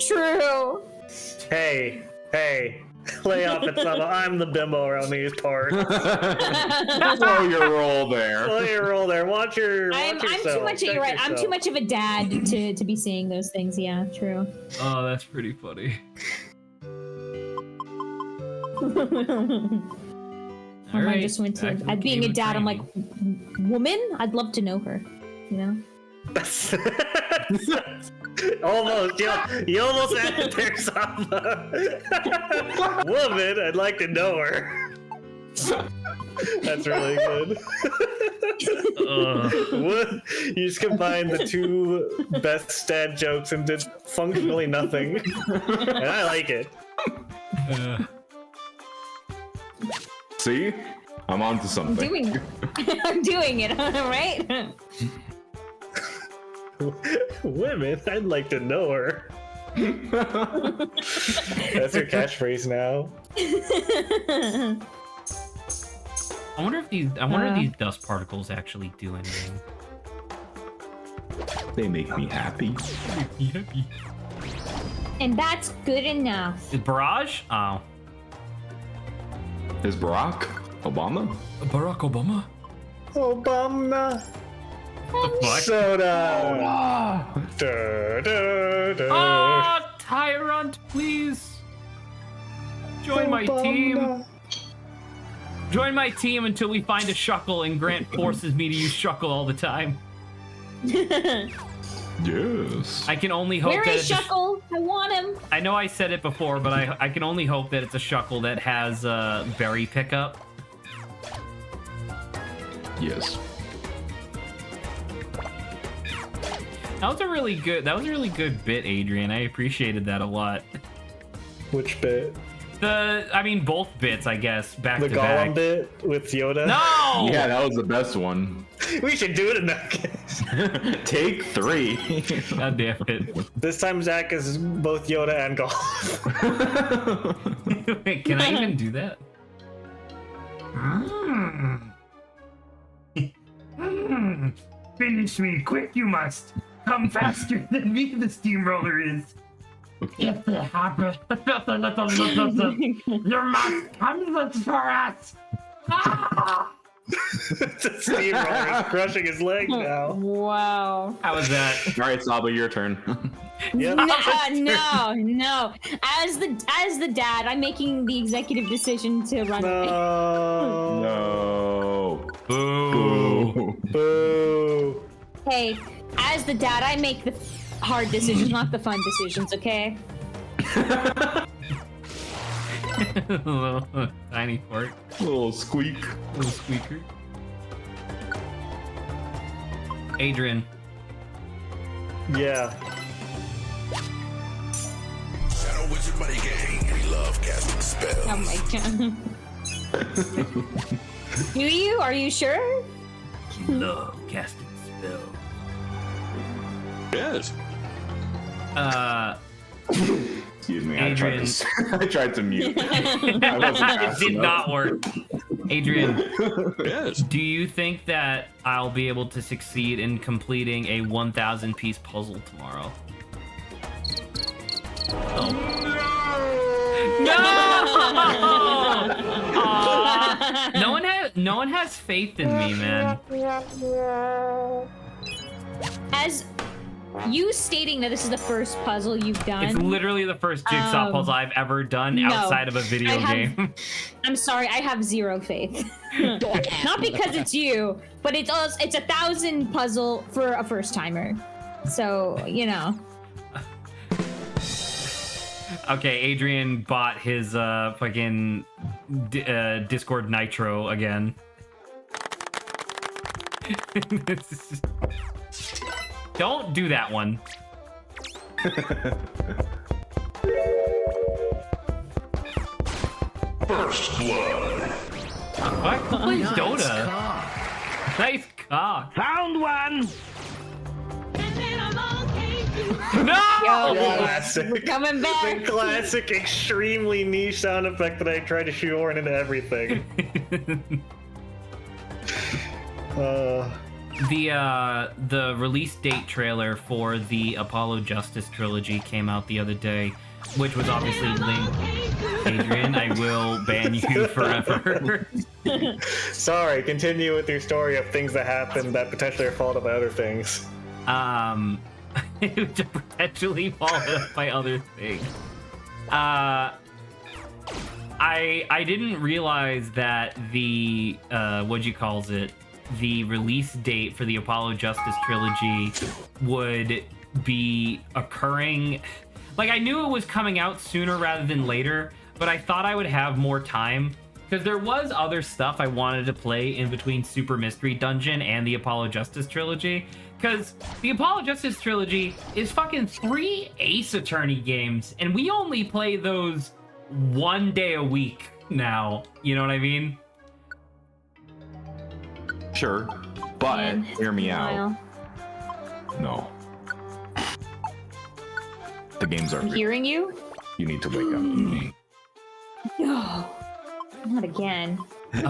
Speaker 2: True.
Speaker 4: Hey, lay off it, Saba. I'm the bimbo around these parts.
Speaker 3: Slow your roll there.
Speaker 4: Slow your roll there. Watch yourself.
Speaker 2: I'm too much. You're right. I'm too much of a dad to be saying those things. Yeah, true.
Speaker 1: Oh, that's pretty funny.
Speaker 2: My mind just went to
Speaker 1: back the
Speaker 2: being
Speaker 1: game
Speaker 2: a
Speaker 1: of
Speaker 2: dad. I'm
Speaker 1: training.
Speaker 2: like, woman. I'd love to know her. You know.
Speaker 4: Almost, you almost had it there, Saba. Woman, I'd like to know her. That's really good. You just combined the two best dad jokes and did functionally nothing, and I like it.
Speaker 3: See? I'm onto
Speaker 2: I'm
Speaker 3: something.
Speaker 2: doing it. I'm doing it. Right.
Speaker 4: Women, I'd like to know her. That's your catchphrase now.
Speaker 1: I wonder if these dust particles actually do anything.
Speaker 3: They make me happy.
Speaker 2: And that's good enough.
Speaker 1: Is Barrage? Oh.
Speaker 3: Is Barack Obama?
Speaker 1: Barack Obama?
Speaker 4: Obama.
Speaker 1: The fuck?
Speaker 4: Soda. Da, da, da.
Speaker 1: Ah, Tyrant, please. Join my team. Join my team until we find a Shuckle and Grant forces me to use Shuckle all the time.
Speaker 3: Yes.
Speaker 1: I can only hope
Speaker 2: Where
Speaker 1: that
Speaker 2: is Shuckle? I want him.
Speaker 1: I know I said it before, but I can only hope that it's a Shuckle that has berry pickup.
Speaker 3: Yes.
Speaker 1: That was a really good bit, Adrian. I appreciated that a lot.
Speaker 4: Which bit?
Speaker 1: Both bits, I guess, back
Speaker 4: The
Speaker 1: to
Speaker 4: Gollum
Speaker 1: back.
Speaker 4: bit with Yoda?
Speaker 1: No!
Speaker 3: Yeah, that was the best one.
Speaker 4: We should do it in that case.
Speaker 3: Take 3.
Speaker 1: God damn it.
Speaker 4: This time Zach is both Yoda and Gollum.
Speaker 1: Wait, can I even do that? Finish me, quick you must. Come faster than me, the steamroller is. If it happens, your must come for us.
Speaker 4: The steamroller is crushing his leg now.
Speaker 2: Wow.
Speaker 1: How was that?
Speaker 3: All right, Saba, your turn.
Speaker 4: Yep.
Speaker 2: No. As the dad, I'm making the executive decision to run away.
Speaker 4: No.
Speaker 3: No.
Speaker 1: Boo.
Speaker 4: Boo.
Speaker 2: Hey, as the dad, I make the hard decisions, not the fun decisions, okay?
Speaker 1: Little tiny fork.
Speaker 3: Little squeak.
Speaker 1: Little squeaker. Adrian.
Speaker 4: Yeah.
Speaker 6: Shadow Wizard Money Gang. We love casting spells.
Speaker 2: Oh my god. Do you? Are you sure?
Speaker 1: Love casting spells.
Speaker 6: Yes.
Speaker 3: Excuse me.
Speaker 1: Adrian.
Speaker 3: I tried to mute. I wasn't
Speaker 1: It
Speaker 3: fast
Speaker 1: did
Speaker 3: enough.
Speaker 1: not work. Adrian,
Speaker 6: Yes.
Speaker 1: do you think that I'll be able to succeed in completing a 1,000 piece puzzle tomorrow? Oh. No! Aw. No one has faith in me, man.
Speaker 2: As you stating that this is the first puzzle you've done.
Speaker 1: It's literally the first jigsaw puzzle I've ever done outside of a video game.
Speaker 2: I'm sorry, I have zero faith. Not because it's you, but it's 1,000 puzzle for a first timer. So, you know.
Speaker 1: Okay, Adrian bought his fucking Discord Nitro again. Don't do that one.
Speaker 6: First blood.
Speaker 1: What? Who plays Dota? Nice cock.
Speaker 5: Found one!
Speaker 1: No!
Speaker 4: Classic.
Speaker 2: Coming
Speaker 4: The
Speaker 2: back.
Speaker 4: classic, extremely niche sound effect that I try to shoehorn into everything.
Speaker 1: The release date trailer for the Apollo Justice trilogy came out the other day, which was obviously linked. Adrian, I will ban you forever.
Speaker 4: Sorry, continue with your story of things that happened that potentially are followed by other things.
Speaker 1: To potentially followed up by other things. I didn't realize that the the release date for the Apollo Justice trilogy would be occurring. Like, I knew it was coming out sooner rather than later, but I thought I would have more time because there was other stuff I wanted to play in between Super Mystery Dungeon and the Apollo Justice trilogy. Because the Apollo Justice trilogy is fucking 3 Ace Attorney games, and we only play those 1 day a week now. You know what I mean?
Speaker 3: Sure, but
Speaker 2: Man,
Speaker 3: hear me out.
Speaker 2: Wow.
Speaker 3: No. The games are
Speaker 2: I'm
Speaker 3: real.
Speaker 2: hearing you?
Speaker 3: You need to wake up.
Speaker 2: No. Not again.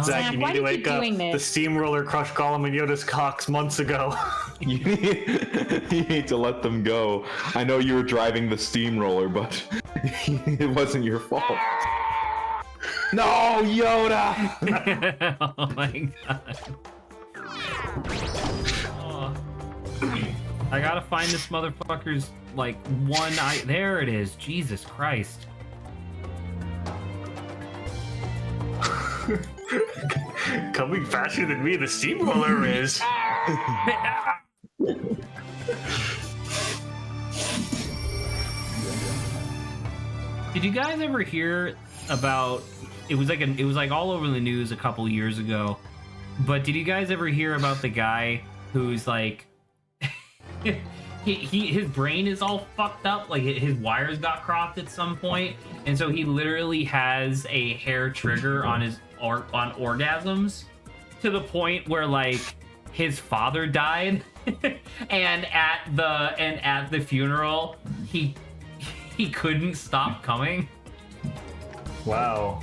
Speaker 4: Zach, you
Speaker 2: why
Speaker 4: need to
Speaker 2: do you
Speaker 4: wake
Speaker 2: keep
Speaker 4: up.
Speaker 2: doing
Speaker 4: The
Speaker 2: this?
Speaker 4: steamroller crushed Gollum and Yoda's cocks months ago.
Speaker 3: You need to let them go. I know you were driving the steamroller, but it wasn't your fault. No, Yoda!
Speaker 1: Oh my god. Oh. I gotta find this motherfucker's like one eye. There it is. Jesus Christ.
Speaker 4: Coming faster than me, the steamroller is.
Speaker 1: Did you guys ever hear about? It was like all over the news a couple years ago. But did you guys ever hear about the guy who's like, his brain is all fucked up, like his wires got crossed at some point, and so he literally has a hair trigger on his on orgasms to the point where like his father died, and at the funeral he couldn't stop coming.
Speaker 4: Wow.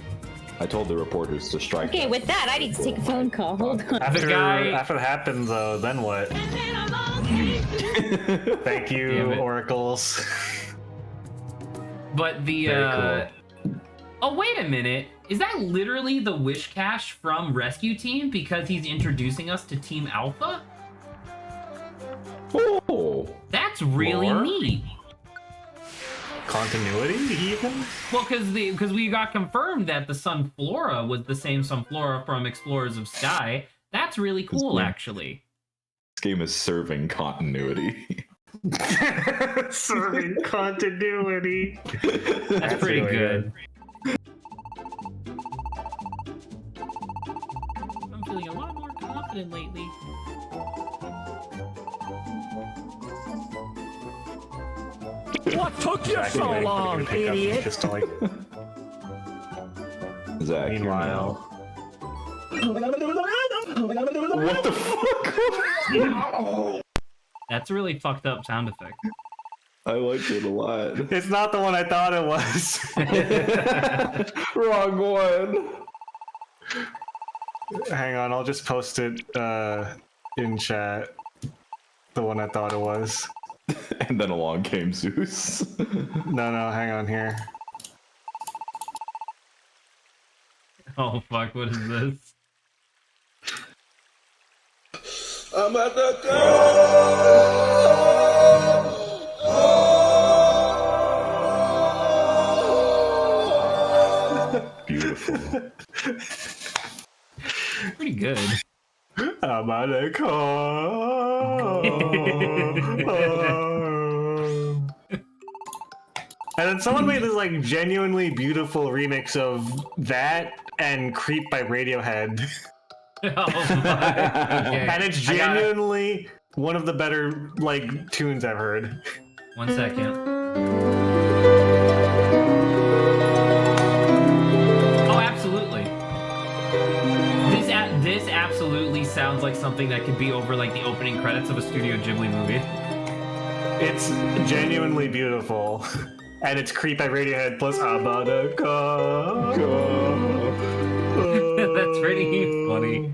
Speaker 3: I told the reporters to strike.
Speaker 2: Okay, with that, I need to take a phone call. Hold on.
Speaker 4: After
Speaker 1: guy-
Speaker 4: after it happened, though, then what? Thank you,
Speaker 1: Damn it.
Speaker 4: oracles.
Speaker 1: But the
Speaker 3: Very
Speaker 1: oh wait a minute, is that literally the wish cache from Rescue Team because he's introducing us to Team Alpha?
Speaker 3: Oh,
Speaker 1: That's really
Speaker 4: Lore?
Speaker 1: neat.
Speaker 4: Continuity, even?
Speaker 1: Well, because we got confirmed that the Sunflora was the same Sunflora from Explorers of Sky. That's really cool,
Speaker 3: Yeah.
Speaker 1: actually.
Speaker 3: this game is serving continuity.
Speaker 4: Serving continuity.
Speaker 1: That's pretty
Speaker 4: really
Speaker 1: good. I'm feeling a lot more confident lately.
Speaker 7: What took you
Speaker 4: Zach,
Speaker 7: so
Speaker 4: you
Speaker 7: long,
Speaker 4: can pick up
Speaker 7: idiot?
Speaker 4: Just to, like,
Speaker 3: Zach, you're
Speaker 4: meanwhile.
Speaker 3: what the fuck?
Speaker 1: That's a really fucked up sound effect.
Speaker 3: I liked it a lot.
Speaker 4: It's not the one I thought it was.
Speaker 3: Wrong one.
Speaker 4: Hang on, I'll just post it in chat. The one I thought it was.
Speaker 3: And then along came Zeus.
Speaker 4: No, hang on here.
Speaker 1: Oh fuck, what is this?
Speaker 6: I'm at the go.
Speaker 3: Beautiful.
Speaker 1: Pretty good.
Speaker 4: I'm on a call. And then someone made this like genuinely beautiful remix of that and Creep by Radiohead.
Speaker 1: Oh, fuck. Okay.
Speaker 4: And it's
Speaker 1: I got it.
Speaker 4: genuinely one of the better like tunes I've heard.
Speaker 1: 1 second. Oh, absolutely. This absolutely sounds like something that could be over like the opening credits of a Studio Ghibli movie.
Speaker 4: It's genuinely beautiful. And it's Creep by Radiohead plus Abadaka.
Speaker 1: That's pretty funny.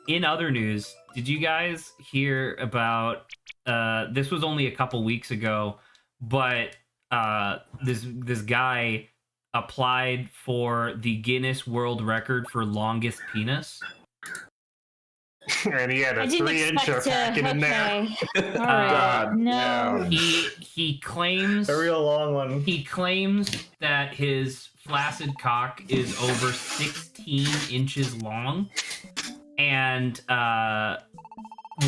Speaker 1: In other news, did you guys hear about this was only a couple weeks ago, but this guy applied for the Guinness World Record for longest penis?
Speaker 4: And he had
Speaker 2: I
Speaker 4: a
Speaker 2: didn't
Speaker 4: 3-incher
Speaker 2: expect to.
Speaker 4: packing in there.
Speaker 2: Okay. All right.
Speaker 3: God,
Speaker 2: No.
Speaker 1: He claims
Speaker 4: A real long one.
Speaker 1: he claims that his flaccid cock is over 16 inches long, and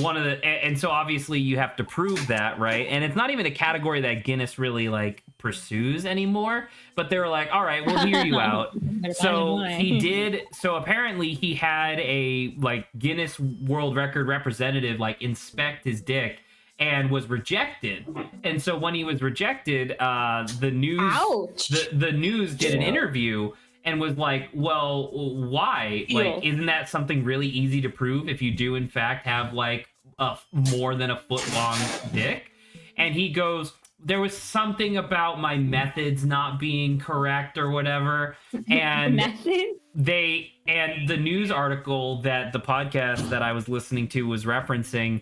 Speaker 1: and so obviously you have to prove that, right? And it's not even a category that Guinness really like pursues anymore, but they were like, all right, we'll hear you out.
Speaker 2: Better find
Speaker 1: So
Speaker 2: a way.
Speaker 1: he did. So apparently he had a like Guinness World Record representative like inspect his dick and was rejected. And so when he was rejected, the news
Speaker 2: Ouch.
Speaker 1: the news did an interview and was like, well, why? Like,
Speaker 2: Ew.
Speaker 1: isn't that something really easy to prove if you do in fact have like a more than a foot long dick? And he goes, something about my methods not being correct or whatever, and
Speaker 2: Method?
Speaker 1: the news article that the podcast that I was listening to was referencing,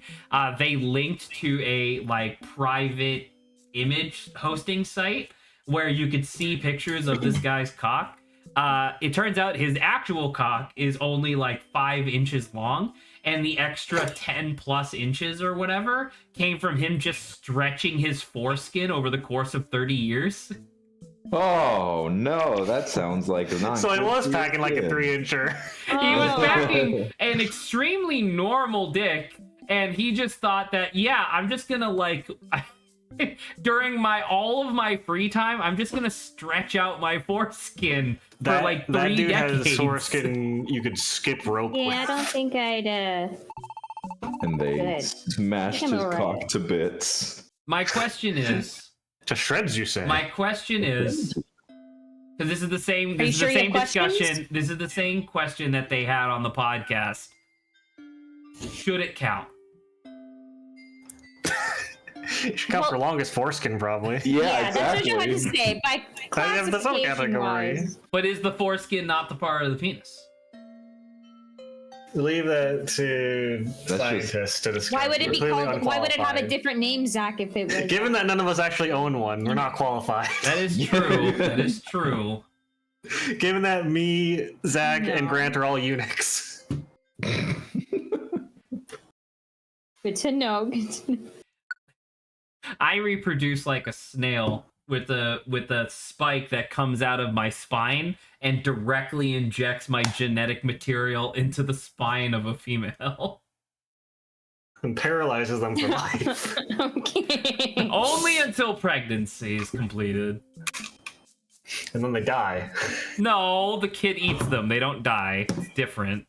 Speaker 1: they linked to a like private image hosting site where you could see pictures of this guy's cock. It turns out his actual cock is only like 5 inches long, and the extra 10 plus inches or whatever came from him just stretching his foreskin over the course of 30 years.
Speaker 3: Oh no, that sounds like a non.
Speaker 4: So it was packing like a 3-incher.
Speaker 1: He was packing an extremely normal dick, and he just thought that, yeah, I'm just gonna like during all of my free time, I'm just gonna stretch out my foreskin for like 3
Speaker 4: that dude
Speaker 1: decades.
Speaker 4: has foreskin you could skip rope
Speaker 2: Yeah, I
Speaker 4: with.
Speaker 2: don't think I'd.
Speaker 3: And they
Speaker 2: Good.
Speaker 3: smashed
Speaker 2: I'm
Speaker 3: his
Speaker 2: alright.
Speaker 3: cock to bits.
Speaker 1: My question is,
Speaker 4: To shreds, you say?
Speaker 1: because this is the same.
Speaker 2: Are you
Speaker 1: This is
Speaker 2: sure
Speaker 1: the
Speaker 2: you
Speaker 1: same
Speaker 2: have questions?
Speaker 1: discussion. This is the same question that they had on the podcast. Should it count?
Speaker 4: It should count for longest foreskin, probably.
Speaker 3: Yeah,
Speaker 2: that's what you had to
Speaker 3: exactly.
Speaker 2: say. By
Speaker 4: have the
Speaker 2: classification
Speaker 4: subcategory.
Speaker 2: wise.
Speaker 1: But is the foreskin not the part of the penis?
Speaker 4: Leave that to
Speaker 3: just-
Speaker 4: scientists to discuss.
Speaker 2: Why would it be
Speaker 4: Clearly
Speaker 2: called? Why would it have a
Speaker 4: unqualified.
Speaker 2: different name, Zach? If it was
Speaker 4: Given that none of us actually own one, we're not qualified.
Speaker 1: That is true. That is true.
Speaker 4: Given that me, Zach, and
Speaker 2: No.
Speaker 4: Grant are all eunuchs.
Speaker 2: good to know. Good to know.
Speaker 1: I reproduce like a snail with a spike that comes out of my spine and directly injects my genetic material into the spine of a female.
Speaker 4: And paralyzes them for life.
Speaker 2: Okay.
Speaker 1: Only until pregnancy is completed.
Speaker 4: And then they die.
Speaker 1: No, the kid eats them. They don't die. It's different.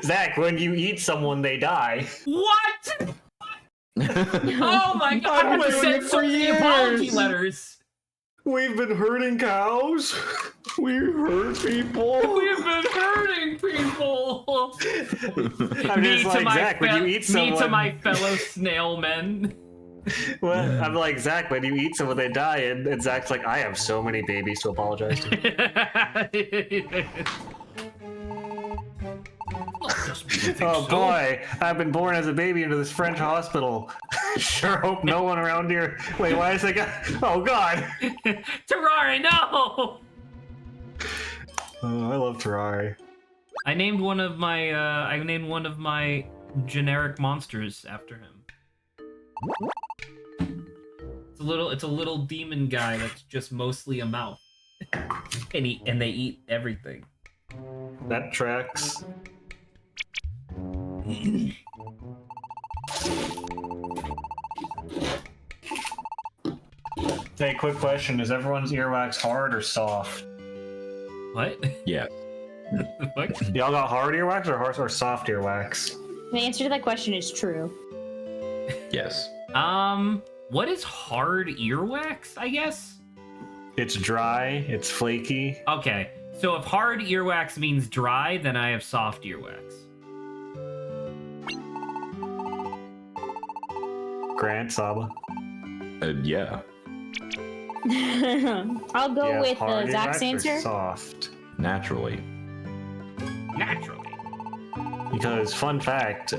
Speaker 4: Zach, when you eat someone, they die.
Speaker 1: What? Oh my god! I have to
Speaker 3: waiting
Speaker 1: send
Speaker 3: for
Speaker 1: so many
Speaker 3: years.
Speaker 1: apology letters.
Speaker 4: We've been hurting cows.
Speaker 3: We hurt people.
Speaker 1: We've been hurting people.
Speaker 4: I'm
Speaker 1: Me
Speaker 4: just
Speaker 1: to
Speaker 4: like,
Speaker 1: my
Speaker 4: Zach, when you eat
Speaker 1: me to
Speaker 4: someone...
Speaker 1: my fellow snail men.
Speaker 4: Well, I'm like, Zach, when you eat someone, they die. And Zach's like, I have so many babies to apologize to. Oh boy, I've been born as a baby into this French hospital. Sure hope no one around here. Wait, why is that guy? Oh god.
Speaker 1: Terrari, no!
Speaker 4: Oh, I love Terrari.
Speaker 1: I named one of my generic monsters after him. It's a little demon guy that's just mostly a mouth. and they eat everything.
Speaker 4: That tracks. Hey, quick question. Is everyone's earwax hard or soft?
Speaker 1: What?
Speaker 3: Yeah.
Speaker 1: What?
Speaker 4: Y'all got hard earwax or soft earwax?
Speaker 2: The answer to that question is true.
Speaker 3: Yes.
Speaker 1: What is hard earwax, I guess?
Speaker 4: It's dry, it's flaky.
Speaker 1: Okay, so if hard earwax means dry, then I have soft earwax.
Speaker 4: Grant, Saba.
Speaker 3: Yeah.
Speaker 2: I'll go
Speaker 4: Yeah,
Speaker 2: with
Speaker 4: hard
Speaker 2: Zach's
Speaker 4: earwax or
Speaker 2: answer.
Speaker 4: soft.
Speaker 3: Naturally.
Speaker 1: Naturally.
Speaker 4: Because, fun fact,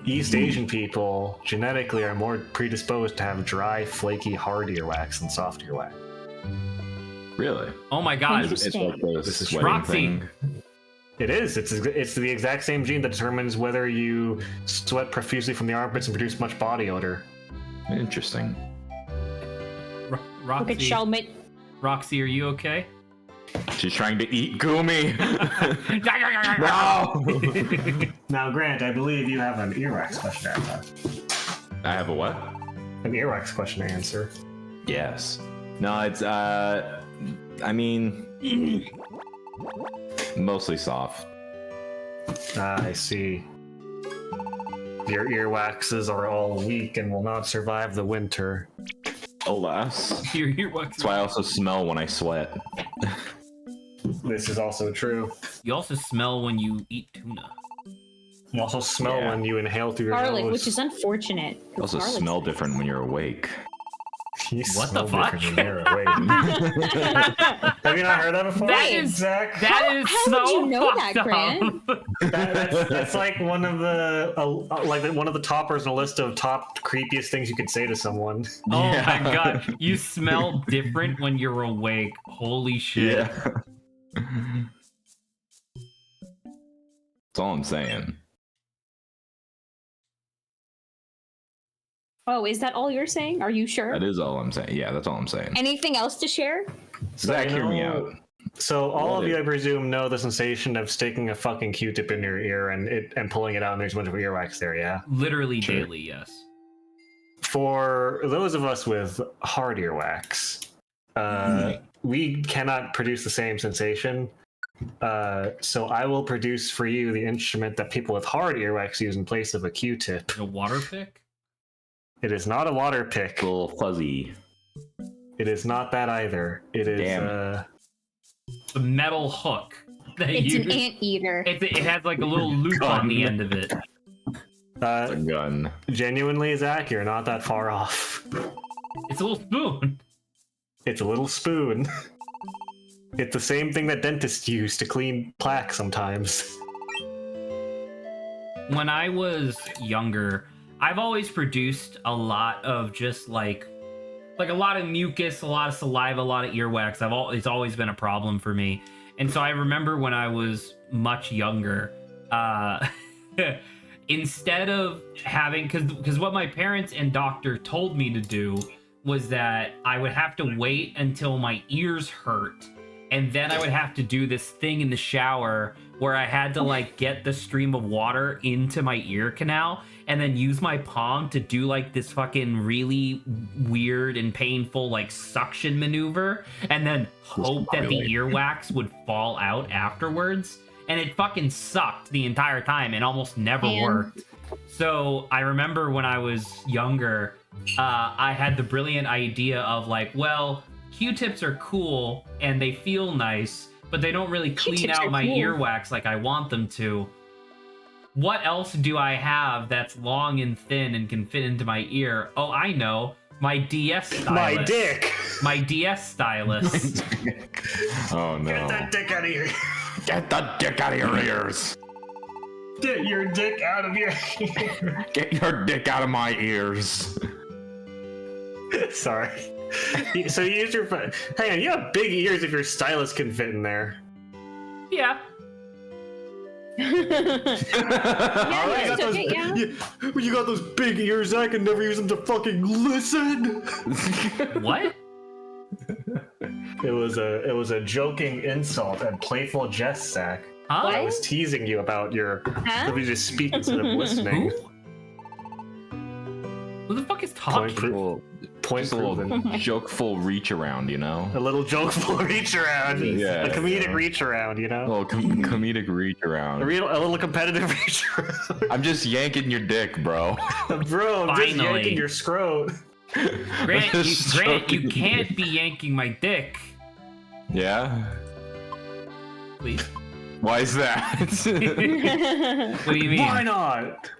Speaker 4: East Asian people genetically are more predisposed to have dry, flaky, hard earwax than soft earwax.
Speaker 3: Really?
Speaker 1: Oh my god.
Speaker 3: It's
Speaker 2: Interesting.
Speaker 3: like the
Speaker 4: This is
Speaker 3: sweating
Speaker 1: Roxy.
Speaker 3: thing.
Speaker 4: It is. It's the exact same gene that determines whether you sweat profusely from the armpits and produce much body odor.
Speaker 3: Interesting.
Speaker 2: Look at
Speaker 1: Roxy,
Speaker 2: Shelmet.
Speaker 1: Roxy, are you okay?
Speaker 3: She's trying to eat Gumi. No.
Speaker 4: Now, Grant, I believe you have an earwax question to answer.
Speaker 3: I have a what?
Speaker 4: An earwax question to answer.
Speaker 3: Yes. No, it's I mean mostly soft.
Speaker 4: Ah, I see. Your earwaxes are all weak and will not survive the winter.
Speaker 3: Alas.
Speaker 1: Your earwax.
Speaker 3: That's why I also smell when I sweat.
Speaker 4: This is also true.
Speaker 1: You also smell when you eat tuna.
Speaker 4: You also smell
Speaker 3: Yeah.
Speaker 4: when you inhale through your
Speaker 2: Garlic,
Speaker 4: nose.
Speaker 2: which is unfortunate.
Speaker 3: You also
Speaker 2: garlic's
Speaker 3: smell
Speaker 2: nice.
Speaker 3: different when you're awake.
Speaker 4: You
Speaker 1: What the
Speaker 4: smell
Speaker 1: fuck?
Speaker 4: different when you're awake. Have you not heard that before?
Speaker 1: That is
Speaker 4: Zach?
Speaker 1: that is
Speaker 2: how
Speaker 1: so
Speaker 2: would you know that,
Speaker 1: fucked
Speaker 2: Grant?
Speaker 1: up.
Speaker 4: That's like one of the one of the toppers in a list of top creepiest things you could say to someone.
Speaker 1: Oh
Speaker 3: Yeah.
Speaker 1: my god, you smell different when you're awake. Holy shit.
Speaker 3: Yeah. That's all I'm saying.
Speaker 2: Oh, is that all you're saying? Are you sure?
Speaker 3: That is all I'm saying. Yeah, that's all I'm saying.
Speaker 2: Anything else to share?
Speaker 3: Zach, hear me out.
Speaker 4: So all
Speaker 3: What
Speaker 4: of you,
Speaker 3: is-
Speaker 4: I presume, know the sensation of sticking a fucking Q-tip in your ear and pulling it out, and there's a bunch of earwax there. Yeah.
Speaker 1: Literally
Speaker 3: Sure.
Speaker 1: daily, yes.
Speaker 4: For those of us with hard earwax, we cannot produce the same sensation. So I will produce for you the instrument that people with hard earwax use in place of a Q-tip.
Speaker 1: A water pick?
Speaker 4: It is not a water pick.
Speaker 3: It's a little fuzzy.
Speaker 4: It is not that either. It is.
Speaker 3: Damn.
Speaker 1: The metal hook. That
Speaker 2: It's
Speaker 1: you,
Speaker 2: an anteater.
Speaker 1: it has like a little loop on the end of it.
Speaker 3: It's a gun.
Speaker 4: Genuinely, Zach, you're not that far off.
Speaker 1: It's a little spoon.
Speaker 4: It's a little spoon. It's the same thing that dentists use to clean plaque sometimes.
Speaker 1: When I was younger, I've always produced a lot of just like a lot of mucus, a lot of saliva, a lot of earwax. It's always been a problem for me. And so I remember when I was much younger, instead of having, because what my parents and doctor told me to do was that I would have to wait until my ears hurt, and then I would have to do this thing in the shower where I had to like get the stream of water into my ear canal and then use my palm to do like this fucking really weird and painful like suction maneuver, and then hope that the earwax would fall out afterwards. And it fucking sucked the entire time and almost never worked. So I remember when I was younger, I had the brilliant idea of like, well, Q-tips are cool and they feel nice, but they don't really clean
Speaker 2: Q-tips
Speaker 1: out
Speaker 2: are
Speaker 1: my
Speaker 2: cool.
Speaker 1: earwax like I want them to. What else do I have that's long and thin and can fit into my ear? Oh, I know. My DS stylus.
Speaker 4: My dick!
Speaker 1: My DS stylus.
Speaker 3: Oh no.
Speaker 4: Get that dick out of here!
Speaker 3: Get the dick out of your ears.
Speaker 4: Get your dick out of your ear!
Speaker 3: Get your dick out of my ears.
Speaker 4: Sorry. So you use your phone. Hang on, you have big ears if your stylus can fit in there.
Speaker 1: Yeah.
Speaker 2: Yeah,
Speaker 4: Alright,
Speaker 2: you took it, yeah.
Speaker 4: You got those big ears, I can never use them to fucking listen!
Speaker 1: What?
Speaker 4: It was a joking insult and playful jest, Zach.
Speaker 1: Huh?
Speaker 4: I was teasing you about your
Speaker 2: Huh?
Speaker 4: ability to speak instead of listening.
Speaker 1: Who? Who the fuck is talking?
Speaker 4: Point
Speaker 3: Just a
Speaker 4: proven.
Speaker 3: little jokeful reach around, you know?
Speaker 4: A little jokeful reach around.
Speaker 3: Yeah,
Speaker 4: A comedic
Speaker 3: yeah.
Speaker 4: reach around, you
Speaker 3: A
Speaker 4: know?
Speaker 3: little comedic reach around.
Speaker 4: A little competitive reach around.
Speaker 3: I'm just yanking your dick, bro.
Speaker 4: Bro, I'm just
Speaker 1: Finally.
Speaker 4: yanking your scrot.
Speaker 1: Grant,
Speaker 3: Just
Speaker 1: you
Speaker 3: joking.
Speaker 1: can't be yanking my dick.
Speaker 3: Yeah?
Speaker 1: Please.
Speaker 3: Why is that?
Speaker 1: What do you mean?
Speaker 4: Why not?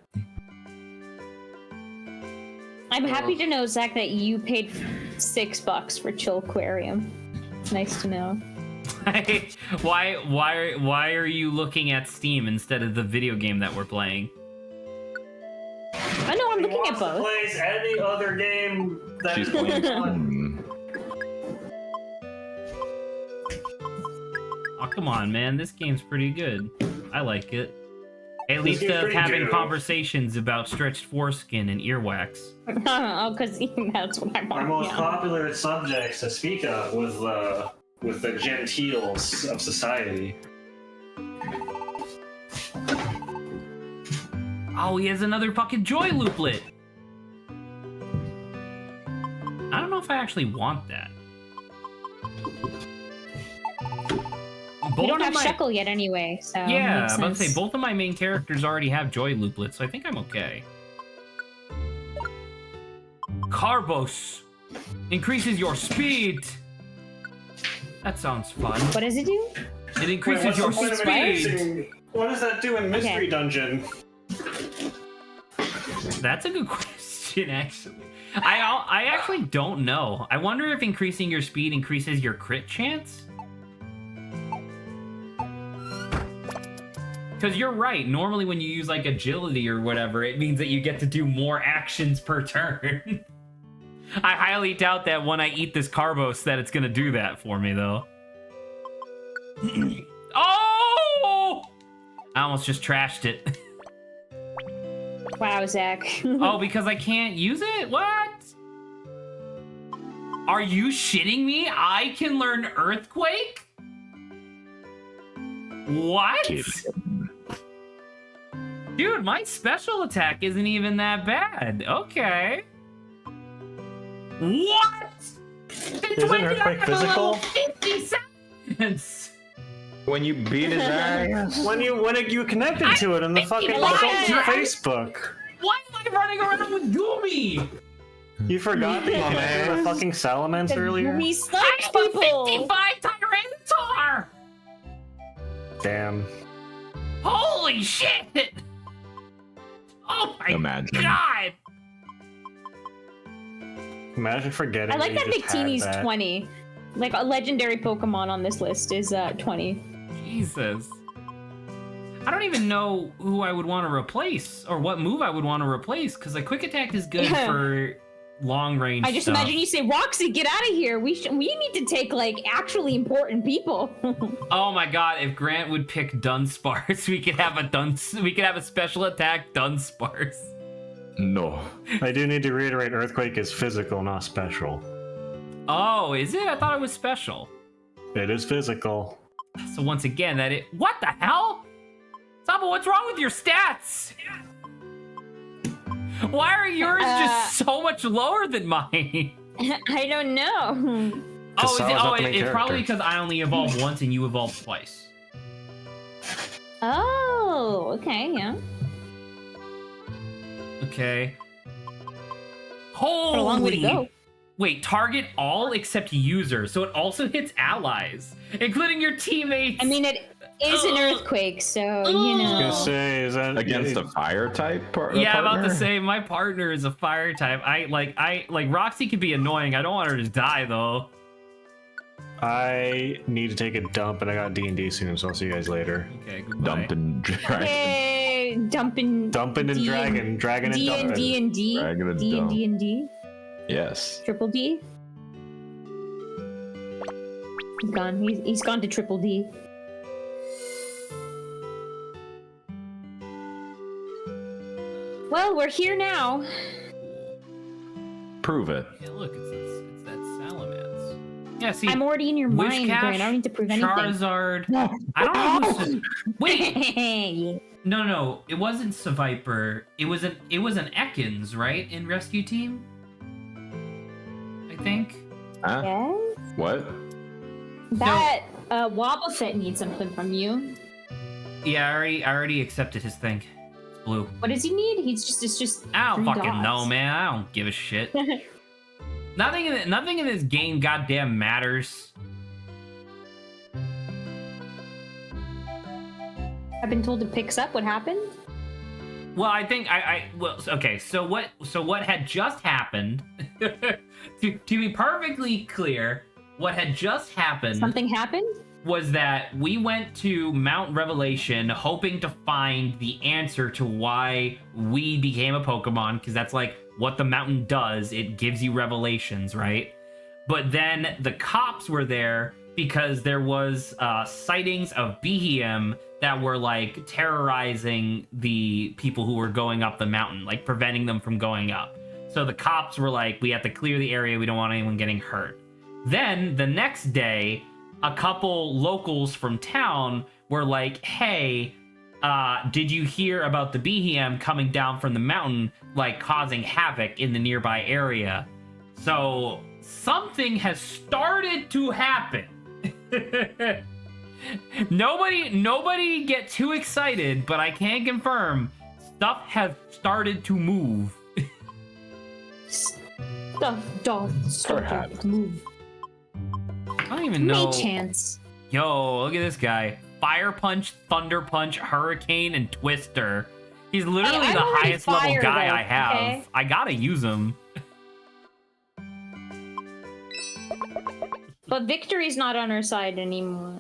Speaker 2: I'm happy to know, Zach, that you paid $6 for Chillquarium. It's nice to know.
Speaker 1: why are you looking at Steam instead of the video game that we're playing?
Speaker 2: I know, I'm looking at both.
Speaker 4: Plays any other game that
Speaker 3: She's
Speaker 4: is
Speaker 3: playing.
Speaker 4: fun.
Speaker 1: Oh, come on, man. This game's pretty good. I like it. At least
Speaker 4: game's pretty
Speaker 1: having
Speaker 4: good.
Speaker 1: conversations about stretched foreskin and earwax.
Speaker 2: Oh, because that's what I
Speaker 4: Our
Speaker 2: want.
Speaker 4: most
Speaker 2: Yeah.
Speaker 4: popular subjects to speak of with the gentiles of society.
Speaker 1: Oh, he has another fucking joy looplet. I don't know if I actually want that.
Speaker 2: We don't
Speaker 1: of
Speaker 2: have
Speaker 1: my-
Speaker 2: Shekel yet anyway, so
Speaker 1: Yeah,
Speaker 2: makes
Speaker 1: I'm about to say
Speaker 2: sense.
Speaker 1: both of my main characters already have joy looplets, so I think I'm okay. Carbos increases your speed. That sounds fun.
Speaker 2: What does it do?
Speaker 1: It increases your speed.
Speaker 4: What does that do in Mystery
Speaker 2: Okay.
Speaker 4: Dungeon?
Speaker 1: That's a good question, actually. I actually don't know. I wonder if increasing your speed increases your crit chance? Because you're right. Normally when you use like agility or whatever, it means that you get to do more actions per turn. I highly doubt that when I eat this Carbos that it's going to do that for me, though. Oh! I almost just trashed it.
Speaker 2: Wow, Zach.
Speaker 1: Oh, because I can't use it? What? Are you shitting me? I can learn Earthquake? What? Dude, my special attack isn't even that bad. Okay. What?
Speaker 4: Isn't Earthquake physical?
Speaker 1: 50 seconds.
Speaker 3: When you beat his ass.
Speaker 4: When you connected to it in the fucking
Speaker 2: like
Speaker 4: Facebook.
Speaker 1: Why am I running around with Goomy?
Speaker 4: You forgot that you connected to the fucking Salamence earlier?
Speaker 2: We suck
Speaker 1: I'm a
Speaker 2: people.
Speaker 1: 55 Tyranitar!
Speaker 4: Damn.
Speaker 1: Holy shit! Oh my
Speaker 3: Imagine.
Speaker 1: god!
Speaker 4: Imagine forgetting.
Speaker 2: I like that
Speaker 4: you just had
Speaker 2: Victini's
Speaker 4: that.
Speaker 2: 20. Like a legendary Pokemon on this list is 20.
Speaker 1: Jesus. I don't even know who I would want to replace or what move I would want to replace because like Quick Attack is good
Speaker 2: Yeah.
Speaker 1: for long range
Speaker 2: I just
Speaker 1: stuff.
Speaker 2: imagine you say, Roxy, get out of here. We need to take like actually important people.
Speaker 1: Oh my god, if Grant would pick Dunsparce, we could have a special attack Dunsparce.
Speaker 3: No.
Speaker 4: I do need to reiterate Earthquake is physical, not special.
Speaker 1: Oh, is it? I thought it was special.
Speaker 4: It is physical.
Speaker 1: So once again, what the hell? Sabo, what's wrong with your stats? Why are yours just so much lower than mine?
Speaker 2: I don't know.
Speaker 1: Oh,
Speaker 4: Sao's not the main
Speaker 1: it's probably
Speaker 4: character.
Speaker 1: because I only evolved once and you evolved twice.
Speaker 2: Oh, okay, yeah.
Speaker 1: Okay.
Speaker 2: Got a long way to
Speaker 1: Holy.
Speaker 2: go.
Speaker 1: Wait, target all except user, so it also hits allies, including your teammates.
Speaker 2: I mean, it is an earthquake, so you
Speaker 4: I was gonna
Speaker 2: know.
Speaker 4: say, is that
Speaker 3: Against a fire type
Speaker 1: yeah, about
Speaker 3: partner?
Speaker 1: to say my partner is a fire type. I like Roxy could be annoying. I don't want her to die though.
Speaker 4: I need to take a dump, and I got D&D soon, so I'll see you guys later.
Speaker 1: Okay, goodbye.
Speaker 3: Dumping dragon.
Speaker 2: Hey, dumping
Speaker 4: Dumping and dragon, dragon and
Speaker 2: D
Speaker 4: dumping.
Speaker 2: and D and D,
Speaker 3: Dragon and
Speaker 2: D and
Speaker 3: dump.
Speaker 2: D and D,
Speaker 3: Yes.
Speaker 2: triple D. He's gone. He's gone to triple D. Well, we're here now.
Speaker 3: Prove it.
Speaker 1: Yeah, look, it's that Salamence. Yeah, see,
Speaker 2: I'm already in your mind,
Speaker 1: Wishcash,
Speaker 2: Brian. I don't need to prove anything.
Speaker 1: Charizard. I don't know who's. Wait,
Speaker 2: Yeah.
Speaker 1: no, it wasn't Seviper. It was an Ekans, right? In Rescue Team, I think.
Speaker 3: Huh?
Speaker 2: Yes.
Speaker 3: What?
Speaker 2: That Wobbuffet needs something from you.
Speaker 1: Yeah, I already accepted his thing. It's blue.
Speaker 2: What does he need? It's just.
Speaker 1: I don't
Speaker 2: 3
Speaker 1: fucking know,
Speaker 2: dots.
Speaker 1: man. I don't give a shit. Nothing in this game goddamn matters.
Speaker 2: I've been told it picks up. What happened?
Speaker 1: Well, I think well, okay. So what had just happened? to be perfectly clear, what had just happened
Speaker 2: Something happened?
Speaker 1: was that we went to Mount Revelation hoping to find the answer to why we became a Pokemon, because that's like what the mountain does. It gives you revelations, right? But then the cops were there because there was sightings of Behem that were like terrorizing the people who were going up the mountain, like preventing them from going up. So the cops were like, we have to clear the area. We don't want anyone getting hurt. Then the next day, a couple locals from town were like, hey, did you hear about the Behem coming down from the mountain, like causing havoc in the nearby area? So something has started to happen. Nobody get too excited, but I can confirm stuff has started to move.
Speaker 2: Stuff
Speaker 3: Perhaps.
Speaker 2: to move.
Speaker 1: I don't even know.
Speaker 2: May chance.
Speaker 1: Yo, look at this guy. Fire Punch, Thunder Punch, Hurricane, and Twister. He's literally
Speaker 2: I'm
Speaker 1: the
Speaker 2: already
Speaker 1: highest level
Speaker 2: fire,
Speaker 1: guy
Speaker 2: though,
Speaker 1: I have.
Speaker 2: okay?
Speaker 1: I gotta use him.
Speaker 2: But victory's not on our side anymore.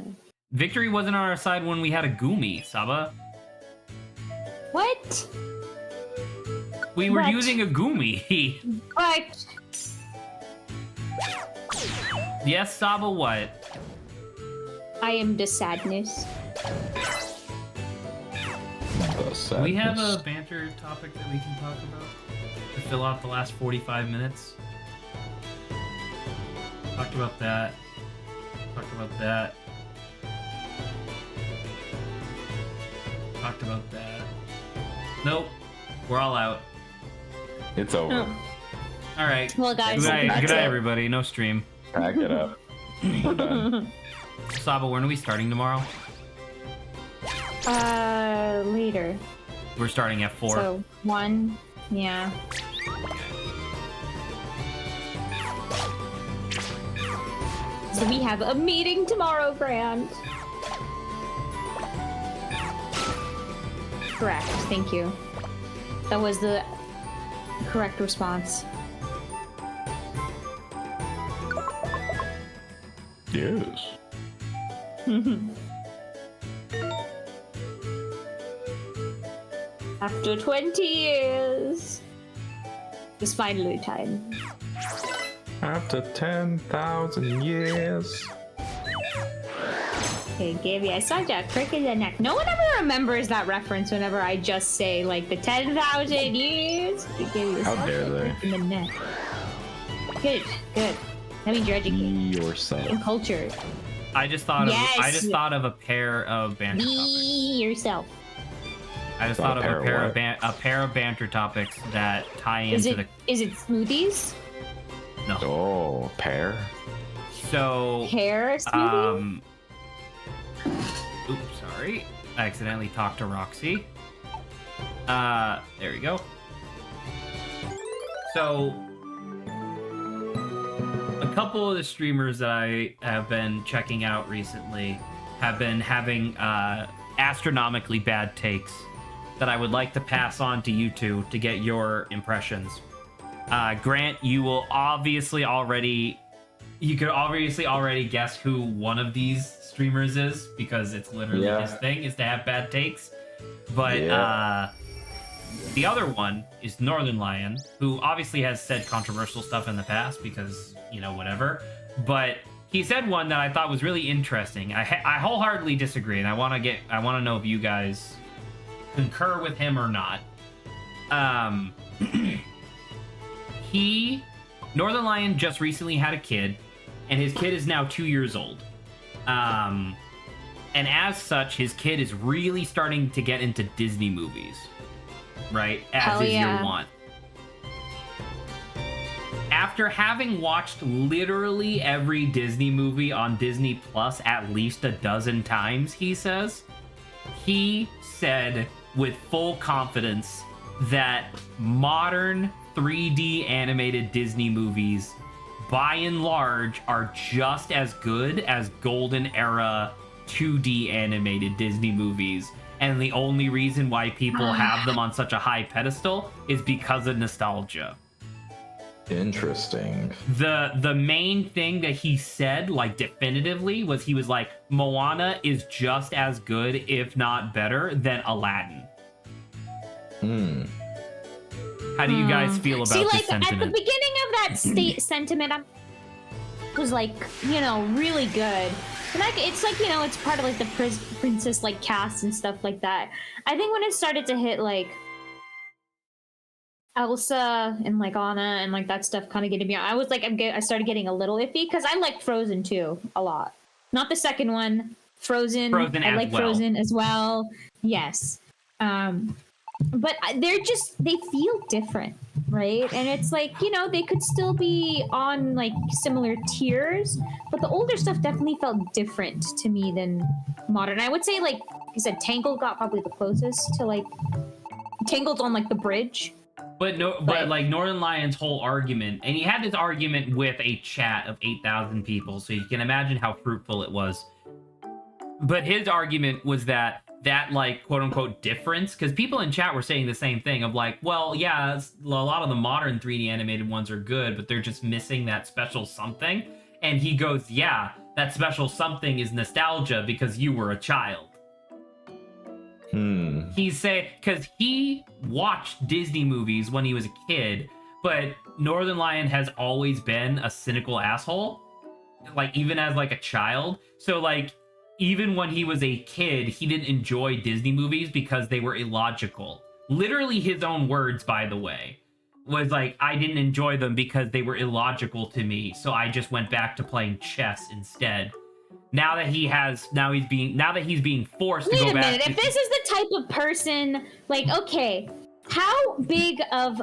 Speaker 1: Victory wasn't on our side when we had a Gumi, Saba.
Speaker 2: What?
Speaker 1: We were
Speaker 2: What?
Speaker 1: using a Gumi.
Speaker 2: But
Speaker 1: Yes, Saba, what?
Speaker 2: I am the sadness.
Speaker 1: We have a banter topic that we can talk about to fill out the last 45 minutes. Talked about that. Talked about that. Talked about that. Nope. We're all out.
Speaker 3: It's over.
Speaker 2: Oh.
Speaker 1: All right.
Speaker 2: Well, guys,
Speaker 1: Good night,
Speaker 2: that's
Speaker 1: good night
Speaker 2: it.
Speaker 1: everybody. No stream.
Speaker 3: Pack it up. We're done.
Speaker 1: Saba, when are we starting tomorrow?
Speaker 2: Later.
Speaker 1: We're starting at 4.
Speaker 2: So 1, yeah. So we have a meeting tomorrow, Grant. Correct. Thank you. That was the correct response.
Speaker 3: Yes.
Speaker 2: After 20 years, it's finally time.
Speaker 3: After 10,000 years.
Speaker 2: Okay, Gabby, I saw Jack crick in the neck. No one ever remembers that reference whenever I just say, like, the 10,000 years. Gabby,
Speaker 3: How dare they?
Speaker 2: in the neck. Good, good. That means you're educated
Speaker 3: Yourself.
Speaker 2: and cultured.
Speaker 1: I just thought
Speaker 2: Yes.
Speaker 1: of a pair of banter
Speaker 2: Be
Speaker 1: topics.
Speaker 2: yourself.
Speaker 1: I just
Speaker 3: Thought
Speaker 1: thought
Speaker 3: a
Speaker 1: of
Speaker 3: pair of
Speaker 1: a pair of banter topics that tie
Speaker 2: Is
Speaker 1: into
Speaker 2: it smoothies?
Speaker 1: the no.
Speaker 3: Oh, pear?
Speaker 1: So
Speaker 2: Hair smoothie?
Speaker 1: oops, sorry. I accidentally talked to Roxy. There we go. So a couple of the streamers that I have been checking out recently have been having astronomically bad takes that I would like to pass on to you two to get your impressions. Grant, you could obviously already guess who one of these streamers is because it's literally
Speaker 3: Yeah.
Speaker 1: his thing is to have bad takes. But the other one is Northern Lion, who obviously has said controversial stuff in the past because, you know, whatever. But he said one that I thought was really interesting. I wholeheartedly disagree, and I want to know if you guys concur with him or not. Northern Lion just recently had a kid, and his kid is now 2 years old. And as such, his kid is really starting to get into Disney movies, right? As
Speaker 2: Hell
Speaker 1: is
Speaker 2: yeah.
Speaker 1: your want. After having watched literally every Disney movie on Disney Plus at least a dozen times, he said with full confidence that modern 3D animated Disney movies, by and large, are just as good as golden era 2D animated Disney movies. And the only reason why people have them on such a high pedestal is because of nostalgia.
Speaker 3: Interesting.
Speaker 1: The main thing that he said, like, definitively, was he was like, Moana is just as good, if not better, than Aladdin. How do you guys feel about
Speaker 2: See,
Speaker 1: this
Speaker 2: like,
Speaker 1: sentiment?
Speaker 2: at the beginning of that sentiment, I was like, you know, really good. And like, it's like, you know, it's part of like the princess like cast and stuff like that. I think when it started to hit like Elsa and like Anna and like that stuff kind of getting me, I was like, I started getting a little iffy because I like Frozen too a lot. Not the second one, Frozen. I
Speaker 1: as
Speaker 2: like
Speaker 1: well.
Speaker 2: Frozen as well. Yes. But they feel different, right? And it's like, you know, they could still be on like similar tiers, but the older stuff definitely felt different to me than modern. I would say, like you said, Tangled got probably the closest to like Tangled's on like the bridge.
Speaker 1: But like Northern Lion's whole argument, and he had this argument with a chat of 8,000 people, so you can imagine how fruitful it was. But his argument was that that like quote unquote difference, because people in chat were saying the same thing of like, well, yeah, a lot of the modern 3D animated ones are good, but they're just missing that special something. And he goes, yeah, that special something is nostalgia because you were a child. He's saying, because he watched Disney movies when he was a kid, but Northern Lion has always been a cynical asshole, like even as like a child. So like even when he was a kid, he didn't enjoy Disney movies because they were illogical. Literally his own words, by the way, was like, I didn't enjoy them because they were illogical to me, so I just went back to playing chess instead. Now that he's being forced to go back. Wait a minute.
Speaker 2: If this is the type of person, like, okay, how big of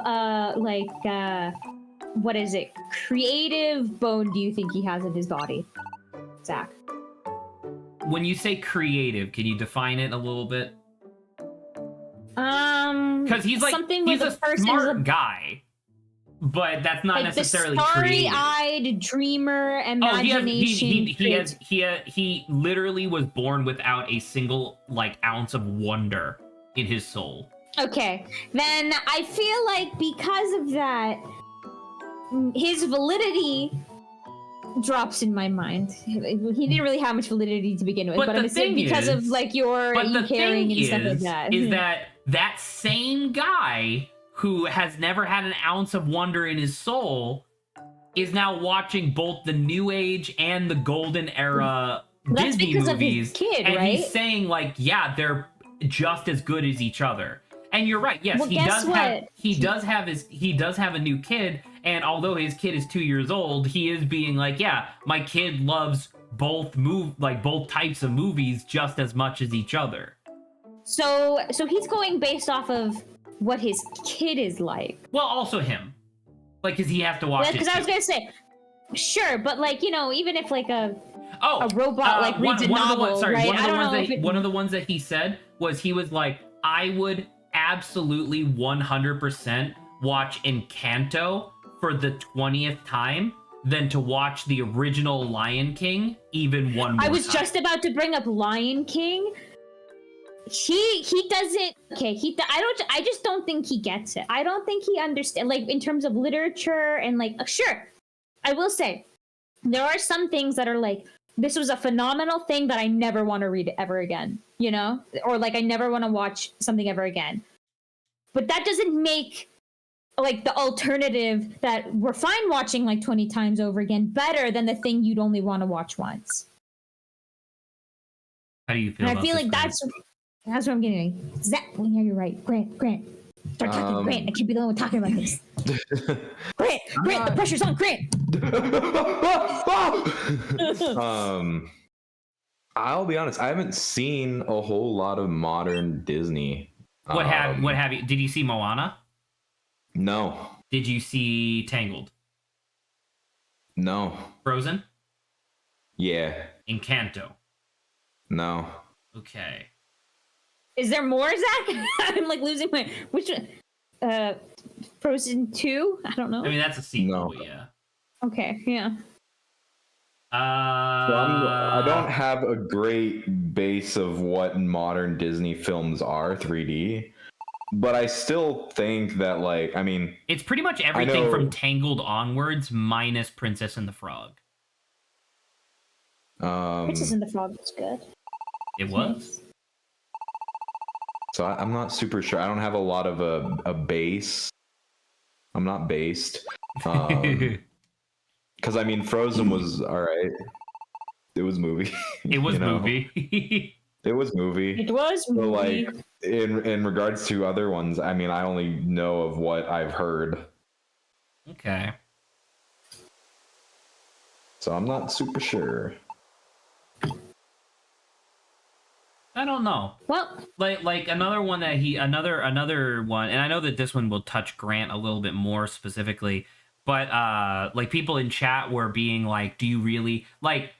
Speaker 2: what is it? Creative bone do you think he has in his body, Zach?
Speaker 1: When you say creative, can you define it a little bit? Because he's like he's a smart guy, but that's not like necessarily
Speaker 2: the starry-eyed dreamer imagination.
Speaker 1: He literally was born without a single like ounce of wonder in his soul.
Speaker 2: Okay, then I feel like because of that, his validity drops in my mind. He didn't really have much validity to begin with, but I'm saying because of like your caring and stuff like that.
Speaker 1: Is that same guy who has never had an ounce of wonder in his soul is now watching both the New Age and the Golden Era Disney movies, of his kid, and right? He's saying like, yeah, they're just as good as each other. And you're right. Yes, well, he does have a new kid, and although his kid is 2 years old, he is being like, yeah, my kid loves both types of movies just as much as each other.
Speaker 2: So he's going based off of what his kid is like.
Speaker 1: Well, also him, like, because he has to watch it.
Speaker 2: Because I was gonna say, sure, but like, you know, even if like a robot like reads a novel, right?
Speaker 1: One of the ones that he said was he was like, I would absolutely 100% watch Encanto for the 20th time than to watch the original Lion King even one more time.
Speaker 2: I was just about to bring up Lion King. He doesn't. Okay, I just don't think he gets it. I don't think he understands, like, in terms of literature and like, sure, I will say there are some things that are like, this was a phenomenal thing that I never want to read ever again, you know? Or like I never want to watch something ever again. But that doesn't make like the alternative that we're fine watching like 20 times over again better than the thing you'd only want to watch once.
Speaker 1: How do you feel?
Speaker 2: And I feel like that's what I'm getting. Exactly. Yeah, you're right. Grant. Start talking, Grant. I can't be the only one talking about this. Grant, the pressure's on Grant.
Speaker 3: I'll be honest. I haven't seen a whole lot of modern Disney.
Speaker 1: What have you? Did you see Moana?
Speaker 3: No.
Speaker 1: Did you see Tangled?
Speaker 3: No.
Speaker 1: Frozen?
Speaker 3: Yeah.
Speaker 1: Encanto?
Speaker 3: No.
Speaker 1: Okay.
Speaker 2: Is there more, Zach? I'm like losing my... Which one? Frozen 2? I don't know.
Speaker 1: I mean, that's a sequel,
Speaker 3: no.
Speaker 1: Yeah.
Speaker 2: Okay, yeah.
Speaker 3: I don't have a great base of what modern Disney films are, 3D. But I still think that, like, I mean...
Speaker 1: It's pretty much everything from Tangled onwards, minus Princess and the Frog.
Speaker 2: Princess and the Frog was good.
Speaker 1: It was?
Speaker 3: So I'm not super sure. I don't have a lot of a base. I'm not based. Because, I mean, Frozen was alright. It was movie.
Speaker 1: It was movie.
Speaker 3: It was movie.
Speaker 2: It was movie.
Speaker 3: So, like, in regards to other ones, I mean, I only know of what I've heard.
Speaker 1: Okay.
Speaker 3: So I'm not super sure.
Speaker 1: I don't know.
Speaker 2: Well,
Speaker 1: like another one that another one, and I know that this one will touch Grant a little bit more specifically, but like people in chat were being like, do you really like?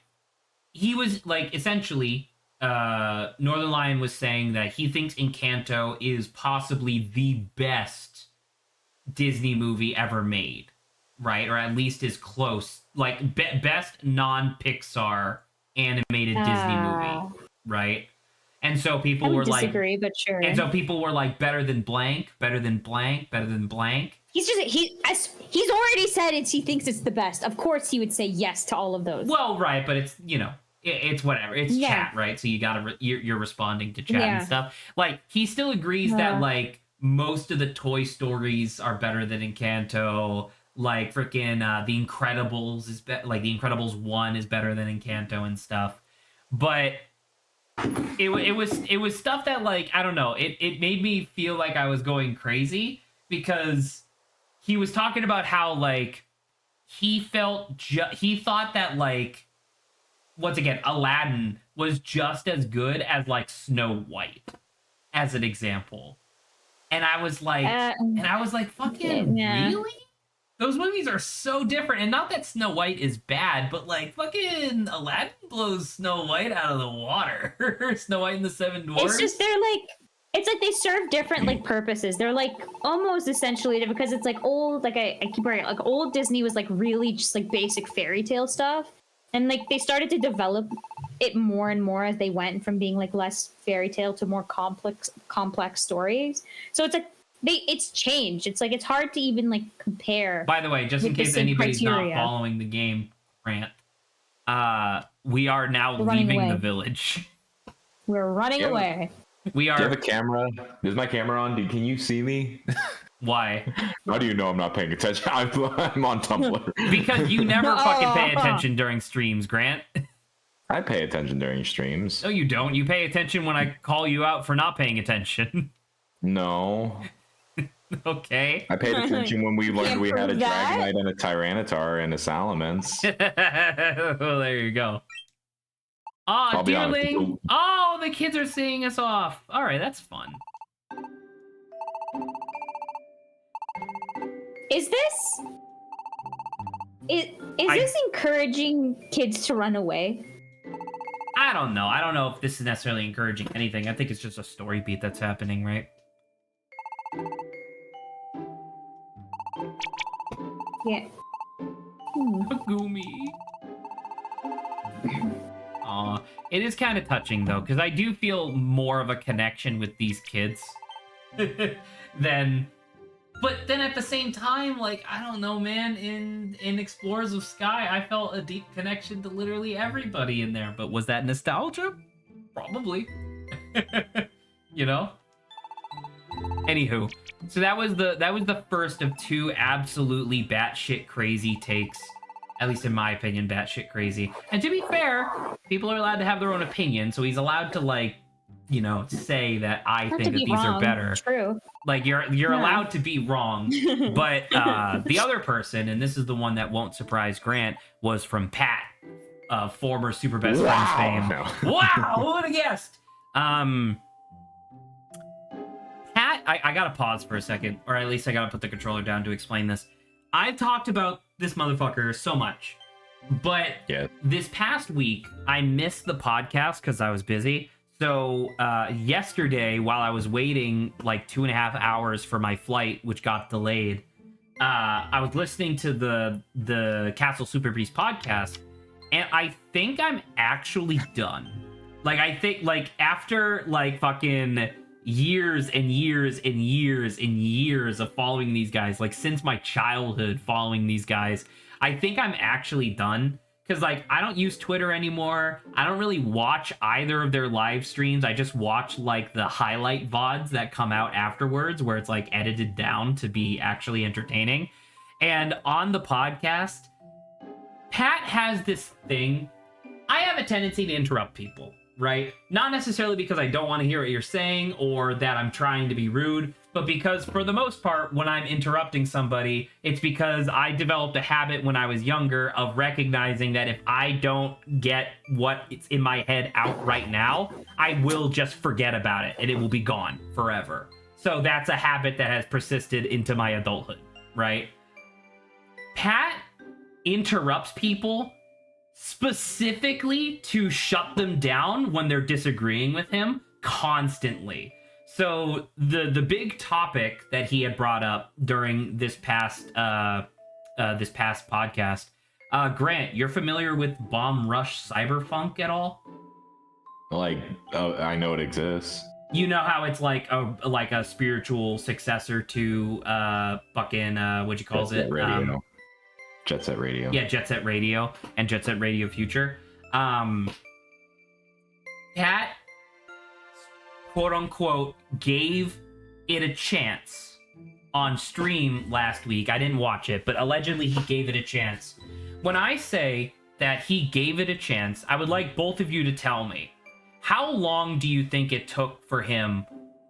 Speaker 1: He was like essentially, Northern Lion was saying that he thinks Encanto is possibly the best Disney movie ever made, right? Or at least is close, like best non-Pixar animated Disney movie, right? And so
Speaker 2: I
Speaker 1: people
Speaker 2: would
Speaker 1: were like,
Speaker 2: disagree, but sure.
Speaker 1: and so people were like, better than blank, better than blank, better than blank.
Speaker 2: He's already said he thinks it's the best. Of course, he would say yes to all of those.
Speaker 1: Well, right, but it's it's whatever. It's chat, right? So you gotta you're responding to chat and stuff. Like he still agrees that like most of the Toy Stories are better than Encanto. Like freaking The Incredibles is like The Incredibles 1 is better than Encanto and stuff. But it was stuff that like I don't know. It made me feel like I was going crazy because he was talking about how like he thought that like once again Aladdin was just as good as like Snow White as an example. And I was like fucking really? Those movies are so different, and not that Snow White is bad, but like fucking Aladdin blows Snow White out of the water. Snow White and the Seven Dwarfs.
Speaker 2: It's just it's like they serve different like purposes. They're like almost essentially different because it's like old. Like I keep bringing like old Disney was like really just like basic fairy tale stuff, and like they started to develop it more and more as they went from being like less fairy tale to more complex stories. So it's like it's changed. It's like it's hard to even like compare.
Speaker 1: By the way, just in case anybody's not following the game, Grant, we are now leaving the village.
Speaker 2: We're running away.
Speaker 1: We are.
Speaker 3: Do you have a camera? Is my camera on? Can you see me?
Speaker 1: Why?
Speaker 3: How do you know I'm not paying attention? I'm on Tumblr.
Speaker 1: Because you never fucking pay attention during streams, Grant.
Speaker 3: I pay attention during streams.
Speaker 1: No, you don't. You pay attention when I call you out for not paying attention.
Speaker 3: No.
Speaker 1: Okay.
Speaker 3: I paid attention when we learned we had a Dragonite and a Tyranitar and a Salamence.
Speaker 1: Well, there you go. Oh, Deerling! Oh, the kids are seeing us off. All right, that's fun.
Speaker 2: Is this encouraging kids to run away?
Speaker 1: I don't know. I don't know if this is necessarily encouraging anything. I think it's just a story beat that's happening, right?
Speaker 2: Yeah.
Speaker 1: Gumi. Aw, it is kind of touching though, because I do feel more of a connection with these kids than. But then at the same time, like I don't know, man. In Explorers of Sky, I felt a deep connection to literally everybody in there. But was that nostalgia? Probably. You know. Anywho, so that was the first of two absolutely batshit crazy takes, at least in my opinion, batshit crazy. And to be fair, people are allowed to have their own opinion, so he's allowed to like, you know, say that I think that these are better.
Speaker 2: True.
Speaker 1: Like you're allowed to be wrong, but the other person, and this is the one that won't surprise Grant, was from Pat, former Super Best Friends fame. Wow, who would have guessed? Pat, I gotta pause for a second, or at least I gotta put the controller down to explain this. I've talked about this motherfucker so much, but this past week, I missed the podcast because I was busy. So yesterday, while I was waiting like 2.5 hours for my flight, which got delayed, I was listening to the Castle Super Beast podcast, and I think I'm actually done. Like, I think, like, after, like, fucking years and years and years and years of following these guys, like, since my childhood following these guys, I think I'm actually done. Because, like, I don't use Twitter anymore. I don't really watch either of their live streams. I just watch, like, the highlight VODs that come out afterwards, where it's, like, edited down to be actually entertaining. And on the podcast, Pat has this thing. I have a tendency to interrupt people, right? Not necessarily because I don't want to hear what you're saying or that I'm trying to be rude, but because for the most part, when I'm interrupting somebody, it's because I developed a habit when I was younger of recognizing that if I don't get what it's in my head out right now, I will just forget about it and it will be gone forever. So that's a habit that has persisted into my adulthood, right? Pat interrupts people specifically to shut them down when they're disagreeing with him constantly. So the big topic that he had brought up during this past podcast, Grant, you're familiar with Bomb Rush Cyberpunk at all?
Speaker 3: Like, oh, I know it exists.
Speaker 1: You know how it's like a spiritual successor to fucking what you calls
Speaker 3: Jet Set
Speaker 1: it?
Speaker 3: Radio. Jet Set Radio.
Speaker 1: Yeah, Jet Set Radio and Jet Set Radio Future. Cat, quote unquote, gave it a chance on stream last week. I didn't watch it, but allegedly he gave it a chance. When I say that he gave it a chance, I would like both of you to tell me, how long do you think it took for him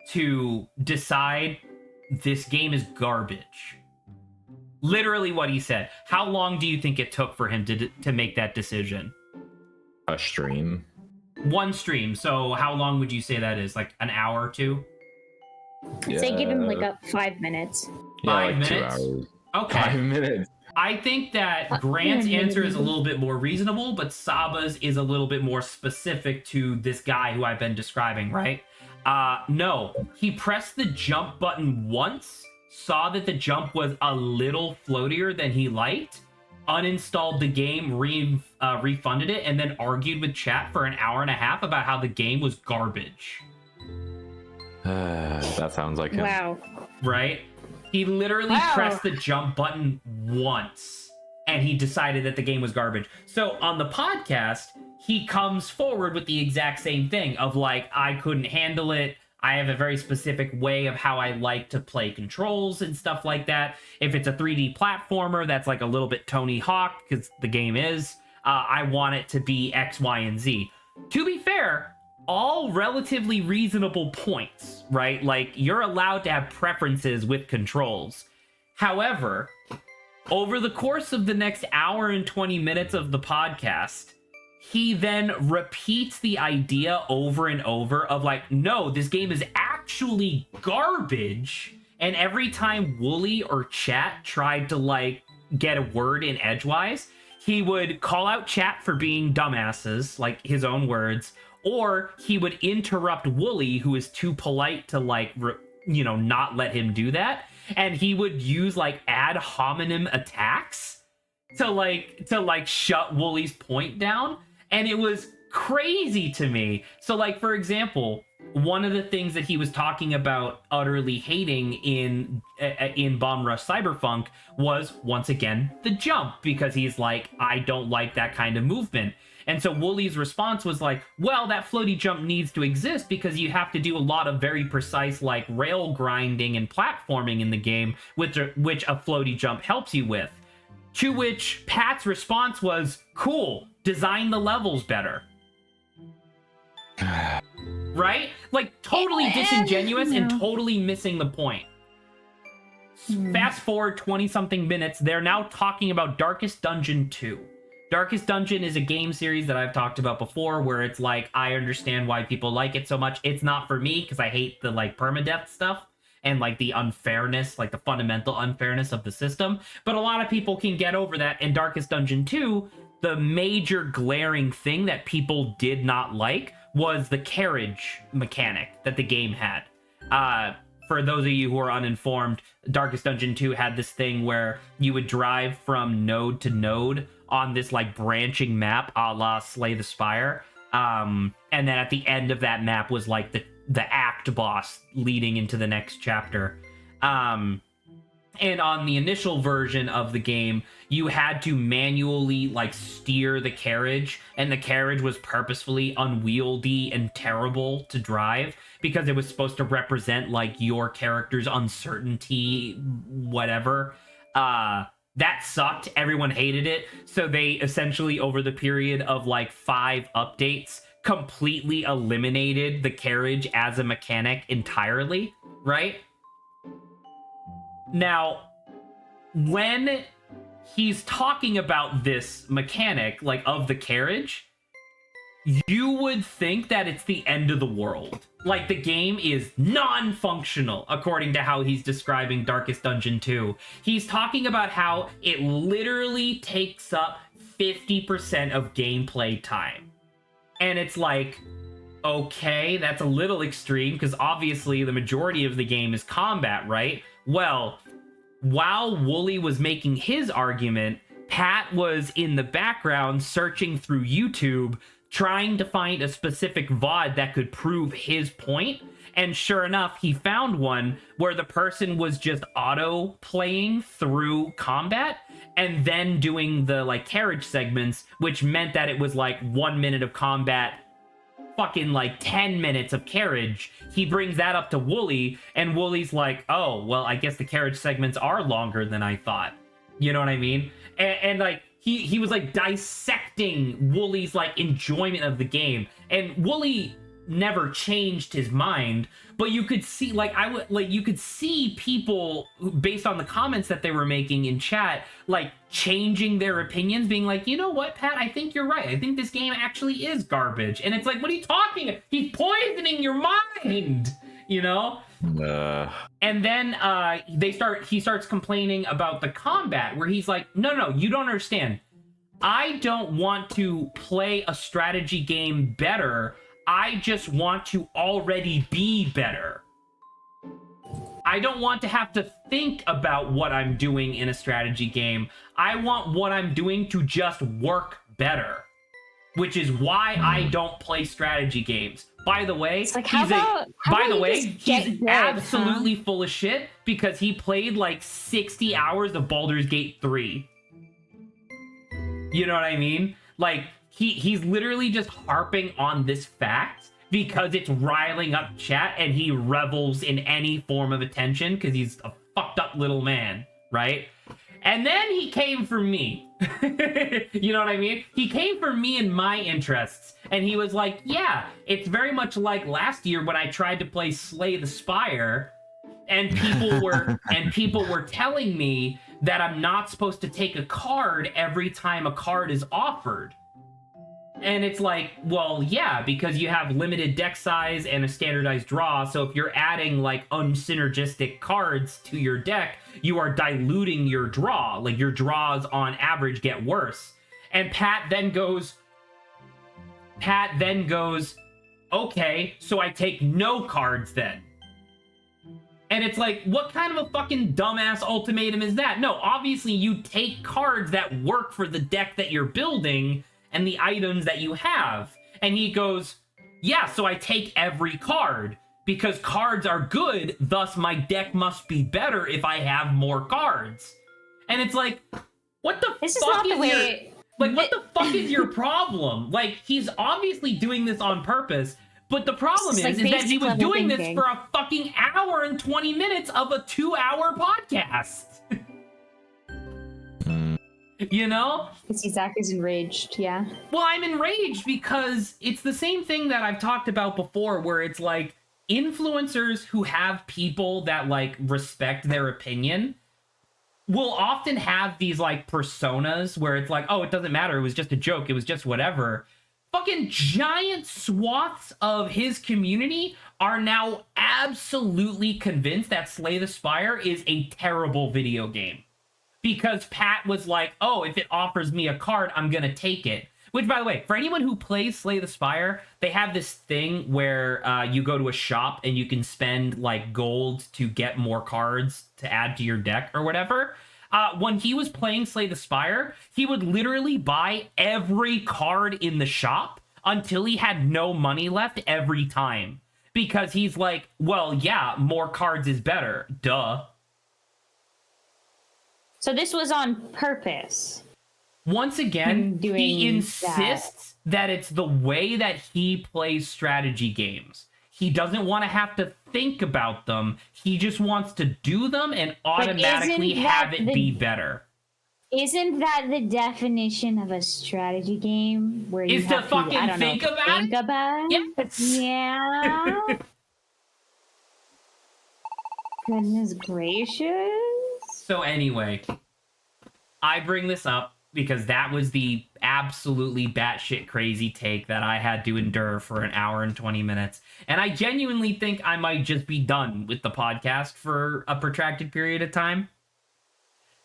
Speaker 1: to decide this game is garbage? Literally what he said. How long do you think it took for him to make that decision?
Speaker 3: A stream.
Speaker 1: One stream. So how long would you say that is? Like an hour or two?
Speaker 2: I'd say give him like 5 minutes.
Speaker 3: Yeah,
Speaker 1: 5
Speaker 3: like 2
Speaker 1: minutes?
Speaker 3: hours.
Speaker 1: Okay.
Speaker 3: 5 minutes.
Speaker 1: I think that Grant's answer is a little bit more reasonable, but Saba's is a little bit more specific to this guy who I've been describing, right? No, he pressed the jump button once, saw that the jump was a little floatier than he liked, uninstalled the game, refunded it, and then argued with chat for an hour and a half about how the game was garbage.
Speaker 3: That sounds like him.
Speaker 2: Wow.
Speaker 1: Right? He literally pressed the jump button once and he decided that the game was garbage. So on the podcast, he comes forward with the exact same thing of like, I couldn't handle it. I have a very specific way of how I like to play controls and stuff like that. If it's a 3D platformer, that's like a little bit Tony Hawk, because the game is. I want it to be X, Y, and Z. To be fair, all relatively reasonable points, right? Like, you're allowed to have preferences with controls. However, over the course of the next hour and 20 minutes of the podcast, he then repeats the idea over and over of like, no, this game is actually garbage. And every time Wooly or chat tried to like get a word in edgewise, he would call out chat for being dumbasses, like his own words, or he would interrupt Wooly, who is too polite to like, not let him do that. And he would use like ad hominem attacks to like shut Wooly's point down. And it was crazy to me. So like, for example, one of the things that he was talking about utterly hating in Bomb Rush Cyberpunk was, once again, the jump, because he's like, I don't like that kind of movement. And so Wooly's response was like, well, that floaty jump needs to exist because you have to do a lot of very precise like rail grinding and platforming in the game, which a floaty jump helps you with. To which Pat's response was, cool, design the levels better. Right? Like, totally disingenuous and totally missing the point. Fast forward 20-something minutes, they're now talking about Darkest Dungeon 2. Darkest Dungeon is a game series that I've talked about before, where it's like, I understand why people like it so much. It's not for me, because I hate the, like, permadeath stuff and, like, the unfairness, like, the fundamental unfairness of the system. But a lot of people can get over that. In Darkest Dungeon 2, the major glaring thing that people did not like was the carriage mechanic that the game had. For those of you who are uninformed, Darkest Dungeon 2 had this thing where you would drive from node to node on this like branching map a la Slay the Spire. And then at the end of that map was like the act boss leading into the next chapter. And on the initial version of the game, you had to manually like steer the carriage, and the carriage was purposefully unwieldy and terrible to drive because it was supposed to represent like your character's uncertainty, whatever. That sucked. Everyone hated it. So they essentially, over the period of like 5 updates, completely eliminated the carriage as a mechanic entirely, right? Now, when he's talking about this mechanic, like, of the carriage, you would think that it's the end of the world. Like, the game is non-functional, according to how he's describing Darkest Dungeon 2. He's talking about how it literally takes up 50% of gameplay time. And it's like, okay, that's a little extreme, because obviously the majority of the game is combat, right? Well, while Wooly was making his argument, Pat was in the background searching through YouTube, trying to find a specific VOD that could prove his point. And sure enough, he found one where the person was just auto playing through combat and then doing the like carriage segments, which meant that it was like 1 minute of combat, fucking like 10 minutes of carriage. He brings that up to Wooly, and Wooly's like, oh, well, I guess the carriage segments are longer than I thought. You know what I mean? And like, he was like dissecting Wooly's like enjoyment of the game, and Wooly never changed his mind, but you could see you could see people based on the comments that they were making in chat like changing their opinions, being like, you know what, Pat, I think you're right, I think this game actually is garbage. And it's like, what are you talking, he's poisoning your mind, you know? And then he starts complaining about the combat, where he's like, no, you don't understand, I don't want to play a strategy game better, I just want to already be better. I don't want to have to think about what I'm doing in a strategy game. I want what I'm doing to just work better, which is why I don't play strategy games. By the way,
Speaker 2: like,
Speaker 1: he's
Speaker 2: good,
Speaker 1: absolutely full of shit, because he played like 60 hours of Baldur's Gate 3. You know what I mean? Like, he's literally just harping on this fact because it's riling up chat, and he revels in any form of attention because he's a fucked up little man, right? And then he came for me. You know what I mean? He came for me and my interests, and he was like, yeah, it's very much like last year when I tried to play Slay the Spire, and people were telling me that I'm not supposed to take a card every time a card is offered. And it's like, well, yeah, because you have limited deck size and a standardized draw, so if you're adding like unsynergistic cards to your deck, you are diluting your draw. Like, your draws on average get worse. And Pat then goes, okay, so I take no cards then. And it's like, what kind of a fucking dumbass ultimatum is that? No, obviously you take cards that work for the deck that you're building and the items that you have. And he goes, yeah, so I take every card because cards are good, thus my deck must be better if I have more cards. And it's like, what the fuck is your problem? Like, he's obviously doing this on purpose, but the problem is that he was doing this for a fucking hour and 20 minutes of a 2-hour podcast. You know?
Speaker 2: Zach is enraged, yeah.
Speaker 1: Well, I'm enraged because it's the same thing that I've talked about before, where it's like influencers who have people that like respect their opinion will often have these like personas where it's like, oh, it doesn't matter, it was just a joke, it was just whatever. Fucking giant swaths of his community are now absolutely convinced that Slay the Spire is a terrible video game. Because Pat was like, oh, if it offers me a card, I'm going to take it. Which, by the way, for anyone who plays Slay the Spire, they have this thing where you go to a shop and you can spend, like, gold to get more cards to add to your deck or whatever. When he was playing Slay the Spire, he would literally buy every card in the shop until he had no money left every time. Because he's like, well, yeah, more cards is better. Duh.
Speaker 2: So this was on purpose.
Speaker 1: Once again, he insists that it's the way that he plays strategy games. He doesn't want to have to think about them. He just wants to do them and automatically have it be better.
Speaker 2: Isn't that the definition of a strategy game? Where you have to fucking think about it?
Speaker 1: Yes.
Speaker 2: Yeah. Goodness gracious.
Speaker 1: So anyway, I bring this up because that was the absolutely batshit crazy take that I had to endure for an hour and 20 minutes. And I genuinely think I might just be done with the podcast for a protracted period of time.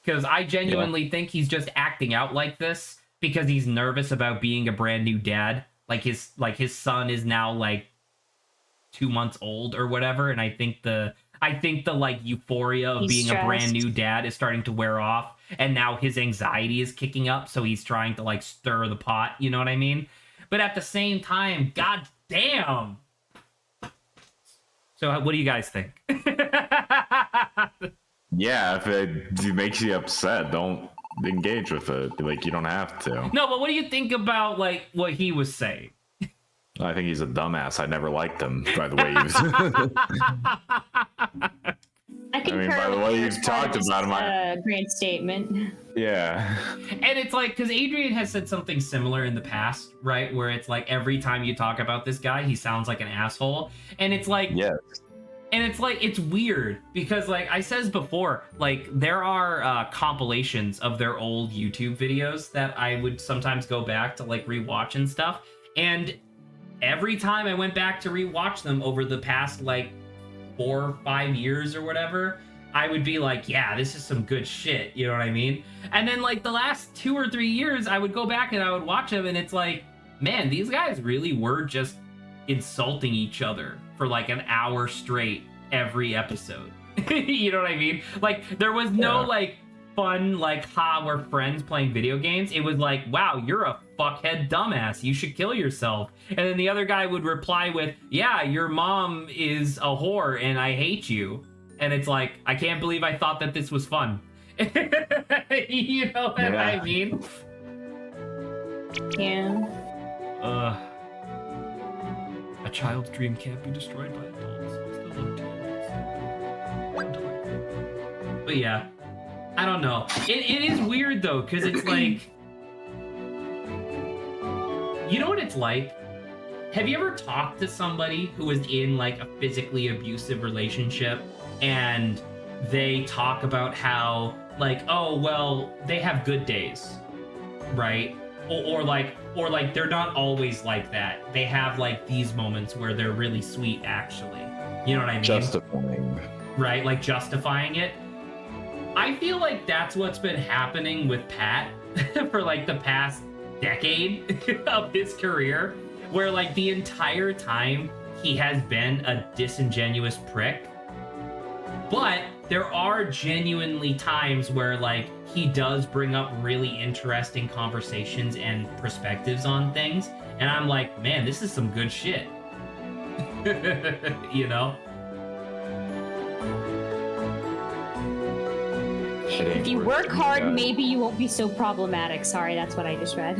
Speaker 1: Because I genuinely think he's just acting out like this because he's nervous about being a brand new dad. Like his son is now like 2 months old or whatever. And I think the like euphoria of being a brand new dad is starting to wear off, and now his anxiety is kicking up, so he's trying to like stir the pot, you know what I mean? but at the same time, god damn. So what do you guys think?
Speaker 3: Yeah, if it makes you upset, don't engage with it. Like, you don't have to.
Speaker 1: No, but what do you think about like what he was saying?
Speaker 3: I think he's a dumbass. I never liked him, by the way. He was...
Speaker 2: I concur
Speaker 3: mean, by the
Speaker 2: with
Speaker 3: way
Speaker 2: the
Speaker 3: you've
Speaker 2: first part
Speaker 3: talked
Speaker 2: of this,
Speaker 3: about him,
Speaker 2: great statement.
Speaker 3: Yeah.
Speaker 1: And it's like, because Adrian has said something similar in the past, right? Where it's like every time you talk about this guy, he sounds like an asshole. And it's like,
Speaker 3: Yes.
Speaker 1: and it's like, it's weird because like I says before, like there are compilations of their old YouTube videos that I would sometimes go back to like rewatch and stuff. And every time I went back to rewatch them over the past like 4 or 5 years or whatever, I would be like, yeah, this is some good shit. You know what I mean? And then like the last 2 or 3 years, I would go back and I would watch them and it's like, man, these guys really were just insulting each other for like an hour straight every episode. You know what I mean? Like there was no like fun, like, ha, we're friends playing video games. It was like, wow, you're a fuckhead dumbass. You should kill yourself. And then the other guy would reply with, yeah, your mom is a whore and I hate you. And it's like, I can't believe I thought that this was fun. You know what I mean?
Speaker 2: Yeah.
Speaker 1: A child's dream can't be destroyed by adults. I still love teens. But yeah, I don't know. It is weird though, because it's like, you know what it's like? Have you ever talked to somebody who was in like a physically abusive relationship and they talk about how like, oh, well, they have good days, right? Or like they're not always like that. They have like these moments where they're really sweet, actually. You know what I mean?
Speaker 3: Justifying.
Speaker 1: Right, like justifying it. I feel like that's what's been happening with Pat for like the past decade of his career, where like the entire time he has been a disingenuous prick. But there are genuinely times where like he does bring up really interesting conversations and perspectives on things, and I'm like, man, this is some good shit. You know?
Speaker 2: If you work hard, maybe you won't be so problematic. Sorry, that's what I just read.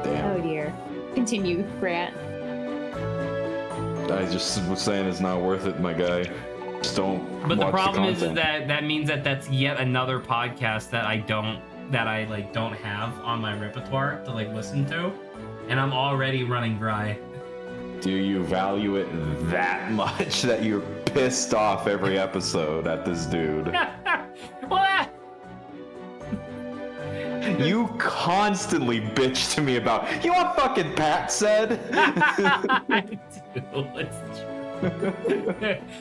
Speaker 3: Damn.
Speaker 2: Oh dear. Continue, Grant.
Speaker 3: I just was saying it's not worth it, my guy. Just don't.
Speaker 1: But the
Speaker 3: watch
Speaker 1: problem is
Speaker 3: content.
Speaker 1: that means that that's yet another podcast that I don't have on my repertoire to like listen to, and I'm already running dry.
Speaker 3: Do you value it that much that you're pissed off every episode at this dude?
Speaker 1: Well,
Speaker 3: You constantly bitch to me about, you know what fucking Pat said?
Speaker 1: I do. It's true.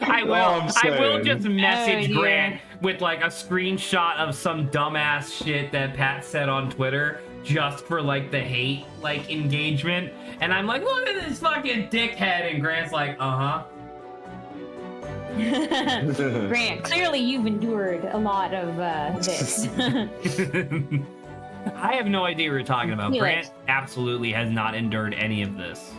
Speaker 1: I will.
Speaker 3: All I'm
Speaker 1: I will
Speaker 3: saying.
Speaker 1: just message
Speaker 2: Oh,
Speaker 1: Grant with like a screenshot of some dumbass shit that Pat said on Twitter, just for like the hate like engagement. And I'm like, look at this fucking dickhead, and Grant's like, uh-huh.
Speaker 2: Grant, clearly you've endured a lot of this.
Speaker 1: I have no idea what you're talking about.
Speaker 2: Felix.
Speaker 1: Grant absolutely has not endured any of this.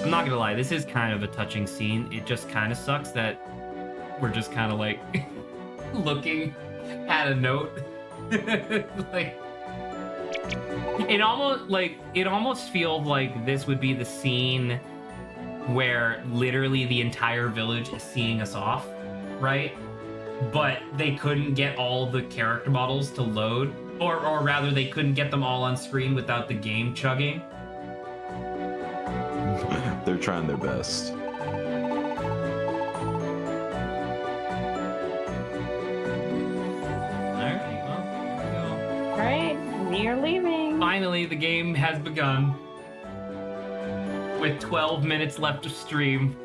Speaker 1: I'm not gonna lie, this is kind of a touching scene. It just kind of sucks that we're just kind of like looking at a note. Like, it almost feels like this would be the scene where literally the entire village is seeing us off, right? But they couldn't get all the character models to load, or rather they couldn't get them all on screen without the game chugging.
Speaker 3: They're trying their best.
Speaker 1: Alright, well, there we go.
Speaker 2: Right, we are leaving.
Speaker 1: Finally, the game has begun. With 12 minutes left to stream.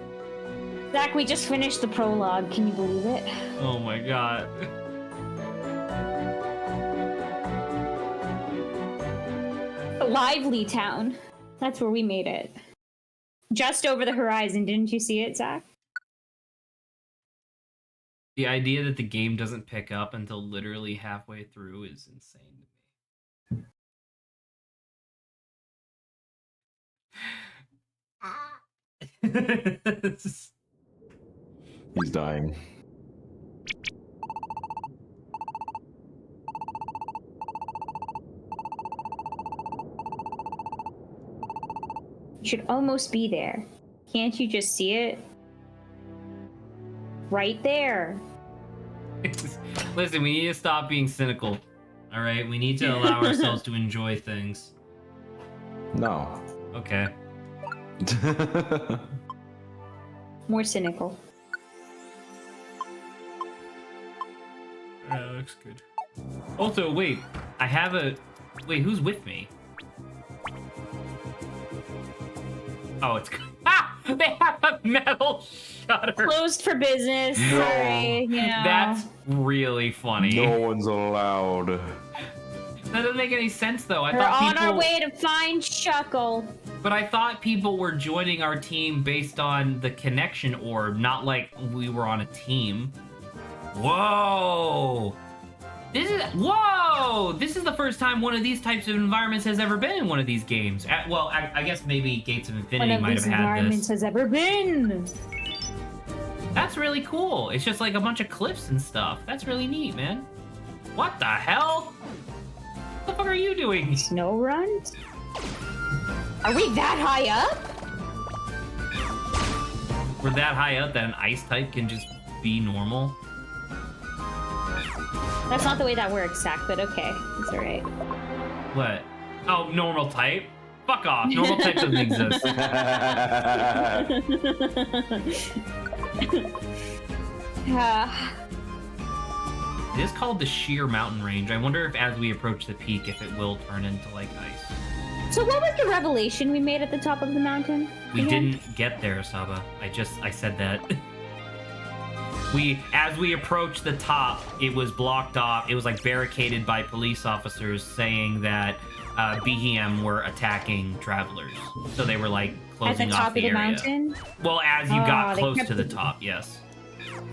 Speaker 2: Zach, we just finished the prologue. Can you believe it?
Speaker 1: Oh my god.
Speaker 2: Lively Town. That's where we made it. Just over the horizon. Didn't you see it, Zach?
Speaker 1: The idea that the game doesn't pick up until literally halfway through is insane to me.
Speaker 3: He's dying.
Speaker 2: You should almost be there. Can't you just see it? Right there.
Speaker 1: Listen, we need to stop being cynical. All right, we need to allow ourselves to enjoy things.
Speaker 3: No.
Speaker 1: Okay.
Speaker 2: More cynical.
Speaker 1: That looks good. Also, wait, I have a... Wait, who's with me? Oh, it's... Ah! They have a metal shutter!
Speaker 2: Closed for business.
Speaker 3: No.
Speaker 2: Sorry, you know.
Speaker 1: That's really funny.
Speaker 3: No one's allowed.
Speaker 1: That doesn't make any sense, though. I
Speaker 2: We're
Speaker 1: thought
Speaker 2: on
Speaker 1: people...
Speaker 2: our way to find Shuckle.
Speaker 1: But I thought people were joining our team based on the connection orb, not like we were on a team. Whoa! This is the first time one of these types of environments has ever been in one of these games. Well, I guess maybe Gates of Infinity might have had
Speaker 2: environments
Speaker 1: this.
Speaker 2: has ever been.
Speaker 1: That's really cool. It's just like a bunch of cliffs and stuff. That's really neat, man. What the hell? What the fuck are you doing?
Speaker 2: Snow runs? Are we that high up?
Speaker 1: We're that high up that an ice type can just be normal.
Speaker 2: That's not the way that works, Zach, but okay. It's alright.
Speaker 1: What? Oh, normal type? Fuck off. Normal type doesn't exist. It is called the Sheer Mountain Range. I wonder if as we approach the peak, if it will turn into like ice.
Speaker 2: So what was the revelation we made at the top of the mountain?
Speaker 1: We
Speaker 2: again?
Speaker 1: didn't get there, Saba. I said that. As we approached the top, it was blocked off. It was like barricaded by police officers saying that BGM were attacking travelers. So they were like closing off the area.
Speaker 2: At the top of the mountain?
Speaker 1: Well, as you got
Speaker 2: they
Speaker 1: close
Speaker 2: kept
Speaker 1: to the
Speaker 2: the-
Speaker 1: top, yes.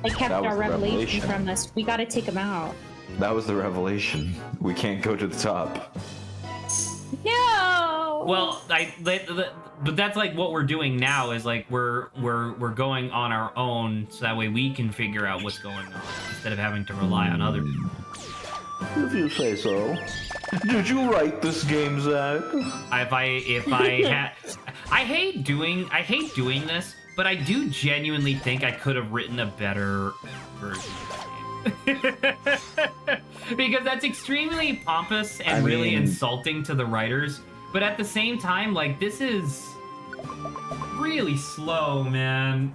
Speaker 2: They kept
Speaker 3: That was
Speaker 2: our
Speaker 3: the
Speaker 2: revelation
Speaker 3: revelation.
Speaker 2: from us. We gotta take them out.
Speaker 3: That was the revelation. We can't go to the top.
Speaker 2: No!
Speaker 1: Well, but that's like what we're doing now is like we're going on our own so that way we can figure out what's going on instead of having to rely on other people.
Speaker 3: If you say so. Did you write this game, Zach?
Speaker 1: I hate doing this, but I do genuinely think I could have written a better version of the game. Because that's extremely pompous and really insulting to the writers. But at the same time, like, this is really slow, man.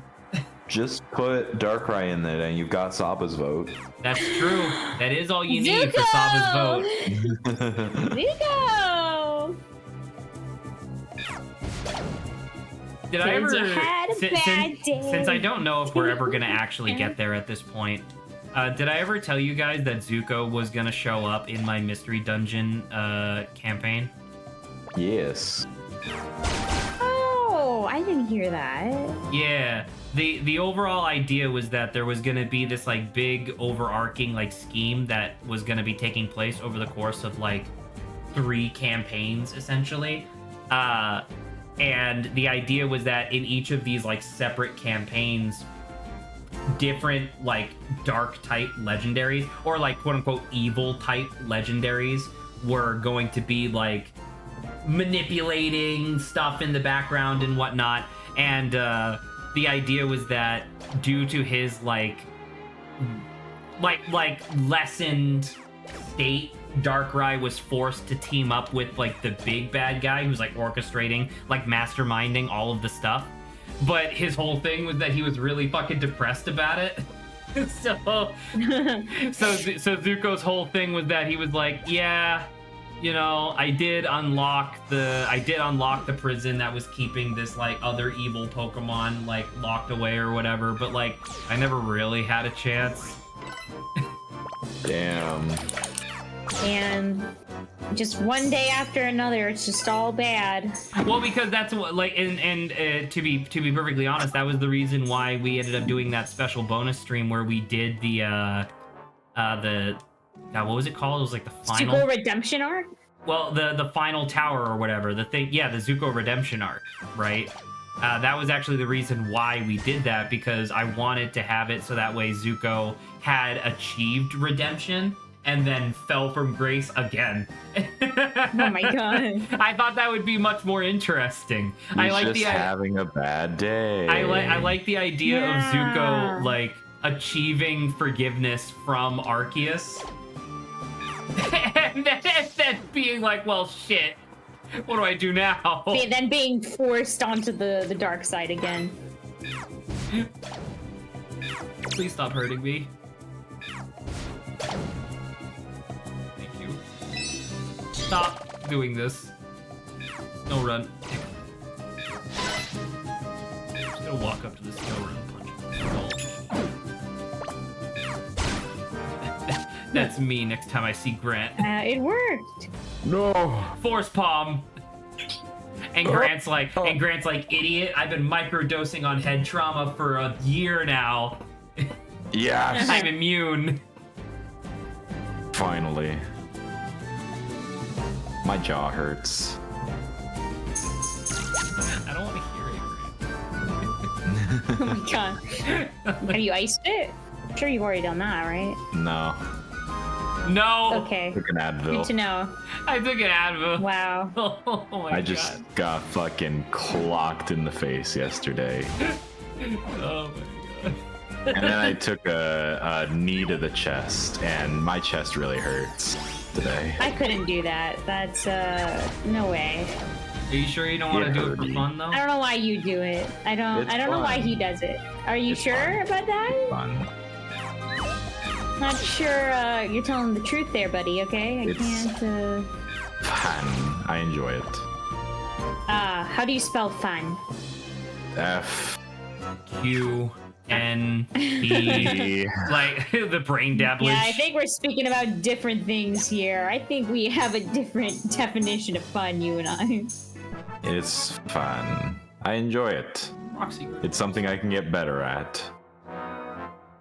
Speaker 3: Just put Darkrai in there and you've got Saba's vote.
Speaker 1: That's true. That is all you need for Saba's vote.
Speaker 2: Zuko!
Speaker 1: Did I ever,
Speaker 2: You had a bad day.
Speaker 1: since I don't know if we're ever gonna actually get there at this point, did I ever tell you guys that Zuko was gonna show up in my mystery dungeon campaign?
Speaker 3: Yes.
Speaker 2: Oh, I didn't hear that.
Speaker 1: Yeah. The overall idea was that there was gonna be this like big overarching like scheme that was gonna be taking place over the course of like 3 campaigns essentially. And the idea was that in each of these like separate campaigns, different like dark type legendaries or like quote unquote evil type legendaries were going to be like manipulating stuff in the background and whatnot. And the idea was that due to his like lessened state, Darkrai was forced to team up with like the big bad guy who's like orchestrating, like masterminding all of the stuff. But his whole thing was that he was really fucking depressed about it. so Zuko's whole thing was that he was like, yeah, you know, I did unlock the prison that was keeping this like other evil Pokemon like locked away or whatever, but like I never really had a chance.
Speaker 3: Damn.
Speaker 2: And just one day after another, it's just all bad.
Speaker 1: Well, because that's what, like, and to be perfectly honest, that was the reason why we ended up doing that special bonus stream where we did the what was it called? It was like the final
Speaker 2: Zuko Redemption arc?
Speaker 1: Well, the final tower or whatever, the thing, yeah, the Zuko Redemption arc, right? That was actually the reason why we did that, because I wanted to have it so that way Zuko had achieved redemption and then fell from grace again.
Speaker 2: Oh my god.
Speaker 1: I thought that would be much more interesting.
Speaker 3: He's
Speaker 1: I like
Speaker 3: just having a bad day.
Speaker 1: I like the idea of
Speaker 2: Yeah.
Speaker 1: Zuko like achieving forgiveness from Arceus. and then being like, well, shit. What do I do now?
Speaker 2: Okay, then being forced onto the dark side again.
Speaker 1: Please stop hurting me. Thank you. Stop doing this. No, run. I'm just gonna walk up to this door and punch him. That's me next time I see Grant.
Speaker 2: It worked.
Speaker 3: No.
Speaker 1: Force palm. And Grant's like, idiot, I've been microdosing on head trauma for a year now.
Speaker 3: Yes.
Speaker 1: I'm immune.
Speaker 3: Finally. My jaw hurts.
Speaker 1: I don't want to hear it, Grant.
Speaker 2: Oh my god. Have you iced it? I'm sure you've already done that, right?
Speaker 3: No.
Speaker 1: No.
Speaker 2: Okay.
Speaker 3: Took an Advil.
Speaker 2: Good to know.
Speaker 1: I took an Advil.
Speaker 2: Wow.
Speaker 1: Oh my
Speaker 3: I just
Speaker 1: god.
Speaker 3: got fucking clocked in the face yesterday.
Speaker 1: Oh my god.
Speaker 3: And then I took a knee to the chest, and my chest really hurts today.
Speaker 2: I couldn't do that. That's no way.
Speaker 1: Are you sure you don't want to do it for
Speaker 3: Dirty.
Speaker 1: fun though?
Speaker 2: I don't know why you do it. I don't
Speaker 3: It's
Speaker 2: know why
Speaker 3: fun.
Speaker 2: he does it. Are you
Speaker 3: It's
Speaker 2: sure
Speaker 3: fun.
Speaker 2: about that?
Speaker 3: Fun.
Speaker 2: Not sure you're telling the truth there, buddy, okay? I
Speaker 3: It's-
Speaker 2: can't
Speaker 3: Fun. I enjoy it.
Speaker 2: how do you spell fun?
Speaker 3: F.
Speaker 1: Q N E. Like the brain dabblage.
Speaker 2: Yeah, I think we're speaking about different things here. I think we have a different definition of fun, you and I.
Speaker 3: It's fun. I enjoy it.
Speaker 1: Roxy.
Speaker 3: It's something I can get better at.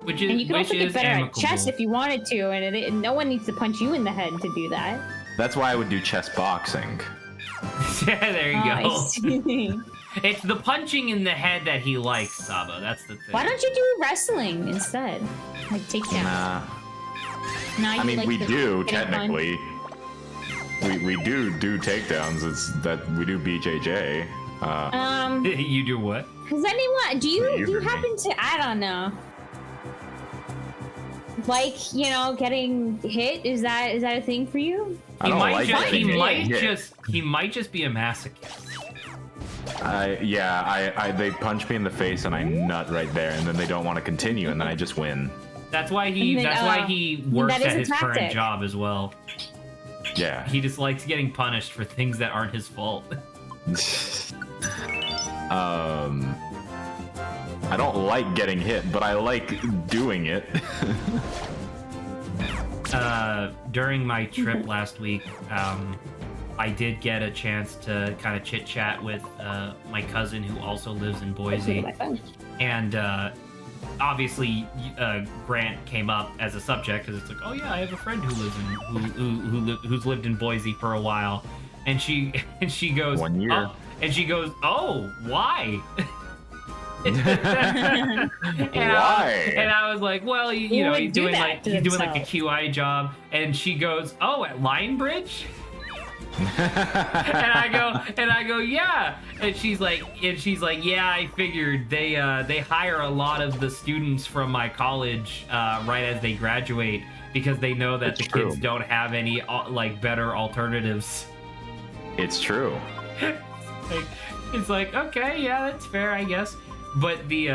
Speaker 1: Which is
Speaker 2: And you can
Speaker 1: which
Speaker 2: also get
Speaker 1: is
Speaker 2: better
Speaker 1: amicable.
Speaker 2: at chess if you wanted to, and no one needs to punch you in the head to do that.
Speaker 3: That's why I would do chess boxing.
Speaker 1: Yeah, there you
Speaker 2: I
Speaker 1: go.
Speaker 2: see.
Speaker 1: It's the punching in the head that he likes, Saba. That's the thing.
Speaker 2: Why don't you do wrestling instead? Like takedown.
Speaker 3: Nah.
Speaker 2: Nah, you
Speaker 3: I mean,
Speaker 2: like
Speaker 3: we
Speaker 2: the
Speaker 3: do
Speaker 2: getting punched.
Speaker 3: technically. We do takedowns. It's that we do BJJ.
Speaker 1: You do what?
Speaker 2: Does anyone do
Speaker 3: You
Speaker 2: you
Speaker 3: heard me.
Speaker 2: happen to I don't know. Like, you know, getting hit, is that a thing for you?
Speaker 3: I don't like
Speaker 1: he
Speaker 3: getting
Speaker 1: might
Speaker 3: hit.
Speaker 1: just be a masochist.
Speaker 3: They punch me in the face and I nut right there, and then they don't want to continue, and then I just win.
Speaker 1: That's why
Speaker 2: And then,
Speaker 1: he works
Speaker 2: that is
Speaker 1: at
Speaker 2: a
Speaker 1: his current
Speaker 2: tactic.
Speaker 1: job as well.
Speaker 3: Yeah.
Speaker 1: He just likes getting punished for things that aren't his fault.
Speaker 3: I don't like getting hit, but I like doing it.
Speaker 1: During my trip last week, I did get a chance to kind of chit chat with my cousin who also lives in Boise, and obviously Grant came up as a subject because it's like, oh yeah, I have a friend who lives in who's lived in Boise for a while, and she goes
Speaker 3: 1 year.
Speaker 1: "Oh," and she goes, oh, why?
Speaker 3: Why?
Speaker 1: And I was like, well, you
Speaker 2: Who
Speaker 1: know,
Speaker 2: would
Speaker 1: he's
Speaker 2: do
Speaker 1: doing
Speaker 2: that
Speaker 1: like
Speaker 2: to
Speaker 1: he's doing like a
Speaker 2: themselves?
Speaker 1: QI job, and she goes, oh, at Lionbridge. And I go, yeah. And she's like, yeah, I figured they hire a lot of the students from my college right as they graduate because they know that
Speaker 3: It's
Speaker 1: the kids
Speaker 3: true.
Speaker 1: don't have any like better alternatives.
Speaker 3: It's true.
Speaker 1: Like, it's like, okay, yeah, that's fair, I guess. But the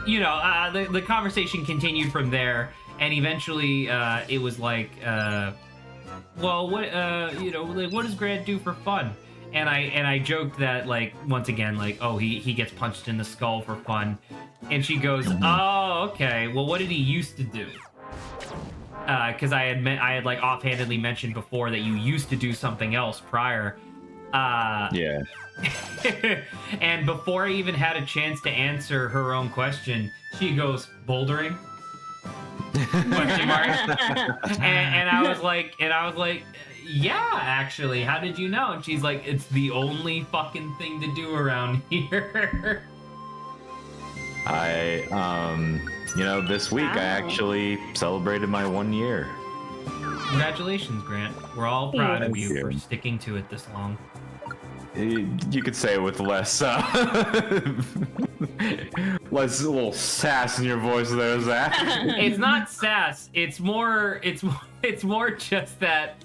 Speaker 1: the conversation continued from there, and eventually it was like, well, what like, what does Grant do for fun? And I joked that, like, once again, like, oh, he gets punched in the skull for fun, and she goes, oh, okay, well, what did he used to do? because I had like offhandedly mentioned before that you used to do something else prior.
Speaker 3: Yeah.
Speaker 1: And before I even had a chance to answer her own question, she goes, bouldering? Question mark. and I was like, yeah, actually, how did you know? And she's like, it's the only fucking thing to do around here.
Speaker 3: This week I actually celebrated my 1 year.
Speaker 1: Congratulations, Grant. We're all proud of
Speaker 3: Thank
Speaker 1: you
Speaker 3: you.
Speaker 1: for sticking to it this long.
Speaker 3: You could say it with less, less little sass in your voice there, Zach.
Speaker 1: It's not sass. It's more just that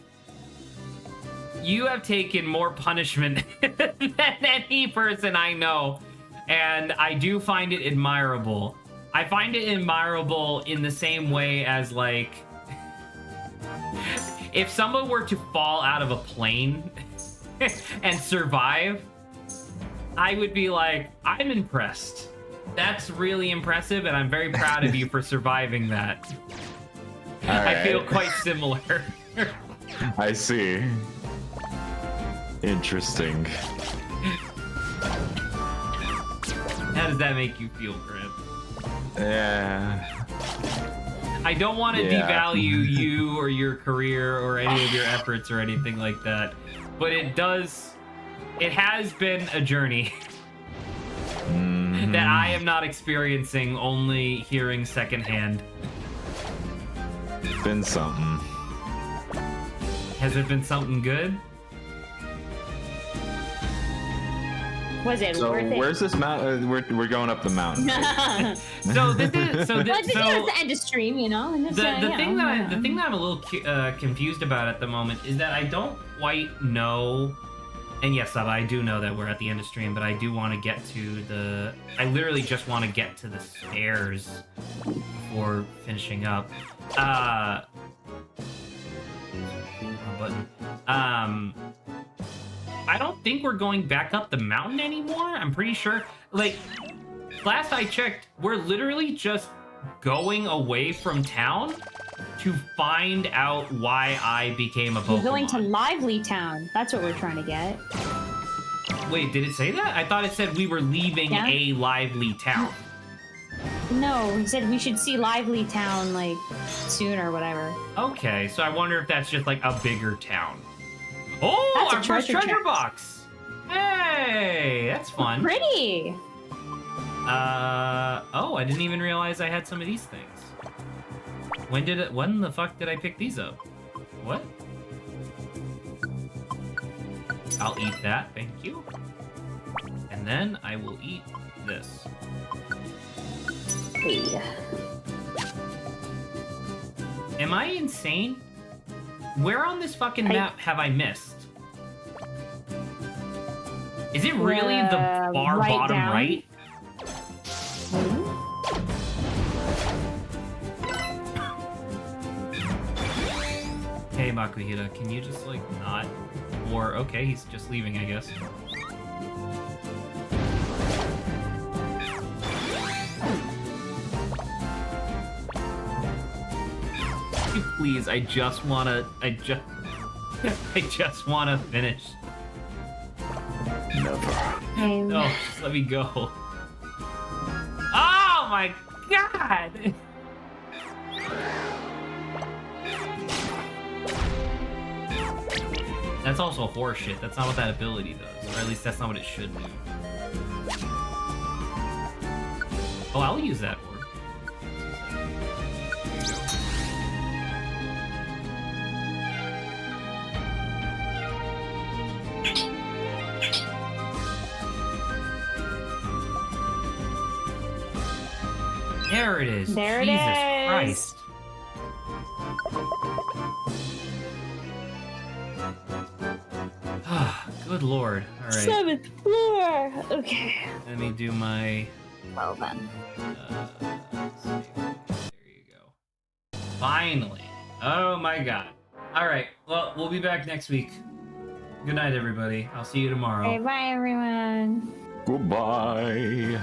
Speaker 1: you have taken more punishment than any person I know, and I do find it admirable. I find it admirable in the same way as, like, if someone were to fall out of a plane and survive, I would be like, I'm impressed. That's really impressive, and I'm very proud of you for surviving that. I feel quite similar.
Speaker 3: I see. Interesting.
Speaker 1: How does that make you feel, Grant?
Speaker 3: Yeah.
Speaker 1: I don't want to devalue you or your career or any of your efforts or anything like that, but it has been a journey that I am not experiencing, only hearing secondhand.
Speaker 3: It's been something.
Speaker 1: Has it been something good?
Speaker 2: Was it
Speaker 3: So
Speaker 2: worth it?
Speaker 3: where's this mountain? We're going up the mountain.
Speaker 1: So this is
Speaker 2: Well, this is the end of stream, you know. And
Speaker 1: the thing that I'm a little confused about at the moment is that I don't quite know. And yes, Saba, I do know that we're at the end of stream, but I do want to get to the. I literally just want to get to the stairs before finishing up. Button. I don't think we're going back up the mountain anymore. I'm pretty sure. Like, last I checked, we're literally just going away from town to find out why I became a Pokemon.
Speaker 2: We're going to Lively Town. That's what we're trying to get.
Speaker 1: Wait, did it say that? I thought it said we were leaving a lively town.
Speaker 2: No, he said we should see Lively Town, like, soon or whatever.
Speaker 1: Okay, so I wonder if that's just, like, a bigger town. Oh,
Speaker 2: That's a
Speaker 1: our first
Speaker 2: treasure
Speaker 1: treasure
Speaker 2: chest.
Speaker 1: box! Hey, that's fun.
Speaker 2: Pretty!
Speaker 1: Oh, I didn't even realize I had some of these things. When the fuck did I pick these up? What? I'll eat that, thank you. And then I will eat this.
Speaker 2: Hey.
Speaker 1: Am I insane? Where on this fucking map have I missed? Is it really the far
Speaker 2: right
Speaker 1: bottom
Speaker 2: down.
Speaker 1: right? Hey, Makuhira, can you just, like, not? Or, okay, he's just leaving, I guess. Please, I just wanna finish.
Speaker 3: Never.
Speaker 1: No, just let me go. Oh my god! That's also horseshit. That's not what that ability does. Or at least that's not what it should do. Oh, I'll use that orb. There it is.
Speaker 2: There it
Speaker 1: Jesus
Speaker 2: is.
Speaker 1: Christ. Good lord. All right.
Speaker 2: 7th floor. Okay.
Speaker 1: Let me do my.
Speaker 2: Well then.
Speaker 1: Let's see. There you go. Finally. Oh my god. All right. Well, we'll be back next week. Good night, everybody. I'll see you tomorrow.
Speaker 2: Okay, bye everyone.
Speaker 3: Goodbye.